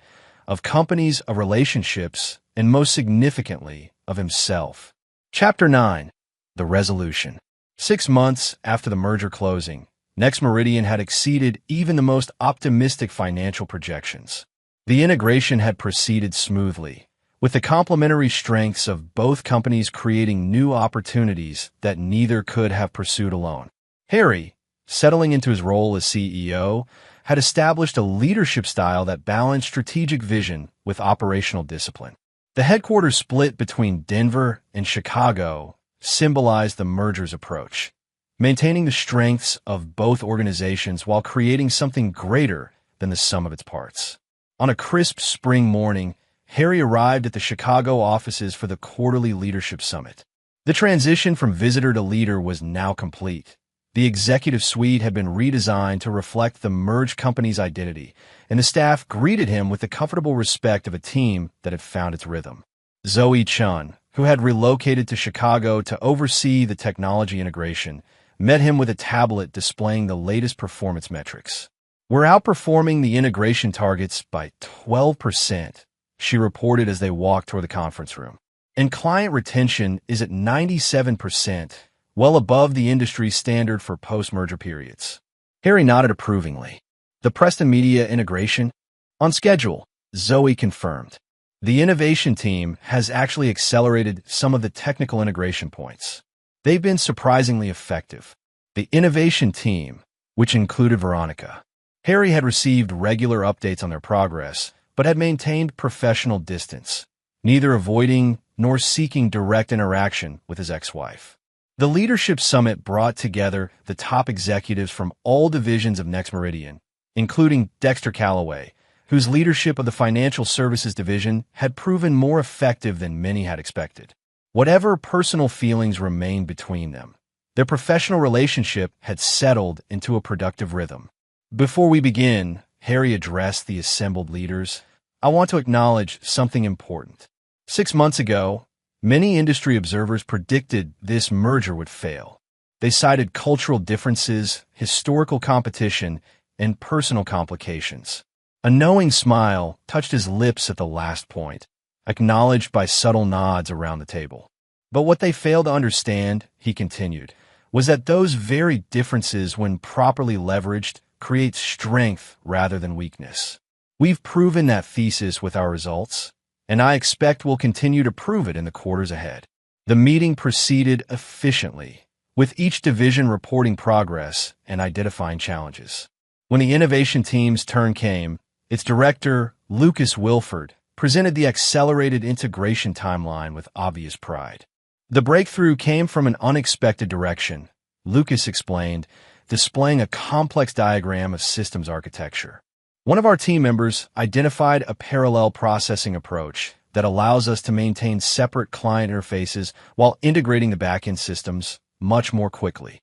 of companies, of relationships, and most significantly, of himself. Chapter 9. The Resolution. 6 months after the merger closing, Next Meridian had exceeded even the most optimistic financial projections. The integration had proceeded smoothly, with the complementary strengths of both companies creating new opportunities that neither could have pursued alone. Harry, settling into his role as CEO, had established a leadership style that balanced strategic vision with operational discipline. The headquarters split between Denver and Chicago symbolized the merger's approach, maintaining the strengths of both organizations while creating something greater than the sum of its parts. On a crisp spring morning, Harry arrived at the Chicago offices for the quarterly leadership summit. The transition from visitor to leader was now complete. The executive suite had been redesigned to reflect the merged company's identity, and the staff greeted him with the comfortable respect of a team that had found its rhythm. Zoe Chun, who had relocated to Chicago to oversee the technology integration, met him with a tablet displaying the latest performance metrics. "We're outperforming the integration targets by 12%, she reported as they walked toward the conference room. "And client retention is at 97%, well above the industry standard for post-merger periods." Harry nodded approvingly. "The Preston Media integration?" "On schedule," Zoe confirmed. "The innovation team has actually accelerated some of the technical integration points. They've been surprisingly effective." The innovation team, which included Veronica. Harry had received regular updates on their progress, but had maintained professional distance, neither avoiding nor seeking direct interaction with his ex-wife. The Leadership Summit brought together the top executives from all divisions of Next Meridian, including Dexter Calloway, whose leadership of the Financial Services Division had proven more effective than many had expected. Whatever personal feelings remained between them, their professional relationship had settled into a productive rhythm. Before we begin, Harry addressed the assembled leaders. I want to acknowledge something important. 6 months ago, many industry observers predicted this merger would fail. They cited cultural differences, historical competition, and personal complications. A knowing smile touched his lips at the last point, acknowledged by subtle nods around the table. But what they failed to understand, he continued, was that those very differences, when properly leveraged, create strength rather than weakness. We've proven that thesis with our results, and I expect we'll continue to prove it in the quarters ahead. The meeting proceeded efficiently, with each division reporting progress and identifying challenges. When the innovation team's turn came, its director, Lucas Wilford, presented the accelerated integration timeline with obvious pride. The breakthrough came from an unexpected direction, Lucas explained, displaying a complex diagram of systems architecture. One of our team members identified a parallel processing approach that allows us to maintain separate client interfaces while integrating the backend systems much more quickly.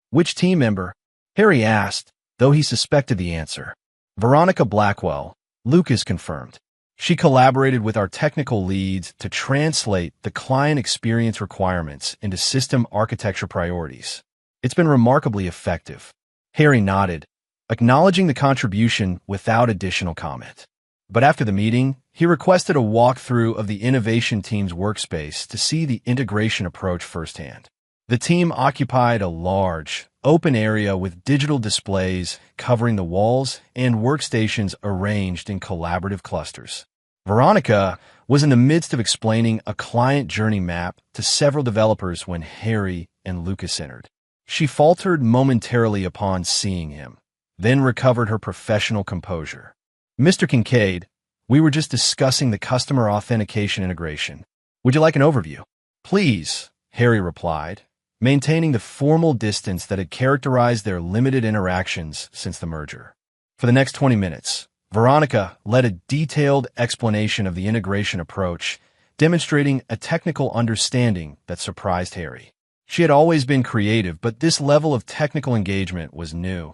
Which team member? Harry asked, though he suspected the answer. Veronica Blackwell, Lucas confirmed. She collaborated with our technical leads to translate the client experience requirements into system architecture priorities. It's been remarkably effective. Harry nodded, acknowledging the contribution without additional comment. But after the meeting, he requested a walkthrough of the innovation team's workspace to see the integration approach firsthand. The team occupied a large, open area with digital displays covering the walls and workstations arranged in collaborative clusters. Veronica was in the midst of explaining a client journey map to several developers when Harry and Lucas entered. She faltered momentarily upon seeing him, then recovered her professional composure. Mr. Kincaid, we were just discussing the customer authentication integration. Would you like an overview? Please, Harry replied, maintaining the formal distance that had characterized their limited interactions since the merger. For the next 20 minutes, Veronica led a detailed explanation of the integration approach, demonstrating a technical understanding that surprised Harry. She had always been creative, but this level of technical engagement was new,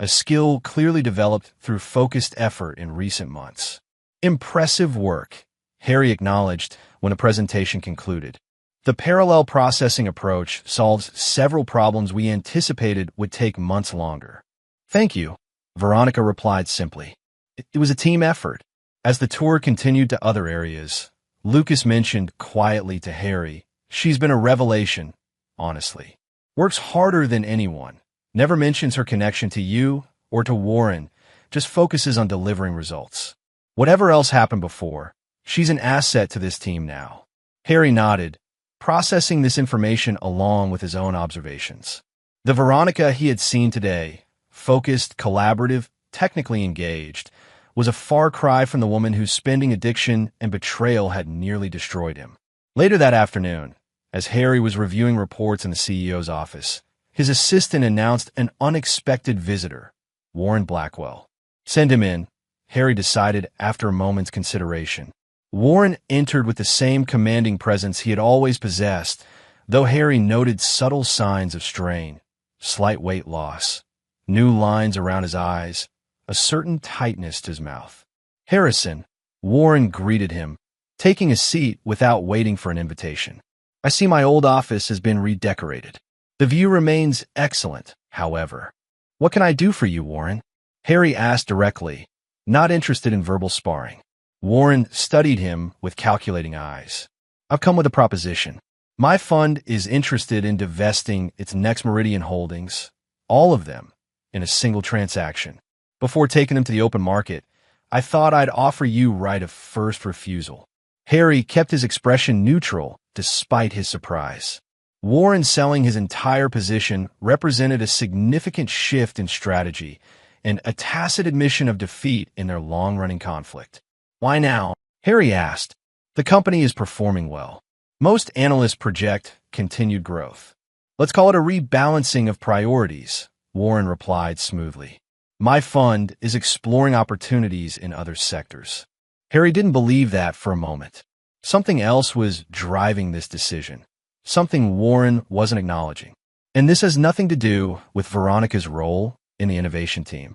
a skill clearly developed through focused effort in recent months. Impressive work, Harry acknowledged when the presentation concluded. The parallel processing approach solves several problems we anticipated would take months longer. Thank you, Veronica replied simply. It was a team effort. As the tour continued to other areas, Lucas mentioned quietly to Harry, she's been a revelation, honestly. Works harder than anyone. Never mentions her connection to you or to Warren, just focuses on delivering results. Whatever else happened before, she's an asset to this team now. Harry nodded, processing this information along with his own observations. The Veronica he had seen today, focused, collaborative, technically engaged, was a far cry from the woman whose spending addiction and betrayal had nearly destroyed him. Later that afternoon, as Harry was reviewing reports in the CEO's office, his assistant announced an unexpected visitor, Warren Blackwell. Send him in, Harry decided after a moment's consideration. Warren entered with the same commanding presence he had always possessed, though Harry noted subtle signs of strain, slight weight loss, new lines around his eyes, a certain tightness to his mouth. Harrison, Warren greeted him, taking a seat without waiting for an invitation. I see my old office has been redecorated. The view remains excellent, however. What can I do for you, Warren? Harry asked directly, not interested in verbal sparring. Warren studied him with calculating eyes. I've come with a proposition. My fund is interested in divesting its Next Meridian holdings, all of them, in a single transaction. Before taking them to the open market, I thought I'd offer you right of first refusal. Harry kept his expression neutral despite his surprise. Warren selling his entire position represented a significant shift in strategy and a tacit admission of defeat in their long-running conflict. Why now? Harry asked. The company is performing well. Most analysts project continued growth. Let's call it a rebalancing of priorities, Warren replied smoothly. My fund is exploring opportunities in other sectors. Harry didn't believe that for a moment. Something else was driving this decision. Something Warren wasn't acknowledging. And this has nothing to do with Veronica's role in the innovation team.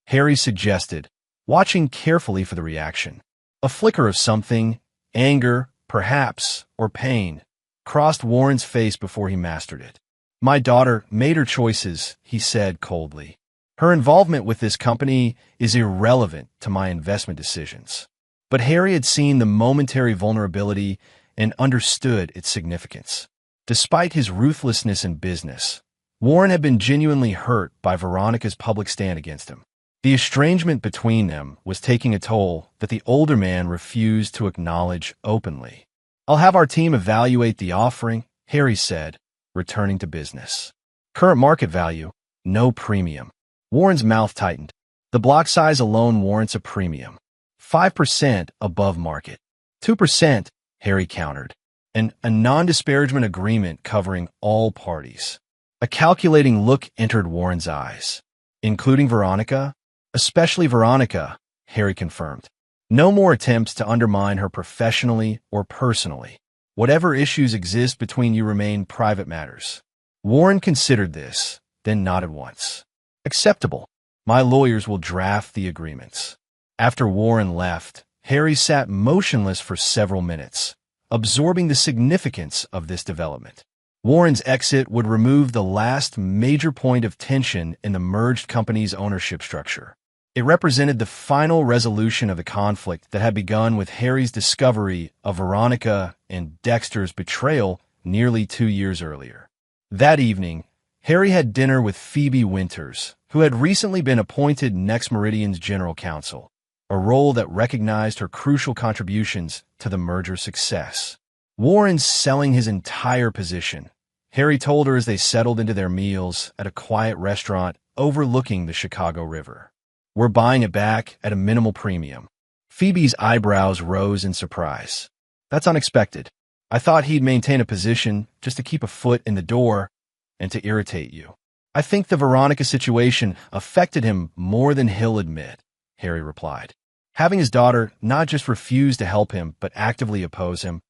Harry suggested, watching carefully for the reaction. A flicker of something, anger, perhaps, or pain, crossed Warren's face before he mastered it. My daughter made her choices, he said coldly. Her involvement with this company is irrelevant to my investment decisions. But Harry had seen the momentary vulnerability and understood its significance. Despite his ruthlessness in business, Warren had been genuinely hurt by Veronica's public stand against him. The estrangement between them was taking a toll that the older man refused to acknowledge openly. I'll have our team evaluate the offering, Harry said, returning to business. Current market value, no premium. Warren's mouth tightened. The block size alone warrants a premium. 5% above market. 2%, Harry countered. And a non-disparagement agreement covering all parties. A calculating look entered Warren's eyes. Including Veronica? Especially Veronica, Harry confirmed. No more attempts to undermine her professionally or personally. Whatever issues exist between you remain private matters. Warren considered this, then nodded once. Acceptable. My lawyers will draft the agreements. After Warren left, Harry sat motionless for several minutes, absorbing the significance of this development. Warren's exit would remove the last major point of tension in the merged company's ownership structure. It represented the final resolution of the conflict that had begun with Harry's discovery of Veronica and Dexter's betrayal nearly 2 years earlier. That evening, Harry had dinner with Phoebe Winters, who had recently been appointed Next Meridian's general counsel, a role that recognized her crucial contributions to the merger's success. Warren's selling his entire position, Harry told her as they settled into their meals at a quiet restaurant overlooking the Chicago River. We're buying it back at a minimal premium. Phoebe's eyebrows rose in surprise. That's unexpected. I thought he'd maintain a position just to keep a foot in the door and to irritate you. I think the Veronica situation affected him more than he'll admit, Harry replied. Having his daughter not just refuse to help him, but actively oppose him,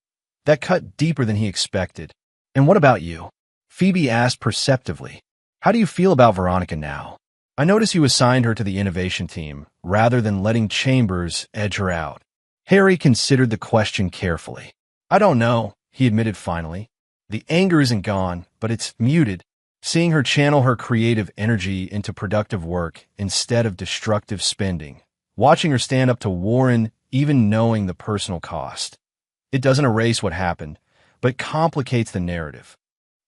that cut deeper than he expected. And what about you? Phoebe asked perceptively. How do you feel about Veronica now? I notice you assigned her to the innovation team, rather than letting Chambers edge her out. Harry considered the question carefully. I don't know, he admitted finally. The anger isn't gone, but it's muted. Seeing her channel her creative energy into productive work instead of destructive spending. Watching her stand up to Warren, even knowing the personal cost. It doesn't erase what happened, but complicates the narrative.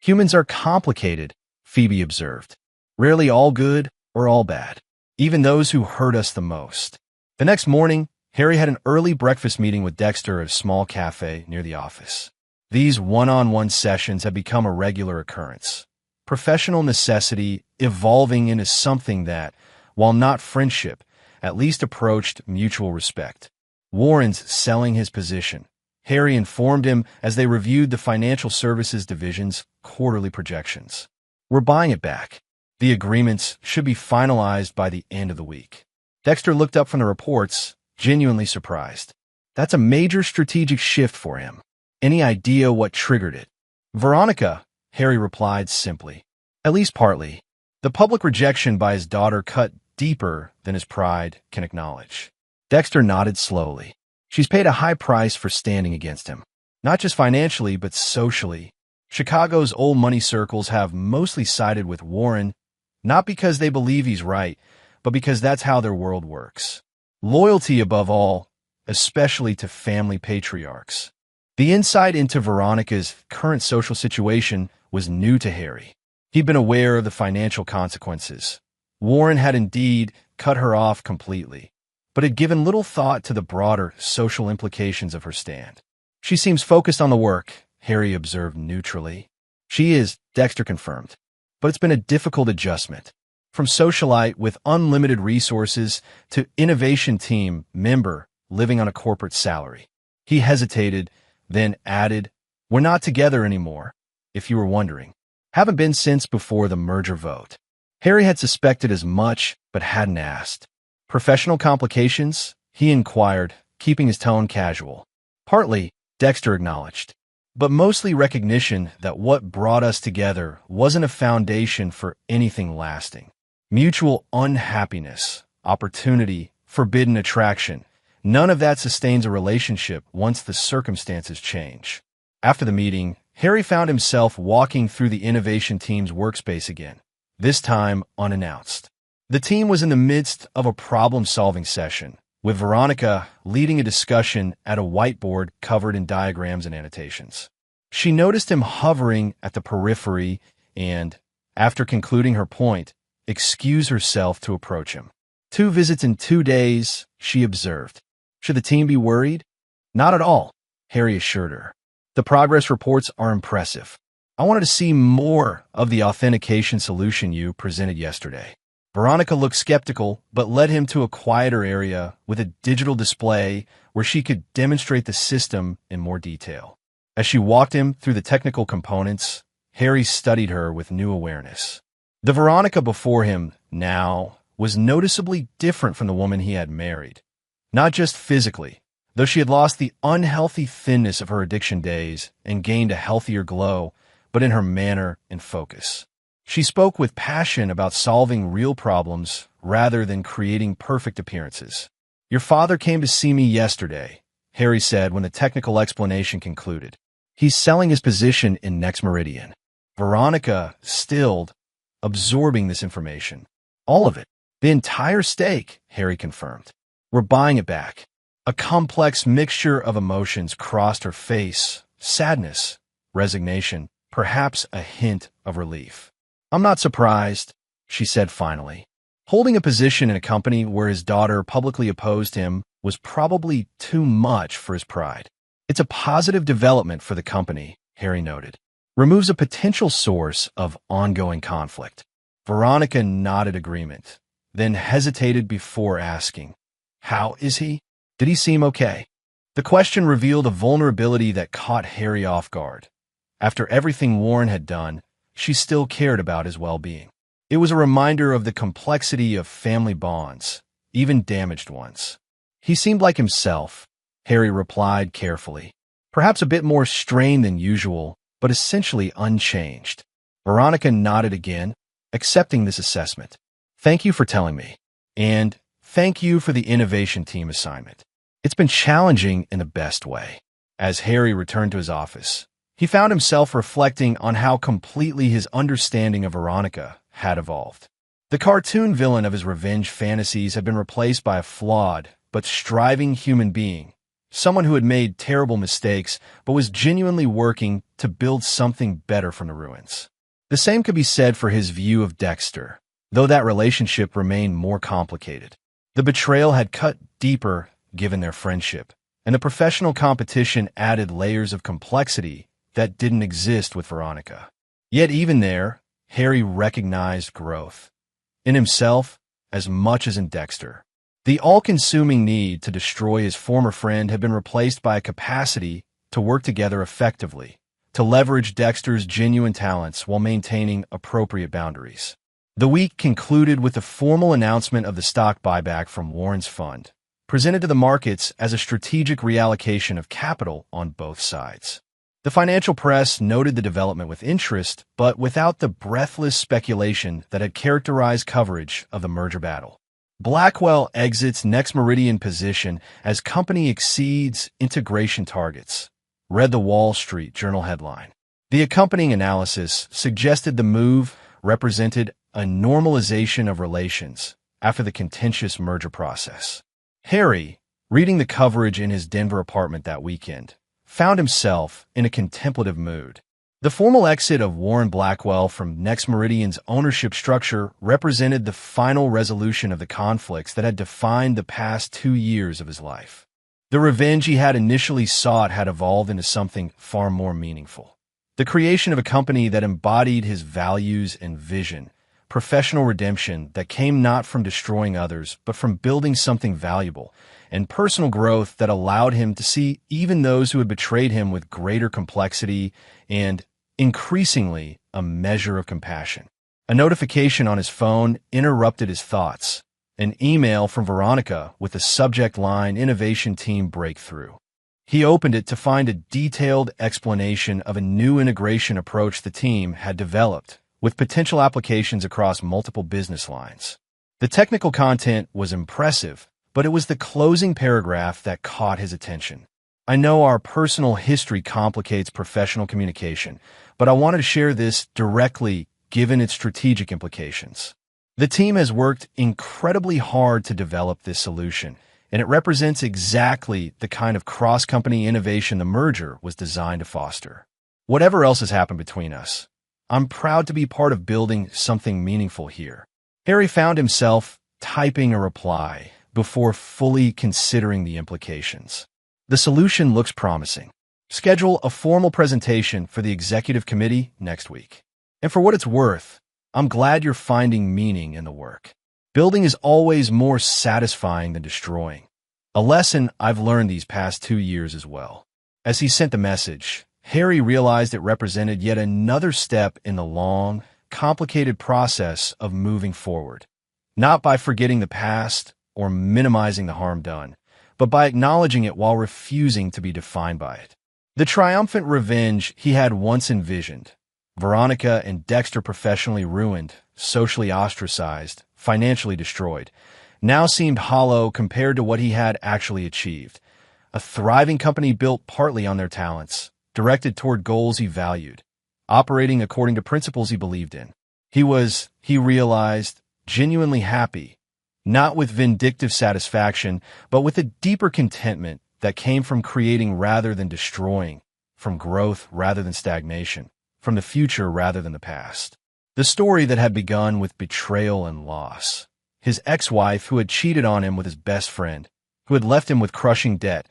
Humans are complicated, Phoebe observed. Rarely all good or all bad, even those who hurt us the most. The next morning, Harry had an early breakfast meeting with Dexter at a small cafe near the office. These one-on-one sessions had become a regular occurrence. Professional necessity evolving into something that, while not friendship, at least approached mutual respect. Warren's selling his position. Harry informed him as they reviewed the financial services division's quarterly projections. We're buying it back. The agreements should be finalized by the end of the week. Dexter looked up from the reports, genuinely surprised. That's a major strategic shift for him. Any idea what triggered it? Veronica, Harry replied simply. At least partly. The public rejection by his daughter cut deeper than his pride can acknowledge. Dexter nodded slowly. She's paid a high price for standing against him. Not just financially, but socially. Chicago's old money circles have mostly sided with Warren, not because they believe he's right, but because that's how their world works. Loyalty above all, especially to family patriarchs. The insight into Veronica's current social situation was new to Harry. He'd been aware of the financial consequences. Warren had indeed cut her off completely, but had given little thought to the broader social implications of her stand. She seems focused on the work, Harry observed neutrally. She is, Dexter confirmed. But it's been a difficult adjustment. From socialite with unlimited resources to innovation team member living on a corporate salary. He hesitated, then added, We're not together anymore, if you were wondering. Haven't been since before the merger vote. Harry had suspected as much, but hadn't asked. Professional complications? He inquired, keeping his tone casual. Partly, Dexter acknowledged, but mostly recognition that what brought us together wasn't a foundation for anything lasting. Mutual unhappiness, opportunity, forbidden attraction. None of that sustains a relationship once the circumstances change. After the meeting, Harry found himself walking through the innovation team's workspace again, this time unannounced. The team was in the midst of a problem-solving session, with Veronica leading a discussion at a whiteboard covered in diagrams and annotations. She noticed him hovering at the periphery and, after concluding her point, excused herself to approach him. 2 visits in 2 days, she observed. Should the team be worried? Not at all, Harry assured her. The progress reports are impressive. I wanted to see more of the authentication solution you presented yesterday. Veronica looked skeptical, but led him to a quieter area with a digital display where she could demonstrate the system in more detail. As she walked him through the technical components, Harry studied her with new awareness. The Veronica before him, now, was noticeably different from the woman he had married. Not just physically, though she had lost the unhealthy thinness of her addiction days and gained a healthier glow, but in her manner and focus. She spoke with passion about solving real problems rather than creating perfect appearances. Your father came to see me yesterday, Harry said when the technical explanation concluded. He's selling his position in Next Meridian. Veronica stilled, absorbing this information. All of it. The entire stake, Harry confirmed. We're buying it back. A complex mixture of emotions crossed her face. Sadness, resignation, perhaps a hint of relief. I'm not surprised, she said finally. Holding a position in a company where his daughter publicly opposed him was probably too much for his pride. It's a positive development for the company, Harry noted. Removes a potential source of ongoing conflict. Veronica nodded agreement, then hesitated before asking, How is he? Did he seem okay? The question revealed a vulnerability that caught Harry off guard. After everything Warren had done, she still cared about his well-being. It was a reminder of the complexity of family bonds, even damaged ones. He seemed like himself, Harry replied carefully. Perhaps a bit more strained than usual, but essentially unchanged. Veronica nodded again, accepting this assessment. Thank you for telling me. And thank you for the innovation team assignment. It's been challenging in the best way. As Harry returned to his office, he found himself reflecting on how completely his understanding of Veronica had evolved. The cartoon villain of his revenge fantasies had been replaced by a flawed but striving human being, someone who had made terrible mistakes but was genuinely working to build something better from the ruins. The same could be said for his view of Dexter, though that relationship remained more complicated. The betrayal had cut deeper given their friendship, and the professional competition added layers of complexity that didn't exist with Veronica. Yet even there, Harry recognized growth. In himself, as much as in Dexter. The all-consuming need to destroy his former friend had been replaced by a capacity to work together effectively, to leverage Dexter's genuine talents while maintaining appropriate boundaries. The week concluded with the formal announcement of the stock buyback from Warren's fund, presented to the markets as a strategic reallocation of capital on both sides. The financial press noted the development with interest, but without the breathless speculation that had characterized coverage of the merger battle. Blackwell exits Next Meridian position as company exceeds integration targets, read the Wall Street Journal headline. The accompanying analysis suggested the move represented a normalization of relations after the contentious merger process. Harry, reading the coverage in his Denver apartment that weekend, found himself in a contemplative mood. The formal exit of Warren Blackwell from Next Meridian's ownership structure represented the final resolution of the conflicts that had defined the past 2 years of his life. The revenge he had initially sought had evolved into something far more meaningful. The creation of a company that embodied his values and vision, professional redemption that came not from destroying others, but from building something valuable, and personal growth that allowed him to see even those who had betrayed him with greater complexity and, increasingly, a measure of compassion. A notification on his phone interrupted his thoughts. An email from Veronica with the subject line Innovation Team Breakthrough. He opened it to find a detailed explanation of a new integration approach the team had developed, with potential applications across multiple business lines. The technical content was impressive, but it was the closing paragraph that caught his attention. I know our personal history complicates professional communication, but I wanted to share this directly given its strategic implications. The team has worked incredibly hard to develop this solution, and it represents exactly the kind of cross-company innovation the merger was designed to foster. Whatever else has happened between us, I'm proud to be part of building something meaningful here. Harry found himself typing a reply before fully considering the implications. The solution looks promising. Schedule a formal presentation for the executive committee next week. And for what it's worth, I'm glad you're finding meaning in the work. Building is always more satisfying than destroying. A lesson I've learned these past 2 years as well. As he sent the message, Harry realized it represented yet another step in the long, complicated process of moving forward. Not by forgetting the past or minimizing the harm done, but by acknowledging it while refusing to be defined by it. The triumphant revenge he had once envisioned, Veronica and Dexter professionally ruined, socially ostracized, financially destroyed, now seemed hollow compared to what he had actually achieved. A thriving company built partly on their talents, directed toward goals he valued, operating according to principles he believed in. He realized, genuinely happy, not with vindictive satisfaction, but with a deeper contentment that came from creating rather than destroying, from growth rather than stagnation, from the future rather than the past. The story that had begun with betrayal and loss. His ex-wife who had cheated on him with his best friend, who had left him with crushing debt,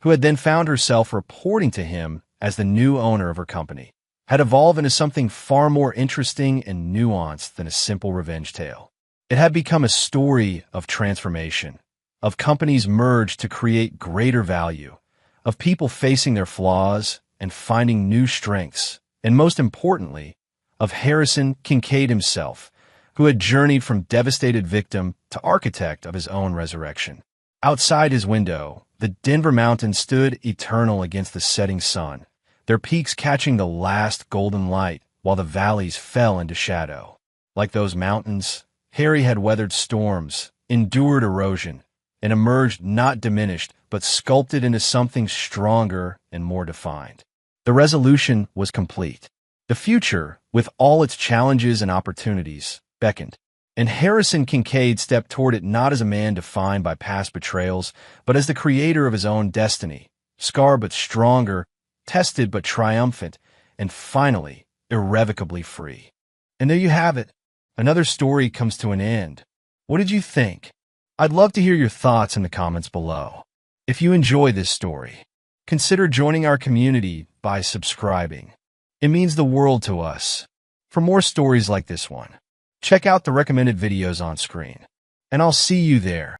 who had then found herself reporting to him as the new owner of her company, had evolved into something far more interesting and nuanced than a simple revenge tale. It had become a story of transformation, of companies merged to create greater value, of people facing their flaws and finding new strengths, and most importantly, of Harrison Kincaid himself, who had journeyed from devastated victim to architect of his own resurrection. Outside his window, the Denver mountains stood eternal against the setting sun, their peaks catching the last golden light while the valleys fell into shadow. Like those mountains, Harry had weathered storms, endured erosion, and emerged not diminished, but sculpted into something stronger and more defined. The resolution was complete. The future, with all its challenges and opportunities, beckoned. And Harrison Kincaid stepped toward it not as a man defined by past betrayals, but as the creator of his own destiny, scarred but stronger, tested but triumphant, and finally, irrevocably free. And there you have it. Another story comes to an end. What did you think? I'd love to hear your thoughts in the comments below. If you enjoy this story, consider joining our community by subscribing. It means the world to us. For more stories like this one, check out the recommended videos on screen. And I'll see you there.